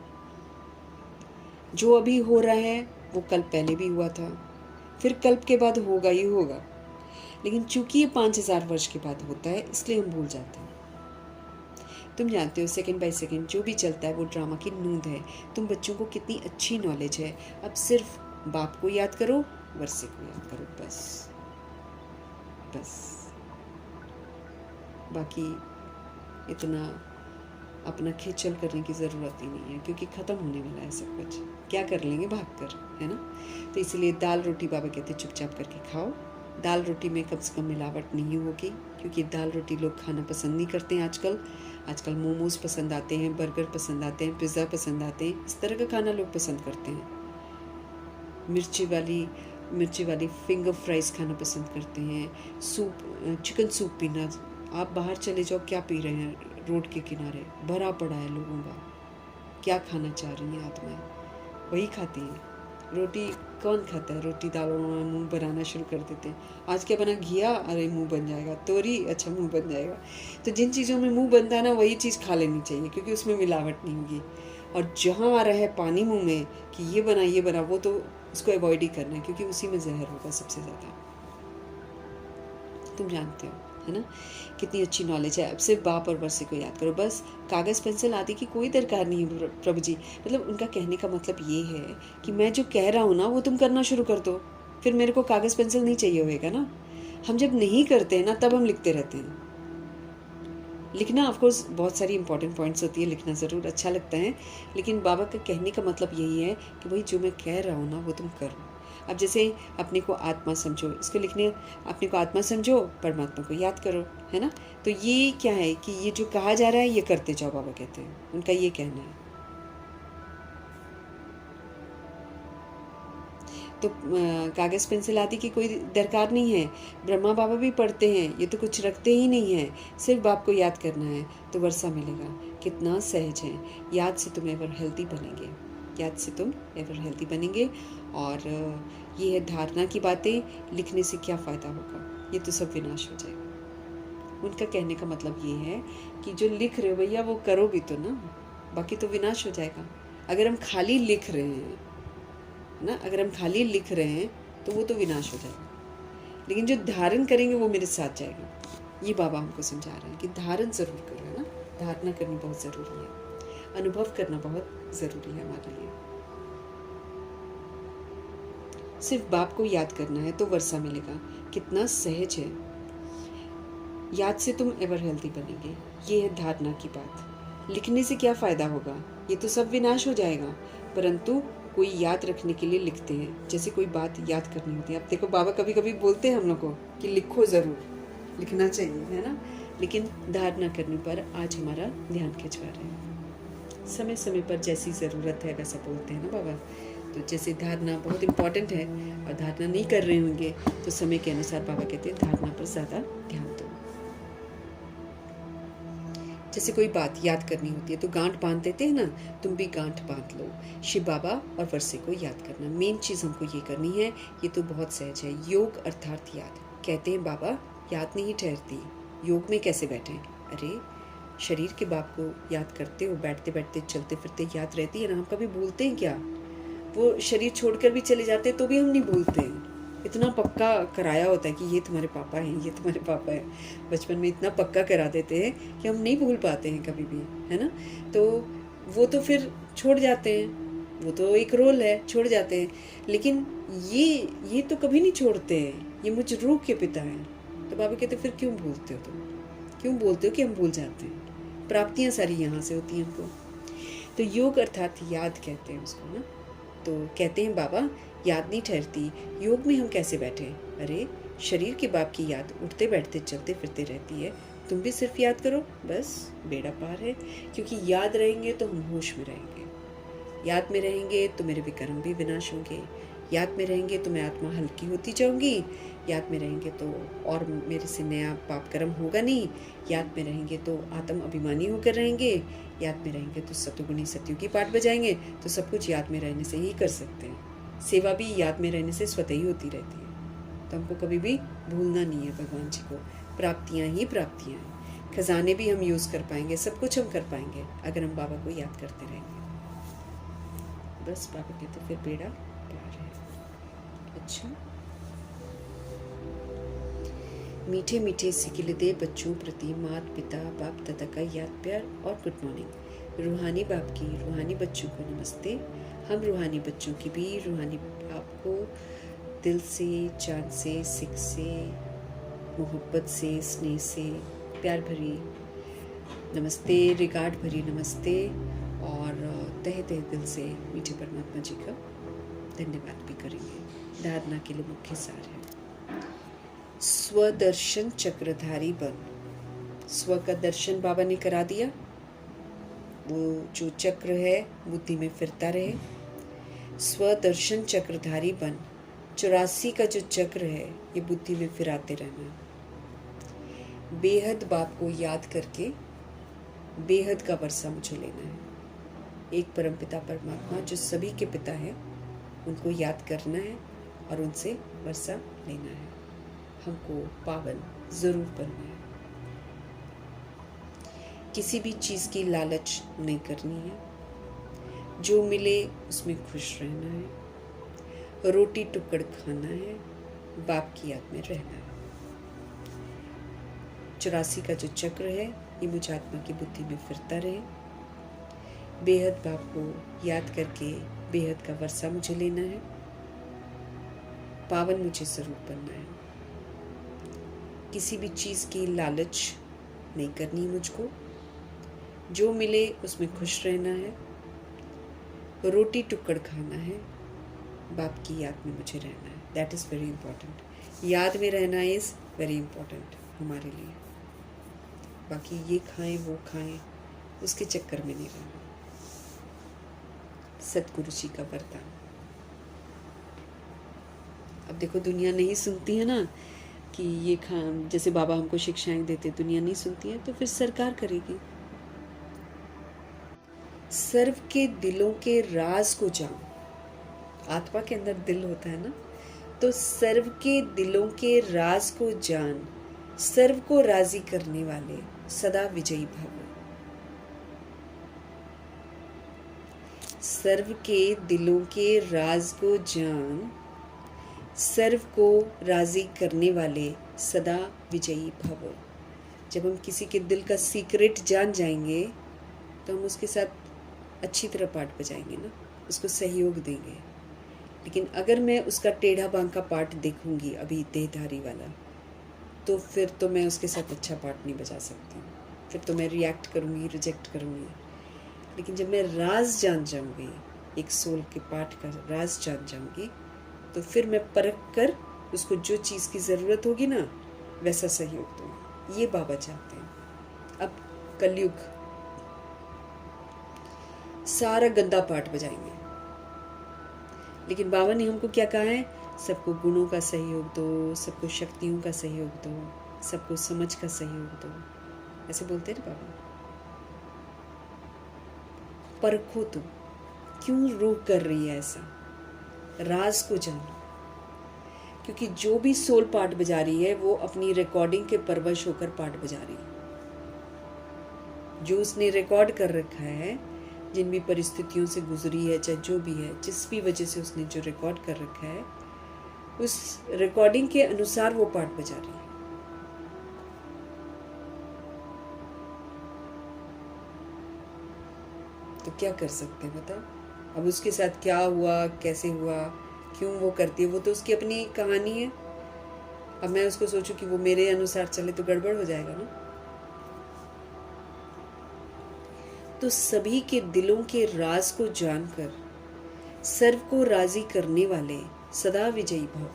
जो अभी हो रहा है वो कल पहले भी हुआ था, फिर कल्प के बाद होगा ही होगा। लेकिन चूंकि ये 5000 वर्ष के बाद होता है, इसलिए हम भूल जाते हैं। तुम जानते हो सेकंड बाय सेकंड जो भी चलता है वो ड्रामा की नूंद है। तुम बच्चों को कितनी अच्छी नॉलेज है। अब सिर्फ बाप को याद करो, वर्षे को याद करो, बस बस। बाकी इतना अपना खेचल करने की ज़रूरत ही नहीं है, क्योंकि ख़त्म होने वाला है सब कुछ। क्या कर लेंगे भाग कर, है ना। तो इसलिए दाल रोटी बाबा कहते चुपचाप करके खाओ। दाल रोटी में कम से कम मिलावट नहीं होगी, क्योंकि दाल रोटी लोग खाना पसंद नहीं करते हैं आजकल मोमोज़ पसंद आते हैं, बर्गर पसंद आते हैं, पिज़्ज़ा पसंद आते हैं, इस तरह का खाना लोग पसंद करते हैं। मिर्ची वाली फिंगर फ्राइज़ खाना पसंद करते हैं। सूप, चिकन सूप पीना, आप बाहर चले जाओ, क्या पी रहे हैं, रोड के किनारे भरा पड़ा है लोगों का। क्या खाना चाह रही हैं आत्माएं, वही खाती हैं। रोटी कौन खाता है, रोटी दालों में मुंह बनाना शुरू कर देते हैं। आज क्या बना, घिया, अरे मुंह बन जाएगा, तोरी, अच्छा मुंह बन जाएगा। तो जिन चीज़ों में मुंह बनता है ना, वही चीज़ खा लेनी चाहिए, क्योंकि उसमें मिलावट नहीं होगी। और जहाँ आ रहा है पानी मुंह में कि ये बना, वो तो उसको अवॉइड ही करना है, क्योंकि उसी में जहर होगा सबसे ज़्यादा। तुम जानते हो, है ना, कितनी अच्छी नॉलेज है। अब सिर्फ बाप और वर्षे को याद करो, बस कागज़ पेंसिल आदि की कोई दरकार नहीं है प्रभु जी। मतलब उनका कहने का मतलब ये है कि मैं जो कह रहा हूँ ना, वो तुम करना शुरू कर दो, फिर मेरे को कागज़ पेंसिल नहीं चाहिए होगा ना। हम जब नहीं करते हैं ना, तब हम लिखते रहते हैं। लिखना ऑफकोर्स बहुत सारी इंपॉर्टेंट पॉइंट्स होती है, लिखना ज़रूर अच्छा लगता है, लेकिन बाबा का कहने का मतलब यही है कि भाई जो मैं कह रहा हूँ ना, वो तुम करो। अब जैसे अपने को आत्मा समझो, इसको लिखने, अपने को आत्मा समझो, परमात्मा को याद करो, है ना। तो ये क्या है कि ये जो कहा जा रहा है ये करते जाओ, बाबा कहते हैं, उनका ये कहना है। तो कागज़ पेंसिल आदि की कोई दरकार नहीं है। ब्रह्मा बाबा भी पढ़ते हैं, ये तो कुछ रखते ही नहीं है, सिर्फ बाप को याद करना है तो वर्षा मिलेगा। कितना सहज है। याद से तुम एवर हेल्दी बनेंगे, याद से तुम एवर हेल्दी बनेंगे। और ये है धारणा की बातें, लिखने से क्या फ़ायदा होगा, ये तो सब विनाश हो जाएगा। उनका कहने का मतलब ये है कि जो लिख रहे हो भैया वो करो भी तो ना, बाकी तो विनाश हो जाएगा। अगर हम खाली लिख रहे हैं ना, अगर हम खाली लिख रहे हैं तो वो तो विनाश हो जाएगा, लेकिन जो धारण करेंगे वो मेरे साथ जाएगा। ये बाबा हमको समझा रहे हैं कि धारण ज़रूर करो, है ना। धारणा करनी बहुत ज़रूरी है, अनुभव करना बहुत ज़रूरी है हमारे लिए। सिर्फ बाप को याद करना है तो वर्षा मिलेगा। कितना सहज है। याद से तुम एवर हेल्दी बनेंगे, ये है धारणा की बात। लिखने से क्या फ़ायदा होगा, ये तो सब विनाश हो जाएगा, परंतु कोई याद रखने के लिए लिखते हैं। जैसे कोई बात याद करनी होती है, अब देखो बाबा कभी कभी बोलते हैं हम लोग को कि लिखो ज़रूर, लिखना चाहिए, है ना। लेकिन धारणा करने पर आज हमारा ध्यान खिंचवा रहे हैं। समय समय पर जैसी ज़रूरत है वैसा बोलते हैं ना बाबा। तो जैसे धारणा बहुत इम्पॉर्टेंट है और धारणा नहीं कर रहे होंगे तो समय के अनुसार बाबा कहते हैं धारणा पर ज़्यादा ध्यान दो। जैसे कोई बात याद करनी होती है तो गांठ बांध देते हैं ना, तुम भी गांठ बांध लो। शिव बाबा और वर्षे को याद करना, मेन चीज़ हमको ये करनी है। ये तो बहुत सहज है। योग अर्थात याद। कहते हैं बाबा याद नहीं ठहरती, योग में कैसे बैठे। अरे शरीर के बाप को याद करते हो, बैठते बैठते चलते फिरते याद रहती है ना। हम कभी भूलते हैं क्या? वो शरीर छोड़कर भी चले जाते तो भी हम नहीं भूलते हैं। इतना पक्का कराया होता है कि ये तुम्हारे पापा हैं, ये तुम्हारे पापा हैं। बचपन में इतना पक्का करा देते हैं कि हम नहीं भूल पाते हैं कभी भी, है ना। तो वो तो फिर छोड़ जाते हैं, वो तो एक रोल है, छोड़ जाते हैं। लेकिन ये तो कभी नहीं छोड़ते हैं, ये मुझ रूह के पिता हैं। तो बाबा कहते फिर क्यों भूलते हो तुम, क्यों बोलते हो कि हम भूल जाते हैं। प्राप्तियाँ सारी यहाँ से होती हैं हमको। तो योग अर्थात याद कहते हैं उसको ना। तो कहते हैं बाबा याद नहीं ठहरती, योग में हम कैसे बैठे। अरे शरीर के बाप की याद उठते बैठते चलते फिरते रहती है, तुम भी सिर्फ याद करो, बस बेड़ा पार है। क्योंकि याद रहेंगे तो हम होश में रहेंगे, याद में रहेंगे तो मेरे विकर्म भी विनाश होंगे, याद में रहेंगे तो मैं आत्मा हल्की होती जाऊंगी, याद में रहेंगे तो और मेरे से नया पाप कर्म होगा नहीं, याद में रहेंगे तो आत्म अभिमानी होकर रहेंगे, याद में रहेंगे तो सतुगुणी सतयुगी पाठ बजाएंगे। तो सब कुछ याद में रहने से ही कर सकते हैं। सेवा भी याद में रहने से स्वतः ही होती रहती है। तो हमको कभी भी भूलना नहीं है भगवान जी को। प्राप्तियाँ ही प्राप्तियाँ हैं। खजाने भी हम यूज़ कर पाएंगे, सब कुछ हम कर पाएंगे अगर हम बाबा को याद करते रहेंगे। बस बाबा कहते फिर बेड़ा पार है। अच्छा, मीठे मीठे सिकिलदे बच्चों प्रति मात पिता बाप दादा का याद प्यार और गुड मॉर्निंग। रूहानी बाप की रूहानी बच्चों को नमस्ते। हम रूहानी बच्चों की भी रूहानी बाप को दिल से, जान से, सिक से, मोहब्बत से, स्नेह से, प्यार भरी नमस्ते, रिगार्ड भरी नमस्ते और तहे तहे दिल से मीठे परमात्मा जी का धन्यवाद भी करेंगे। धारणा के लिए मुख्य सार है स्वदर्शन चक्रधारी बन। स्व का दर्शन बाबा ने करा दिया, वो जो चक्र है बुद्धि में फिरता रहे। स्वदर्शन चक्रधारी बन, 84 का जो चक्र है ये बुद्धि में फिराते रहना है। बेहद बाप को याद करके बेहद का वर्षा मुझे लेना है। एक परमपिता परमात्मा जो सभी के पिता है उनको याद करना है और उनसे वर्षा लेना है। हमको पावन जरूर बनना है। किसी भी चीज़ की लालच नहीं करनी है, जो मिले उसमें खुश रहना है, रोटी टुकड़ खाना है, बाप की याद में रहना है। 84 का जो चक्र है ये मुझ आत्मा की बुद्धि में फिरता रहे। बेहद बाप को याद करके बेहद का वर्षा मुझे लेना है। पावन मुझे जरूर बनना है। किसी भी चीज़ की लालच नहीं करनी मुझको, जो मिले उसमें खुश रहना है, रोटी टुकड़ खाना है, बाप की याद में मुझे रहना है। That is very important. याद में रहना इज़ वेरी इंपॉर्टेंट हमारे लिए। बाकी ये खाएं वो खाएं उसके चक्कर में नहीं रहना। सतगुरु जी का वरदान। अब देखो दुनिया नहीं सुनती है ना कि ये जैसे बाबा हमको शिक्षाएं देते, दुनिया नहीं सुनती है तो फिर सरकार करेगी। सर्व के दिलों के राज को जान, आत्मा के अंदर दिल होता है ना, तो सर्व के दिलों के राज को जान, सर्व को राजी करने वाले सदा विजयी भव। सर्व के दिलों के राज को जान, सर्व को राजी करने वाले सदा विजयी भव। जब हम किसी के दिल का सीक्रेट जान जाएंगे तो हम उसके साथ अच्छी तरह पाठ बजाएंगे ना, उसको सहयोग देंगे। लेकिन अगर मैं उसका टेढ़ा बांका पाठ देखूंगी अभी देहधारी वाला, तो फिर तो मैं उसके साथ अच्छा पाठ नहीं बजा सकती, फिर तो मैं रिएक्ट करूंगी, रिजेक्ट करूंगी। लेकिन जब मैं राज जान जाऊंगी, एक सोल के पाठ का राज जान जाऊंगी, तो फिर मैं परख कर उसको जो चीज़ की ज़रूरत होगी ना वैसा सहयोग दूंगी। ये बाबा चाहते हैं। अब कलयुग सारा गंदा पाठ बजाएंगे, लेकिन बाबा ने हमको क्या कहा है, सबको गुणों का सहयोग दो, सबको शक्तियों का सहयोग दो, सबको समझ का सहयोग दो, ऐसे बोलते हैं ना बाबा। परखो तुम क्यों रूह कर रही है ऐसा, राज को जानो। क्योंकि जो भी सोल पाठ बजा रही है वो अपनी रिकॉर्डिंग के परवश होकर पाठ बजा रही है। जो उसने रिकॉर्ड कर रखा है, जिन भी परिस्थितियों से गुजरी है, चाहे जो भी है, जिस भी वजह से उसने जो रिकॉर्ड कर रखा है, उस रिकॉर्डिंग के अनुसार वो पाठ बजा रही है। तो क्या कर सकते हैं बताओ। अब उसके साथ क्या हुआ, कैसे हुआ, क्यों वो करती है, वो तो उसकी अपनी कहानी है। अब मैं उसको सोचूं कि वो मेरे अनुसार चले तो गड़बड़ हो जाएगा ना। तो सभी के दिलों के राज को जानकर सर्व को राजी करने वाले सदा विजयी भव।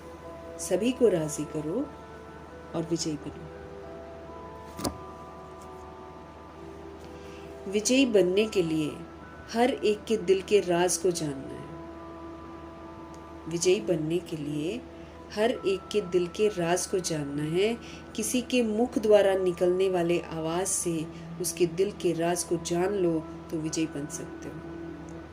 सभी को राजी करो और विजयी बनो। विजयी बनने के लिए हर एक के दिल के राज को जानना है। विजयी बनने के लिए हर एक के दिल के राज को जानना है। किसी के मुख द्वारा निकलने वाले आवाज से उसके दिल के राज को जान लो तो विजयी बन सकते हो।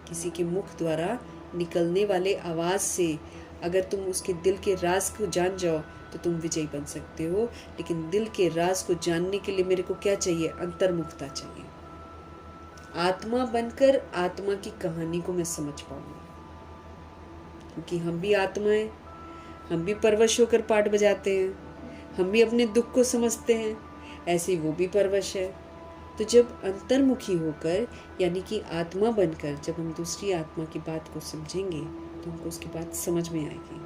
किसी के मुख द्वारा निकलने वाले आवाज से अगर तुम उसके दिल के राज को जान जाओ तो तुम विजयी बन सकते हो। लेकिन दिल के राज को जानने के लिए मेरे को क्या चाहिए, अंतर्मुखता चाहिए। आत्मा बनकर आत्मा की कहानी को मैं समझ पाऊंगा, क्योंकि हम भी आत्मा हैं, हम भी परवश होकर पाठ बजाते हैं, हम भी अपने दुख को समझते हैं, ऐसे वो भी परवश है। तो जब अंतर्मुखी होकर यानी कि आत्मा बनकर जब हम दूसरी आत्मा की बात को समझेंगे तो हमको उसकी बात समझ में आएगी।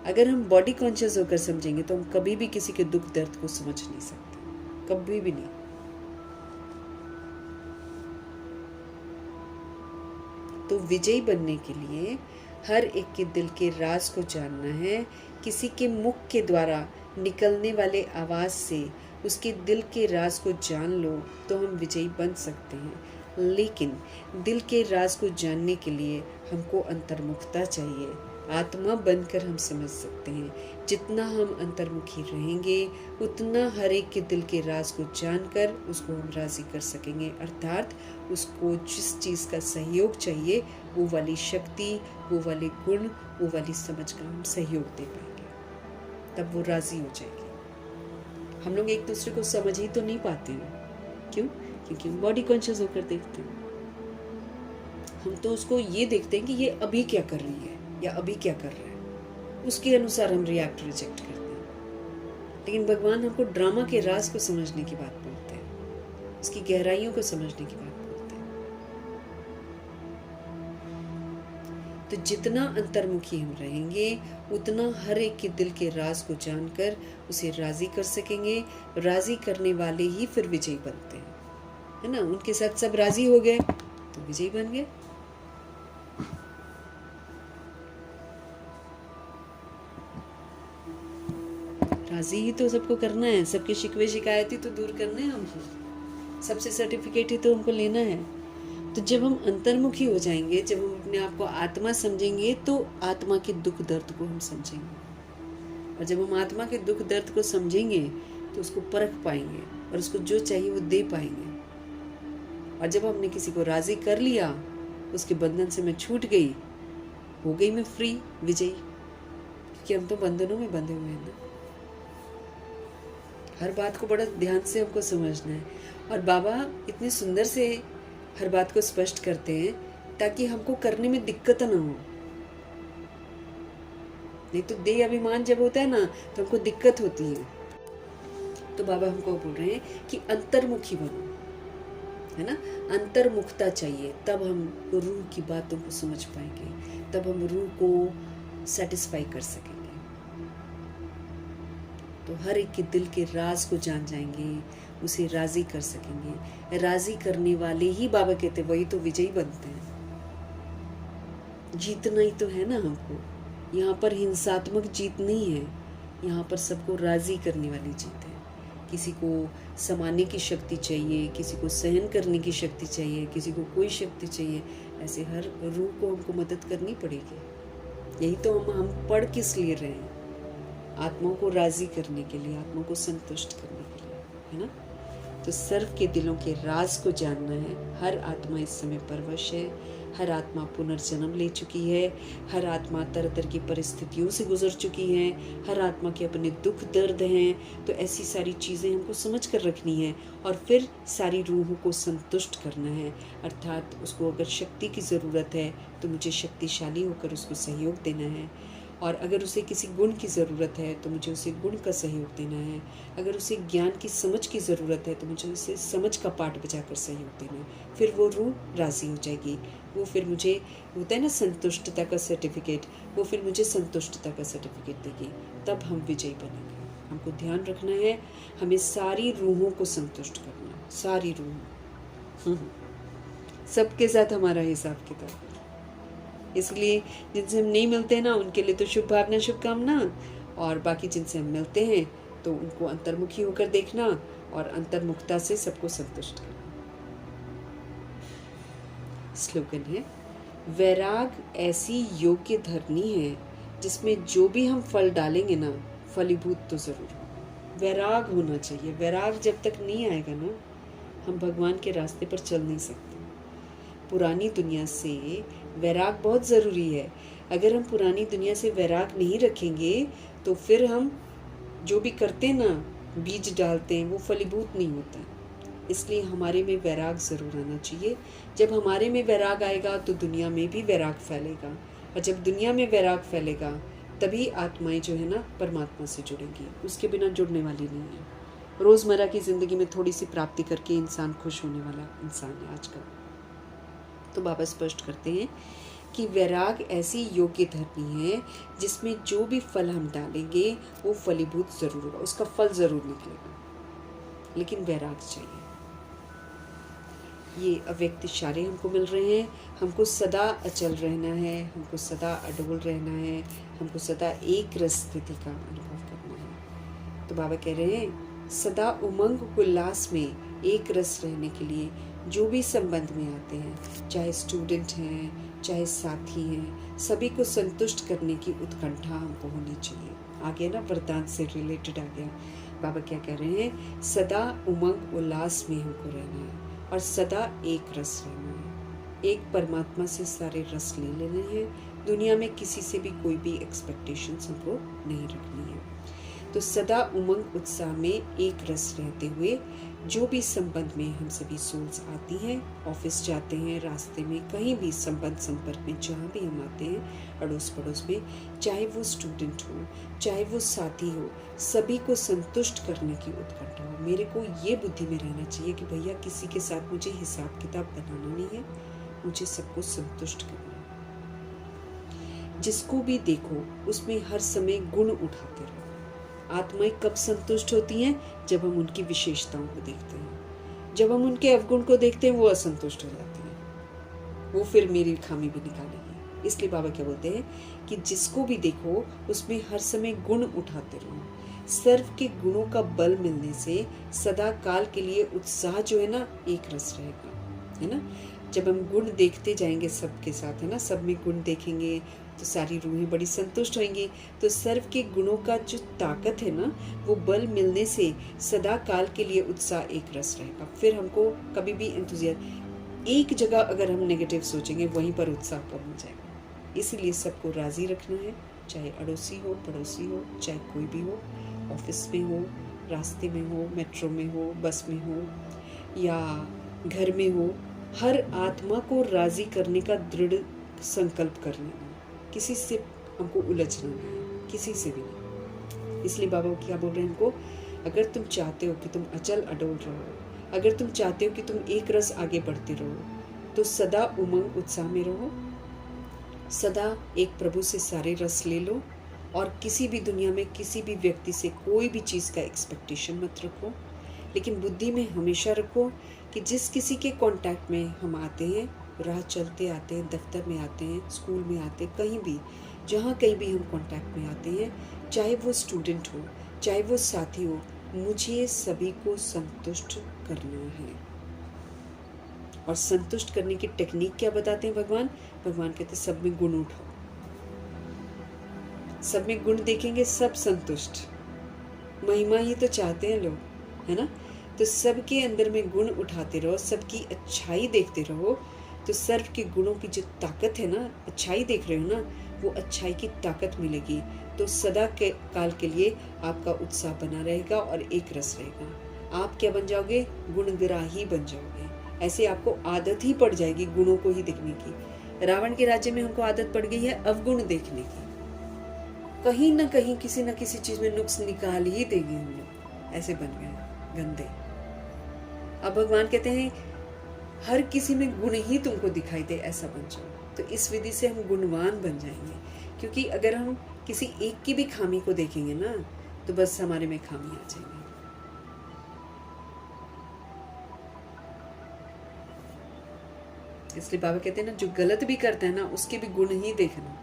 अगर हम बॉडी कॉन्शियस होकर समझेंगे तो हम कभी भी किसी के दुख दर्द को समझ नहीं सकते, कभी भी नहीं। तो विजयी बनने के लिए हर एक के दिल के राज को जानना है। किसी के मुख के द्वारा निकलने वाले आवाज से उसके दिल के राज को जान लो तो हम विजयी बन सकते हैं। लेकिन दिल के राज को जानने के लिए हमको अंतर्मुखता चाहिए। आत्मा बनकर हम समझ सकते हैं। जितना हम अंतर्मुखी रहेंगे उतना हर एक के दिल के राज को जानकर उसको हम राजी कर सकेंगे। अर्थात उसको जिस चीज़ का सहयोग चाहिए वो वाली शक्ति, वो वाले गुण, वो वाली समझ का हम सहयोग दे पाएंगे, तब वो राजी हो जाएगी। हम लोग एक दूसरे को समझ ही तो नहीं पाते हैं। क्यों? क्योंकि हम बॉडी कॉन्शियस होकर देखते हैं। हम तो उसको ये देखते हैं कि ये अभी क्या कर रही है या अभी क्या कर रहा है, उसके अनुसार हम रिएक्ट रिजेक्ट करते हैं। लेकिन भगवान हमको ड्रामा के राज को समझने की बात बोलते हैं, उसकी गहराइयों को समझने की बात बोलते हैं। तो जितना अंतर्मुखी हम रहेंगे उतना हर एक के दिल के राज को जानकर उसे राजी कर सकेंगे। राजी करने वाले ही फिर विजयी बनते हैं, है ना। उनके साथ सब राजी हो गए तो विजयी बन गए। राजी ही तो सबको करना है, सबके शिकवे शिकायत ही तो दूर करने हैं हमको, सबसे सर्टिफिकेट ही तो हमको लेना है। तो जब हम अंतर्मुखी हो जाएंगे, जब हम अपने आप को आत्मा समझेंगे तो आत्मा के दुख दर्द को हम समझेंगे। और जब हम आत्मा के दुख दर्द को समझेंगे तो उसको परख पाएंगे और उसको जो चाहिए वो दे पाएंगे। और जब हमने किसी को राजी कर लिया, उसके बंधन से मैं छूट गई, हो गई मैं फ्री, विजयी, क्योंकि हम तो बंधनों में बंधे हुए हैं ना। हर बात को बड़ा ध्यान से हमको समझना है और बाबा इतने सुंदर से हर बात को स्पष्ट करते हैं ताकि हमको करने में दिक्कत ना हो। नहीं तो देह अभिमान जब होता है ना तो हमको दिक्कत होती है। तो बाबा हमको बोल रहे हैं कि अंतर्मुखी बनो, है ना। अंतर्मुखता चाहिए, तब हम रूह की बातों को समझ पाएंगे, तब हम रूह को सेटिस्फाई कर सकेंगे। तो हर एक के दिल के राज को जान जाएंगे, उसे राजी कर सकेंगे। राजी करने वाले ही बाबा कहते वही तो विजयी बनते हैं। जीतना ही तो है ना हमको। यहाँ पर हिंसात्मक जीत नहीं है, यहाँ पर सबको राजी करने वाली जीत है। किसी को समाने की शक्ति चाहिए, किसी को सहन करने की शक्ति चाहिए, किसी को कोई शक्ति चाहिए, ऐसे हर रूह को हमको मदद करनी पड़ेगी। यही तो हम पढ़ किस लिए रहे हैं, आत्माओं को राजी करने के लिए, आत्माओं को संतुष्ट करने के लिए, है ना। तो सर्व के दिलों के राज को जानना है। हर आत्मा इस समय परवश है, हर आत्मा पुनर्जन्म ले चुकी है, हर आत्मा तरह तरह की परिस्थितियों से गुजर चुकी है, हर आत्मा के अपने दुख दर्द हैं। तो ऐसी सारी चीज़ें हमको समझ कर रखनी है और फिर सारी रूहों को संतुष्ट करना है। अर्थात उसको अगर शक्ति की ज़रूरत है तो मुझे शक्तिशाली होकर उसको सहयोग देना है, और अगर उसे किसी गुण की ज़रूरत है तो मुझे उसे गुण का सहयोग देना है। अगर उसे ज्ञान की समझ की ज़रूरत है तो मुझे उसे समझ का पाठ बजाकर सहयोग देना है। फिर वो रूह राज़ी हो जाएगी, वो फिर मुझे होता है ना संतुष्टता का सर्टिफिकेट, वो फिर मुझे संतुष्टता का सर्टिफिकेट देगी, तब हम विजयी बनेंगे। हमको ध्यान रखना है, हमें सारी रूहों को संतुष्ट करना है, सारी रूहों, सबके साथ हमारा हिसाब किताब। इसलिए जिनसे हम नहीं मिलते हैं ना, उनके लिए तो शुभ भावना शुभकामना, और बाकी जिनसे हम मिलते हैं तो उनको अंतर्मुखी होकर देखना और अंतर्मुखता से सबको संतुष्ट करना। स्लोगन है, वैराग ऐसी योग्य धरनी है जिसमें जो भी हम फल डालेंगे ना, फलीभूत तो जरूर हो। वैराग होना चाहिए। वैराग जब तक नहीं आएगा ना, हम भगवान के रास्ते पर चल नहीं सकते। पुरानी दुनिया से वैराग बहुत ज़रूरी है। अगर हम पुरानी दुनिया से वैराग नहीं रखेंगे तो फिर हम जो भी करते हैं ना, बीज डालते हैं, वो फलीभूत नहीं होता। इसलिए हमारे में वैराग ज़रूर आना चाहिए। जब हमारे में वैराग आएगा तो दुनिया में भी वैराग फैलेगा, और जब दुनिया में वैराग फैलेगा तभी आत्माएं जो है ना परमात्मा से जुड़ेंगी, उसके बिना जुड़ने वाली नहीं है। रोज़मर्रा की ज़िंदगी में थोड़ी सी प्राप्ति करके इंसान खुश होने वाला इंसान है आजकल। तो बाबा स्पष्ट करते हैं कि वैराग ऐसी योग्य धरनी है जिसमें जो भी फल हम डालेंगे वो फलीभूत जरूर होगा, उसका फल जरूर निकलेगा, लेकिन वैराग चाहिए। ये अव्यक्त इशारे हमको मिल रहे हैं। हमको सदा अचल रहना है, हमको सदा अडोल रहना है, हमको सदा एक रस स्थिति का अनुभव करना है। तो बाबा कह रहे हैं, सदा उमंग उल्लास में एक रस रहने के लिए जो भी संबंध में आते हैं, चाहे स्टूडेंट हैं, चाहे साथी हैं, सभी को संतुष्ट करने की उत्कंठा हमको होनी चाहिए। आ गया ना, वरदान से रिलेटेड आ गया। बाबा क्या कह रहे हैं, सदा उमंग उल्लास में हमको रहना है और सदा एक रस रहना है। एक परमात्मा से सारे रस ले लेने हैं। दुनिया में किसी से भी कोई भी एक्सपेक्टेशंस हमको नहीं रखनी है। तो सदा उमंग उत्साह में एक रस रहते हुए जो भी संबंध में हम सभी सोल्स आती हैं, ऑफिस जाते हैं, रास्ते में, कहीं भी संबंध संपर्क में जहाँ भी हम आते हैं, अड़ोस पड़ोस में, चाहे वो स्टूडेंट हो, चाहे वो साथी हो, सभी को संतुष्ट करने की उत्कंठा हो। मेरे को ये बुद्धि में रहना चाहिए कि भैया किसी के साथ मुझे हिसाब किताब बनाना नहीं है, मुझे सबको संतुष्ट करना है। जिसको भी देखो उसमें हर समय गुण उठाते रहो। आत्माएं कब संतुष्ट होती हैं? जब हम उनकी विशेषताओं को देखते हैं। जब हम उनके अवगुण को देखते हैं वो असंतुष्ट हो जाती हैं, वो फिर मेरी खामी भी निकालेंगी। इसलिए बाबा क्या बोलते हैं कि जिसको भी देखो उसमें हर समय गुण उठाते रहो। सर्व के गुणों का बल मिलने से सदा काल के लिए उत्साह जो है ना एक रस रहेगा, है ना। जब हम गुण देखते जाएंगे सबके साथ, है ना, सब में गुण देखेंगे तो सारी रूहें बड़ी संतुष्ट होंगी। तो सर्व के गुणों का जो ताकत है ना, वो बल मिलने से सदा काल के लिए उत्साह एक रस रहेगा। फिर हमको कभी भी एंथुजियाज्म, एक जगह अगर हम नेगेटिव सोचेंगे वहीं पर उत्साह कम हो जाएगा। इसीलिए सबको राज़ी रखना है, चाहे अड़ोसी हो, पड़ोसी हो, चाहे कोई भी हो, ऑफिस में हो, रास्ते में हो, मेट्रो में हो, बस में हो या घर में हो, हर आत्मा को राज़ी करने का दृढ़ संकल्प कर लेना। किसी से हमको उलझना नहीं है, किसी से भी नहीं। इसलिए बाबा क्या बोल रहे हैं हमको, अगर तुम चाहते हो कि तुम अचल अडोल रहो, अगर तुम चाहते हो कि तुम एक रस आगे बढ़ते रहो, तो सदा उमंग उत्साह में रहो, सदा एक प्रभु से सारे रस ले लो, और किसी भी दुनिया में किसी भी व्यक्ति से कोई भी चीज़ का एक्सपेक्टेशन मत रखो। लेकिन बुद्धि में हमेशा रखो कि जिस किसी के कांटेक्ट में हम आते हैं, राह चलते आते हैं, दफ्तर में आते हैं, स्कूल में आते हैं, कहीं भी जहाँ कहीं भी हम कांटेक्ट में आते हैं, चाहे वो स्टूडेंट हो, चाहे वो साथी हो, मुझे सभी को संतुष्ट करना है। और संतुष्ट करने की टेक्निक क्या बताते हैं भगवान? भगवान कहते हैं सब में गुण उठाओ, सब में गुण देखेंगे सब संतुष्ट। महिमा ही तो चाहते हैं लोग, है ना? तो सबके अंदर में गुण उठाते रहो, सबकी अच्छाई देखते रहो, तो सर्व के गुणों की जो ताकत है ना, अच्छाई देख रहे हो ना, वो अच्छाई की ताकत मिलेगी। तो सदा के काल के लिए आपका उत्साह बना रहेगा और एक रस रहेगा। आप क्या बन जाओगे? गुणग्राही बन जाओगे। ऐसे आपको आदत ही पड़ जाएगी गुणों को ही देखने की। रावण के राज्य में हमको आदत पड़ गई है अवगुण देखने की। कहीं ना कहीं किसी न किसी चीज में नुक्स निकाल ही देंगे हम लोग, ऐसे बन गए गंदे। अब भगवान कहते हैं हर किसी में गुण ही तुमको दिखाई दे, ऐसा बन जाओ। तो इस विधि से हम गुणवान बन जाएंगे, क्योंकि अगर हम किसी एक की भी खामी को देखेंगे ना, तो बस हमारे में खामी आ जाएगी। इसलिए बाबा कहते हैं ना, जो गलत भी करता है ना, उसके भी गुण ही देखना।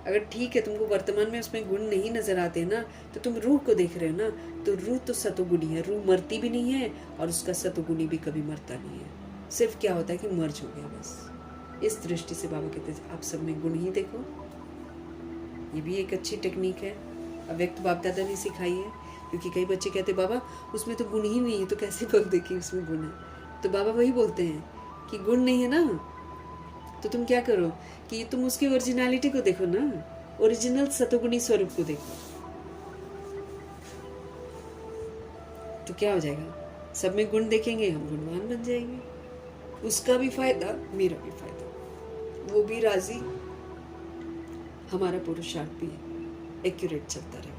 अगर ठीक है तुमको वर्तमान में उसमें गुण नहीं नजर आते ना, तो तुम रूह को देख रहे हो ना, तो रूह तो सतोगुणी है, रूह मरती भी नहीं है और उसका सतोगुणी भी कभी मरता नहीं है। सिर्फ क्या होता है कि मर्ज हो गया बस। इस दृष्टि से बाबा कहते हैं आप सब में गुण ही देखो। ये भी एक अच्छी टेक्निक है, अव्यक्त बाप दादा ने सिखाई है। क्योंकि कई बच्चे कहते बाबा उसमें तो गुण ही नहीं है, तो कैसे पग देखिए उसमें गुण है। तो बाबा वही बोलते हैं कि गुण नहीं है ना, तो तुम क्या करो कि तुम उसकी ओरिजिनलिटी को देखो ना, ओरिजिनल सतोगुणी स्वरूप को देखो, तो क्या हो जाएगा? सब में गुण देखेंगे, हम गुणवान बन जाएंगे। उसका भी फायदा, मेरा भी फायदा, वो भी राजी, हमारा पुरुषार्थ भी एक्यूरेट चलता रहे,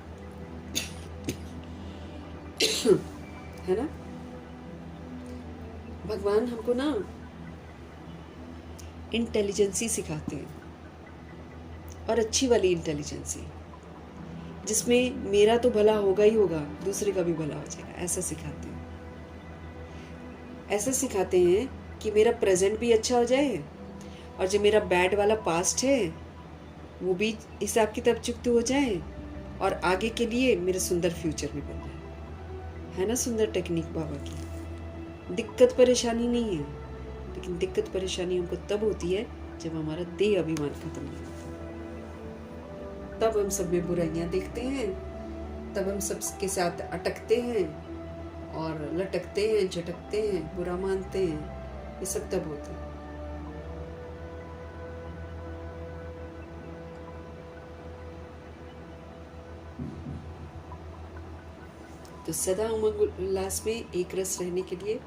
है ना? भगवान हमको ना इंटेलिजेंसी सिखाते हैं, और अच्छी वाली इंटेलिजेंसी, जिसमें मेरा तो भला होगा ही होगा, दूसरे का भी भला हो जाएगा, ऐसा सिखाते हैं। ऐसा सिखाते हैं कि मेरा प्रेजेंट भी अच्छा हो जाए, और जो मेरा बैड वाला पास्ट है वो भी हिसाब किताब चुकता हो जाए, और आगे के लिए मेरा सुंदर फ्यूचर भी बन जाए। है ना सुंदर टेक्निक बाबा की? दिक्कत परेशानी नहीं है, लेकिन दिक्कत परेशानी हमको तब होती है जब हमारा देह अभिमान खत्म हो जाता है। तब हम सब में बुराइयां देखते हैं, तब हम सबके साथ अटकते हैं और लटकते हैं, झटकते हैं, बुरा मानते हैं। ये सब तब होता है। तो सदा उमंग उल्लास में एक रस रहने के लिए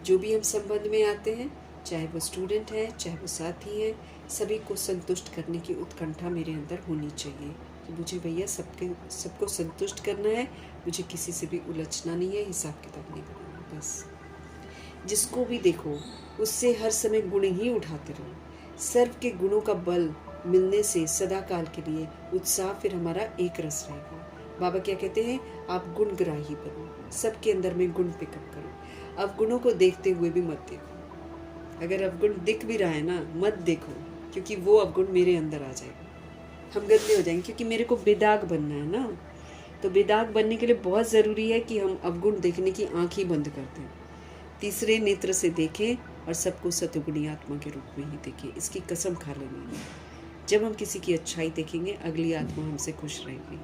जो भी हम संबंध में आते हैं, चाहे वो स्टूडेंट है, चाहे वो साथी है, सभी को संतुष्ट करने की उत्कंठा मेरे अंदर होनी चाहिए कि मुझे भैया सबको संतुष्ट करना है, मुझे किसी से भी उलझना नहीं है, हिसाब किताब नहीं बनाना। बस जिसको भी देखो उससे हर समय गुण ही उठाते रहो। सर्व के गुणों का बल मिलने से सदा काल के लिए उत्साह फिर हमारा एक रस रहेगा। बाबा क्या कहते हैं? आप गुणग्राही बनो, सबके अंदर में गुण पिकअप करो। अवगुणों को देखते हुए भी मत देखो। अगर अवगुण दिख भी रहा है ना, मत देखो, क्योंकि वो अवगुण मेरे अंदर आ जाएगा, हम गंदे हो जाएंगे। क्योंकि मेरे को बेदाग बनना है ना, तो बेदाग बनने के लिए बहुत ज़रूरी है कि हम अवगुण देखने की आँख ही बंद कर दें, तीसरे नेत्र से देखें और सबको सतुगुणी आत्मा के रूप में ही देखें। इसकी कसम खा लेनी है। जब हम किसी की अच्छाई देखेंगे, अगली आत्मा हमसे खुश रहेगी।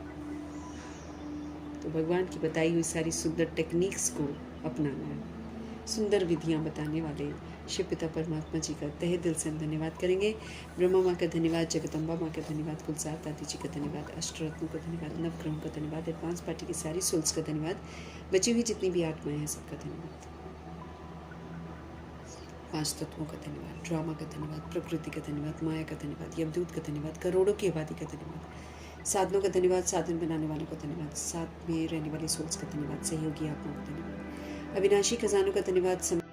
तो भगवान की बताई हुई सारी सुंदर टेक्निक्स को अपनाना है। सुंदर विधियां बताने वाले शिव पिता परमात्मा जी का तहे दिल से हम धन्यवाद करेंगे। ब्रह्मा माँ का धन्यवाद, जगदम्बा माँ का धन्यवाद, कुलसार दादी जी का धन्यवाद, अष्टरत्नों का धन्यवाद, नवग्रहों का धन्यवाद, एडवांस पार्टी की सारी सोल्स का धन्यवाद, बची हुई जितनी भी आत्माएं हैं सबका धन्यवाद, 5 तत्वों का धन्यवाद, ड्रामा का धन्यवाद, प्रकृति का धन्यवाद, माया का धन्यवाद, यमदूत का धन्यवाद, करोड़ों की आबादी का धन्यवाद, साधनों का धन्यवाद, साधन बनाने वालों का धन्यवाद, साथ में रहने वाली सोल्स का धन्यवाद, सहयोगी आत्माओं का धन्यवाद, अविनाशी खजानों का धन्यवाद,